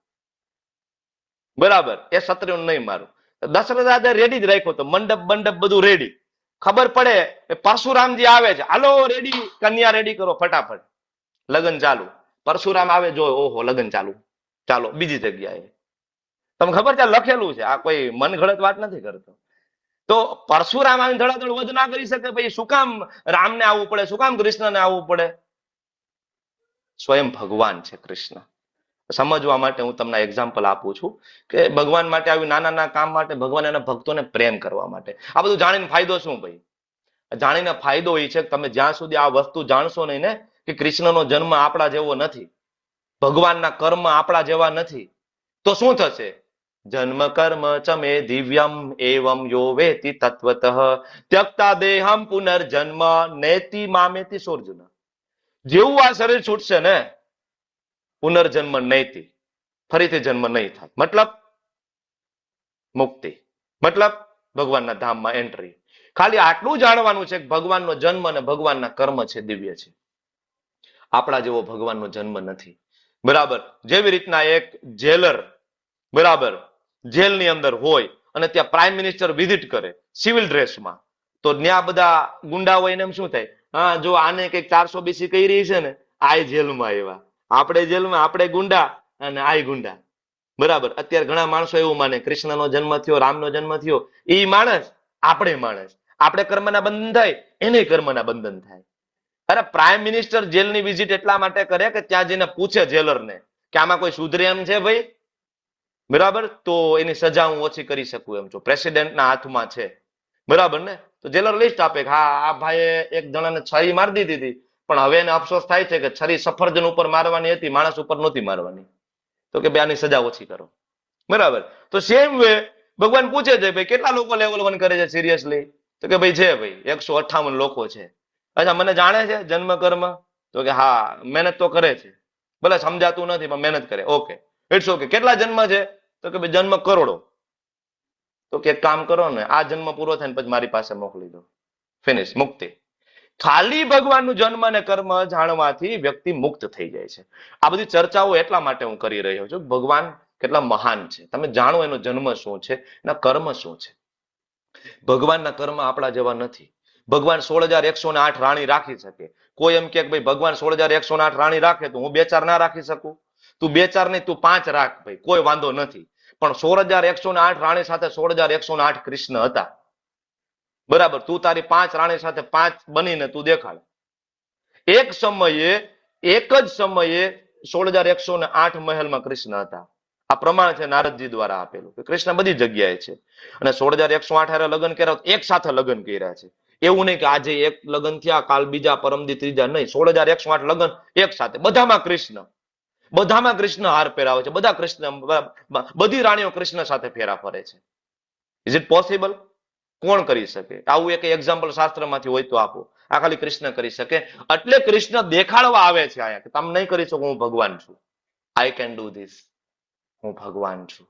બરાબર, એ ક્ષત્રિયોને નહીં મારું. દશરથ રાજા રેડી જ રાખ્યો તો, મંડપ બધું રેડી. ખબર પડે પરશુરામજી આવે છે, હાલો રેડી, કન્યા રેડી કરો ફટાફટ, લગ્ન ચાલુ. પરશુરામ આવે, જો ઓહો લગ્ન ચાલુ, ચાલો બીજી જગ્યાએ. તમને ખબર છે લખેલું છે, આ કોઈ મનગઢત વાત નથી કરતો. તો પરશુરામ આવીને ધડાધડ વધ ના કરી શકે, ભાઈ શું કામ રામને આવવું પડે? શું કામ કૃષ્ણને આવવું પડે? સ્વયં ભગવાન છે કૃષ્ણ. સમજવા માટે હું તમને એક્ઝામ્પલ આપું છું કે ભગવાન માટે આવી નાના કામ માટે, ભગવાન એના ભક્તોને પ્રેમ કરવા માટે. આ બધું જાણીને ફાયદો શું ભાઈ? જાણીને ફાયદો એ છે કે તમે જ્યાં સુધી આ વસ્તુ જાણશો નહીં ને કે કૃષ્ણનો જન્મ આપણા જેવો નથી, ભગવાનના કર્મ આપણા જેવા નથી, તો શું થશે? જન્મ કર્મ ચમે દિવ્યમ એવમ યો વેતિ તત્વતઃ ત્યક્તા દેહમ પુનર્જન્મ નેતિ મામેતિ સોર્જુન. જેવું આ શરીર છૂટશે ને, પુનર્જન્મ નૈતિ, ફરીથી જન્મ નહીં થાય. મતલબ મુક્તિ, મતલબ ભગવાનના ધામમાં એન્ટ્રી. ખાલી આટલું જાણવાનું છે કે ભગવાનનો જન્મ અને ભગવાનના કર્મ છે દિવ્ય છે, આપણા જેવો ભગવાનનો જન્મ નથી, બરાબર. જેવી રીતના એક જેલર, બરાબર, જેલની અંદર હોય અને ત્યાં પ્રાઇમ મિનિસ્ટર વિઝિટ કરે સિવિલ ડ્રેસમાં, તો ત્યાં બધા ગુંડા હોય ને એમ શું થાય? હા, જો આને કઈક 400 BC કહી રહી છે ને, આ જેલમાં એવા, આપણે જેલમાં, આપણે ગુંડા અને આ ગુંડા, બરાબર. અત્યારે ઘણા માણસો એવું માને કૃષ્ણનો જન્મ થયો, રામનો જન્મ થયો, એ માણસ, આપણે માણસ, આપણે કર્મના બંધન થાય, એને કર્મના બંધન થાય. અરે પ્રાઇમ મિનિસ્ટર જેલની વિઝિટ એટલા માટે કરે કે ત્યાં જઈને પૂછે જેલરને કે આમાં કોઈ સુધરે એમ છે ભાઈ, બરાબર, તો એની સજા હું ઓછી કરી શકું એમ છું, પ્રેસિડેન્ટના હાથમાં છે, બરાબર ને. તો જેલર લિસ્ટ આપે કે હા આ ભાઈએ એક જણાને છરી મારી દીધી હતી, પણ હવે એને અફસોસ થાય છે કે છરી સફરજન ઉપર મારવાની હતી, માણસ ઉપર નહોતી મારવાની, તો કે આની સજા ઓછી કરો, બરાબર. તો સેમ વે ભગવાન પૂછે છે ભાઈ કેટલા લોકો લેવલ 1 કરે છે સિરિયસલી? તો કે ભાઈ છે ભાઈ 158 લોકો છે. અચ્છા, મને જાણે છે જન્મ કર્મ? તો કે હા મહેનત તો કરે છે, ભલે સમજાતું નથી પણ મહેનત કરે. Okay, it's okay. કેટલા જન્મ છે? તો કે ભાઈ જન્મ કરોડો. તો કે એક કામ કરો ને, આ જન્મ પૂરો થાય ને પછી મારી પાસે મોકલી દો. ફિનિશ, મુક્તિ. ખાલી ભગવાનનું જન્મ અને કર્મ જાણવાથી વ્યક્તિ મુક્ત થઈ જાય છે. આ બધી ચર્ચાઓ એટલા માટે હું કરી રહ્યો છું, ભગવાન કેટલા મહાન છે. તમે જાણો એનો જન્મ શું છે, એના કર્મ શું છે. ભગવાનના કર્મ આપણા જેવા નથી. ભગવાન 16,108 રાણી રાખી શકે. કોઈ એમ કે ભાઈ ભગવાન 16,108 રાણી રાખે તો હું 2-4 ના રાખી શકું? તું 2-4 નહીં, તું 5 રાખ ભાઈ, કોઈ વાંધો નથી. પણ 16,108 રાણી સાથે 16,108 કૃષ્ણ હતા. બરાબર, તું તારી 5 રાણી સાથે 5 બનીને તું દેખાડ. એક જ સમયે 16,108 મહેલમાં કૃષ્ણ હતા. આ પ્રમાણ છે નારદજી દ્વારા આપેલું કે કૃષ્ણ બધી જગ્યાએ છે. અને 16,108 હારે લગ્ન કર્યા, એક સાથે લગ્ન કર્યા છે. એવું નહીં કે આજે એક લગ્ન થયા, કાલ બીજા, પરમદી ત્રીજા, નહીં. 16,108 લગ્ન એક સાથે, બધામાં કૃષ્ણ હાર પહેરાવે છે. બધી રાણીઓ કૃષ્ણ સાથે ફેરા ફરે છે. Is it possible? કોણ કરી શકે આવું? એક એક્ઝામ્પલ શાસ્ત્રમાંથી હોય તો આપો. આ ખાલી કૃષ્ણ કરી શકે. એટલે કૃષ્ણ દેખાડવા આવે છે અહીંયા કે તમે નહીં કરી શકો, હું ભગવાન છું. I can do this. હું ભગવાન છું.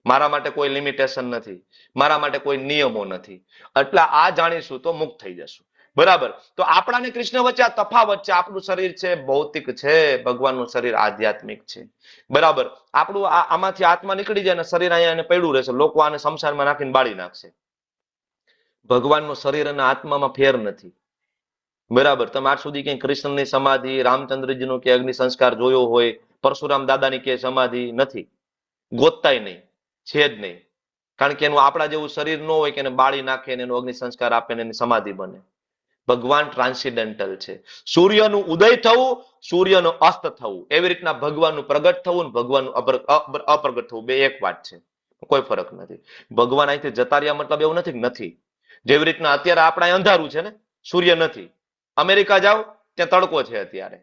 મારા માટે કોઈ લિમિટેશન નથી, મારા માટે કોઈ નિયમો નથી. એટલે આ જાણીશું તો મુક્ત થઈ જશું. બરાબર. તો આપણા ને કૃષ્ણ વચ્ચે આ તફાવત છે. આપણું શરીર છે ભૌતિક છે, ભગવાનનું શરીર આધ્યાત્મિક છે. બરાબર. આપણું આમાંથી આત્મા નીકળી જાય ને શરીર અહીંયા પડ્યું રહેશે. લોકો આને શમશાનમાં નાખીને બાળી નાખશે. ભગવાનનું શરીર અને આત્મામાં ફેર નથી. બરાબર. તમે આજ સુધી કઈ કૃષ્ણની સમાધિ, રામચંદ્રજીનું કે અગ્નિ સંસ્કાર જોયો હોય, પરશુરામ દાદાની કે સમાધિ નથી, ગોતતાય નહીં, છે જ નહીં. કારણ કે એનું આપણા જેવું શરીર ન હોય કે એને બાળી નાખે ને એનો અગ્નિ સંસ્કાર આપે ને એની સમાધિ બને. ભગવાન ટ્રાન્સિડેન્ટલ છે. સૂર્યનું ઉદય થવું, સૂર્યનું અસ્ત થવું, એવી રીતના ભગવાનનું પ્રગટ થવું ને ભગવાનનું અપ્રગટ થવું, બે એક વાત છે, કોઈ ફરક નથી. ભગવાન અહીંથી જતા રહ્યા મતલબ એવું નથી. જેવી રીતના અત્યારે આપણા અંધારું છે ને, સૂર્ય નથી. અમેરિકા જાઓ ત્યાં તડકો છે અત્યારે,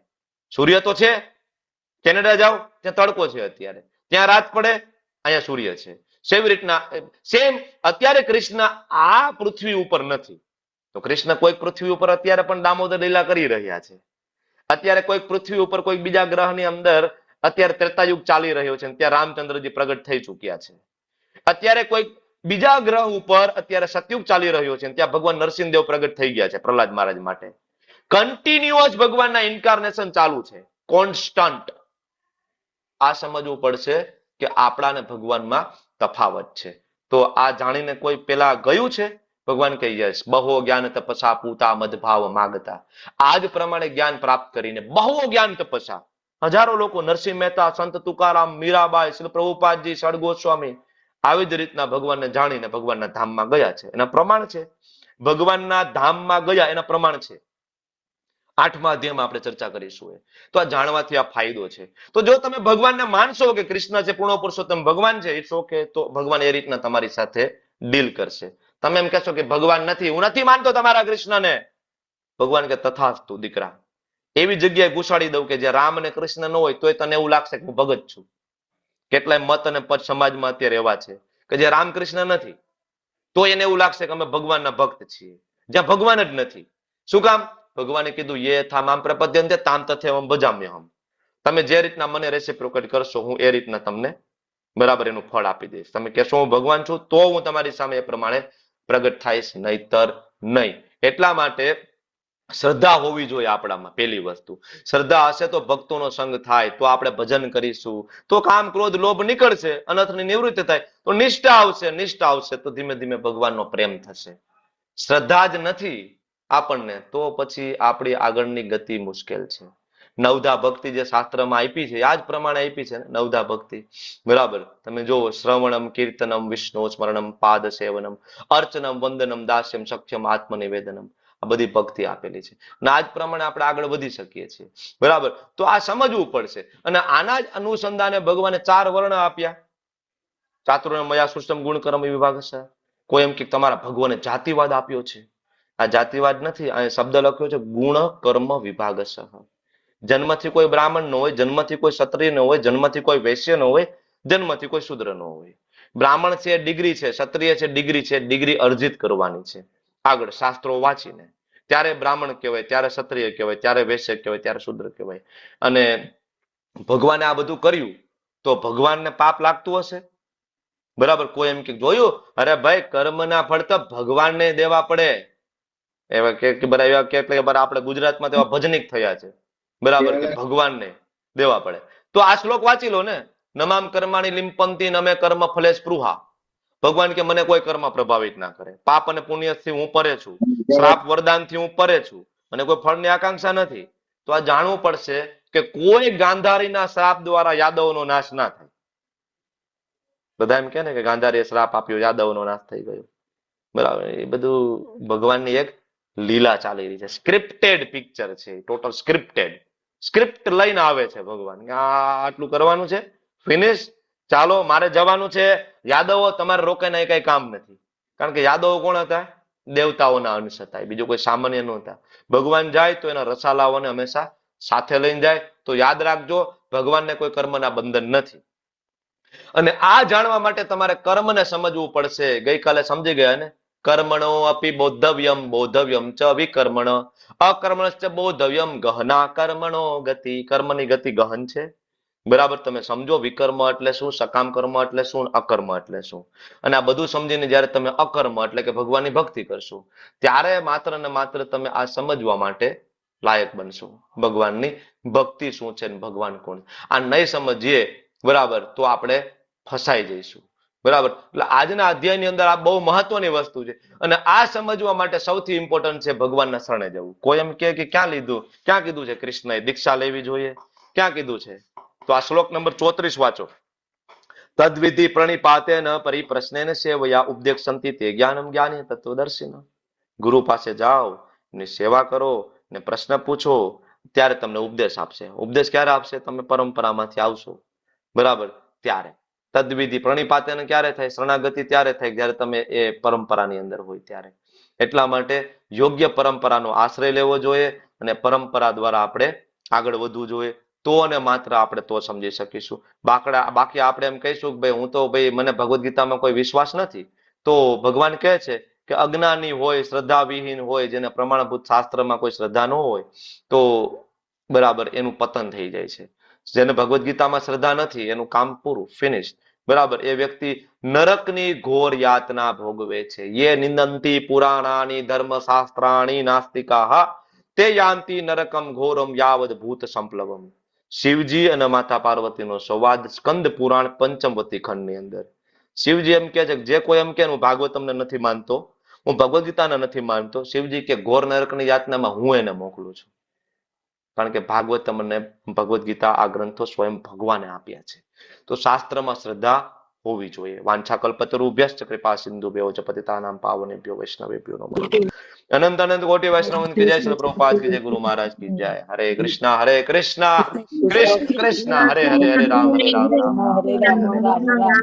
સૂર્ય તો છે. કેનેડા જાઓ ત્યાં તડકો છે અત્યારે, ત્યાં રાત પડે, અહીંયા સૂર્ય છે. સેવી રીતના સેમ અત્યારે કૃષ્ણ આ પૃથ્વી ઉપર નથી. તો કૃષ્ણ કોઈક પૃથ્વી ઉપર અત્યારે પણ દામોદર લીલા કરી રહ્યા છે. અત્યારે કોઈક પૃથ્વી ઉપર કોઈક બીજા ગ્રહની અંદર અત્યારે ત્રેતાયુગ ચાલી રહ્યો છે, ત્યાં રામચંદ્રજી પ્રગટ થઈ ચુક્યા છે. અત્યારે કોઈક બીજા ગ્રહ ઉપર અત્યારે સતયુગ ચાલી રહ્યો છે, ત્યાં ભગવાન નરસિંહદેવ પ્રગટ થઈ ગયા છે પ્રહલાદ મહારાજ માટે. કન્ટિન્યુઅસ ભગવાનના ઇન્કાર્નેશન ચાલુ છે, કોન્સ્ટન્ટ. આ સમજવું પડશે કે આપણા ને ભગવાનમાં તફાવત છે. તો આ જાણીને કોઈ પેલા ગયું છે? ભગવાન કહે યસ, બહુ જ્ઞાન તપસા પૂતા મદભાવ માગતા. આ જ પ્રમાણે જ્ઞાન પ્રાપ્ત કરીને બહુ જ્ઞાન તપસા, હજારો લોકો, નરસિંહ મહેતા, સંત તુકારામ, મીરાબાઈ, શ્રી પ્રભુપાદજી, સડ ગોસ્વામી, આવી જ રીતના ભગવાનને જાણીને ભગવાનના ધામમાં ગયા છે. એના પ્રમાણ છે. ભગવાનના ધામમાં ગયા એના પ્રમાણ છે. 8મા અધ્યાયમાં આપણે ચર્ચા કરીશું. તો આ જાણવાથી આ ફાયદો છે. તો જો તમે ભગવાનને માનશો કે કૃષ્ણ છે, પૂર્ણ પુરુષોત્તમ ભગવાન છે, ઇટ્સ ઓકે, તો ભગવાન એ રીતના તમારી સાથે ડીલ કરશે. તમે એમ કહેશો કે ભગવાન નથી, હું નથી માનતો તમારા કૃષ્ણને. ભગવાન કે તથાસ્તુ દીકરા, એવી જગ્યાએ ઘુસાડી દઉં કે જે રામ અને કૃષ્ણ ન હોય તોય તને એવું લાગશે કે હું ભગત છું. કેટલાય મત અને પદ સમાજમાં અત્યારે એવા છે કે જે રામકૃષ્ણ નથી તો એને એવું લાગશે કે અમે ભગવાનના ભક્ત છીએ, જ્યાં ભગવાન જ નથી. શું કામ? ભગવાને કીધું યે થામ આમ પ્રપદ્યંતે તામ તથેવમ ભજામ્યહમ. તમે જે રીતના મને રેસિપ્રોકેટ કરશો હું એ રીતના તમને બરાબર એનું ફળ આપી દઈશ. તમે કહેશો હું ભગવાન છું તો હું તમારી સામે એ પ્રમાણે પ્રગટ થાઈશ, નહીતર નહીં. એટલા માટે શ્રદ્ધા હોવી જોઈએ આપણામાં. પહેલી વસ્તુ, શ્રદ્ધા હશે તો ભક્તોનો સંગ થાય, તો આપણે ભજન કરીશું, તો કામ ક્રોધ લોભ નીકળશે, અનર્થની નિવૃત્તિ થાય, તો નિષ્ઠા આવશે, નિષ્ઠા આવશે તો ધીમે ધીમે ભગવાનનો પ્રેમ થશે. શ્રદ્ધા જ નથી આપણને તો પછી આપણી આગળની ગતિ મુશ્કેલ છે. નવધા ભક્તિ જે શાસ્ત્રમાં આપી છે આ જ પ્રમાણે આપી છે ને, નવધા ભક્તિ. બરાબર. તમે જોવો, શ્રવણમ, કીર્તનમ, વિષ્ણુ સ્મરણમ, પાદ સેવનમ, અર્ચનમ, વંદનમ, દાસ્યમ, સખ્યમ, આત્મનિવેદનમ, આ બધી ભક્તિ આપેલી છે. અને આ જ પ્રમાણે આપણે આગળ વધી શકીએ છીએ. બરાબર. તો આ સમજવું પડશે. અને આના જ અનુસંધાને ભગવાને 4 વર્ણ આપ્યા. ચાતુર્ણમયા સૃષ્ટમ ગુણ કર્મ વિભાગ છે. કોઈ એમ કે તમારા ભગવાને જાતિવાદ આપ્યો છે. આ જાતિવાદ નથી, આ શબ્દ લખ્યો છે ગુણ કર્મ વિભાગ. જન્મથી કોઈ બ્રાહ્મણ ન હોય, જન્મથી કોઈ ક્ષત્રિય ન હોય, જન્મથી કોઈ વૈશ્ય ન હોય, જન્મથી કોઈ શૂદ્ર ન હોય. બ્રાહ્મણ છે ડિગ્રી છે, ક્ષત્રિય છે ડિગ્રી છે, ડિગ્રી અર્જિત કરવાની છે આગળ શાસ્ત્રો વાંચીને. ત્યારે બ્રાહ્મણ કહેવાય, ત્યારે ક્ષત્રિય કહેવાય, ત્યારે વૈશ્ય કહેવાય, ત્યારે શૂદ્ર કહેવાય. અને ભગવાને આ બધું કર્યું તો ભગવાનને પાપ લાગતું હશે? બરાબર. કોઈ એમ કે જોયું, અરે ભાઈ કર્મના ફળ તો ભગવાનને દેવા પડે. એવા કે આપણે ગુજરાતમાં તેવા ભજનિક થયા છે, બરાબર, કે ભગવાનને દેવા પડે. તો આ શ્લોક વાંચી લો ને, નમામ કર્માણી લિંપંતી નમે કર્મ ફલે સ્પૃહા. ભગવાન કે મને કોઈ કર્મ પ્રભાવિત ના કરે, પાપ અને પુણ્યથી હું પરે છું, શ્રાપ વરદાનથી હું પરે છું, અને કોઈ ફળની આકાંક્ષા નથી. તો આ જાણવું પડશે કે કોઈ ગાંધારીના શ્રાપ દ્વારા યાદવનો નાશ ના થાય. બધા એમ કે ને કે ગાંધારીએ શ્રાપ આપ્યો, યાદવનો નાશ થઈ ગયો, બરાબર. એ બધું ભગવાનની એક લીલા ચાલી રહી છે. સ્ક્રિપ્ટેડ પિક્ચર છે, ટોટલ સ્ક્રિપ્ટેડ. સ્ક્રિપ્ટ લઈને આવે છે ભગવાન, આટલું કરવાનું છે, ફિનિશ, ચાલો મારે જવાનું છે. યાદવો તમારે રોકાઈને કઈ કામ નથી, કારણ કે યાદવો કોણ હતા? દેવતાઓના અંશ હતા, બીજું કોઈ સામાન્ય નહોતા. ભગવાન જાય તો એના રસાલાઓને હંમેશા સાથે લઈને જાય. તો યાદ રાખજો, ભગવાનને કોઈ કર્મના બંધન નથી. અને આ જાણવા માટે તમારે કર્મને સમજવું પડશે. ગઈકાલે સમજી ગયા ને, કર્મણો અપી બોધવ્યમ બોધવ્યમ ચ વિકર્મણ અકર્મણશ્ચ બોધવ્યમ ગહના કર્મણો ગતિ. કર્મની ગતિ ગહન છે, બરાબર. તમે સમજો વિકર્મ એટલે શું, સકામ કર્મ એટલે શું, અકર્મ એટલે શું. અને આ બધું સમજીને જયારે તમે અકર્મ એટલે કે ભગવાનની ભક્તિ કરશો, ત્યારે માત્ર ને માત્ર તમે આ સમજવા માટે લાયક બનશો ભગવાનની ભક્તિ શું છે ને ભગવાન કોણ. આ નહીં સમજીએ, બરાબર, તો આપણે ફસાઈ જઈશું, બરાબર. એટલે આજના અધ્યાયની અંદર આ બહુ મહત્વની વસ્તુ છે. અને આ સમજવા માટે સૌથી ઇમ્પોર્ટન્ટ છે ભગવાનના શરણે જવું. કોઈ એમ કે ક્યાં લીધું, ક્યાં કીધું છે કૃષ્ણએ દીક્ષા લેવી જોઈએ, ક્યાં કીધું છે? તો આ શ્લોક નંબર 34 વાંચો. તદ્વિધિ પ્રણિપાતેન પરિપ્રશ્નેન સેવયા ઉપદેક્ષંતિ તે જ્ઞાનમ જ્ઞાની તત્વદર્શિન. ગુરુ પાસે જાઓ ને સેવા કરો ને પ્રશ્ન પૂછો, ત્યારે તમને ઉપદેશ આપશે. ઉપદેશ ક્યારે આપશે? તમે પરંપરામાંથી આવશો, બરાબર, ત્યારે. તદ્વિધિ પ્રણિપાતેન ક્યારે થાય? શરણાગતિ ત્યારે થાય જ્યારે તમે એ પરંપરાની અંદર હોય ત્યારે. એટલા માટે યોગ્ય પરંપરાનો આશ્રય લેવો જોઈએ અને પરંપરા દ્વારા આપણે આગળ વધવું જોઈએ. તો અને માત્ર આપણે તો સમજી શકીશું. બાકી આપણે એમ કહીશું કે ભાઈ હું તો ભાઈ મને ભગવદ્ ગીતામાં કોઈ વિશ્વાસ નથી, તો ભગવાન કહે છે કે અજ્ઞાની હોય, શ્રદ્ધાવિહીન હોય, જેને પ્રમાણભૂત શાસ્ત્રમાં કોઈ શ્રદ્ધા ન હોય, તો બરાબર એનું પતન થઈ જાય છે. જેને ભગવદ્ ગીતામાં શ્રદ્ધા નથી એનું કામ પૂરું, ફિનિશ, બરાબર. એ વ્યક્તિ નરકની ઘોર યાતના ભોગવે છે. યે નિંદંતી પુરાણાની ધર્મશાસ્ત્રાણી નાસ્તિકાહ તે યાંતિ નરકમ ઘોરમ યાવદ ભૂત સંપ્લવમ. શિવજી અને માતા પાર્વતીનો સંવાદ સ્કંદ પુરાણ પંચમવતી ખંડની અંદર. શિવજી એમ કે છે કે જે કોઈ એમ કે હું ભાગવતમને નથી માનતો, હું ભગવદ્ ગીતાને નથી માનતો, શિવજી કે ઘોર નરકની યાતનામાં હું એને મોકલું છું. કારણ કે ભાગવતમ અને ભગવદ્ ગીતા આ ગ્રંથો સ્વયં ભગવાને આપ્યા છે. તો શાસ્ત્રમાં શ્રદ્ધા હોવી જોઈએ. વાંછા કલ્પતરુભ્યશ્ચ કૃપા સિંધુભ્યો ચ પતિતાનાં પાવનેભ્યો વૈષ્ણવેભ્યો નમઃ. અનંત અનંત કોટી વૈષ્ણવ કી જય, શ્રી પ્રભુપાદ કી જય, ગુરુ મહારાજ કી જય. હરે કૃષ્ણ કૃષ્ણ કૃષ્ણ હરે હરે, હરે રામ રામ રામ.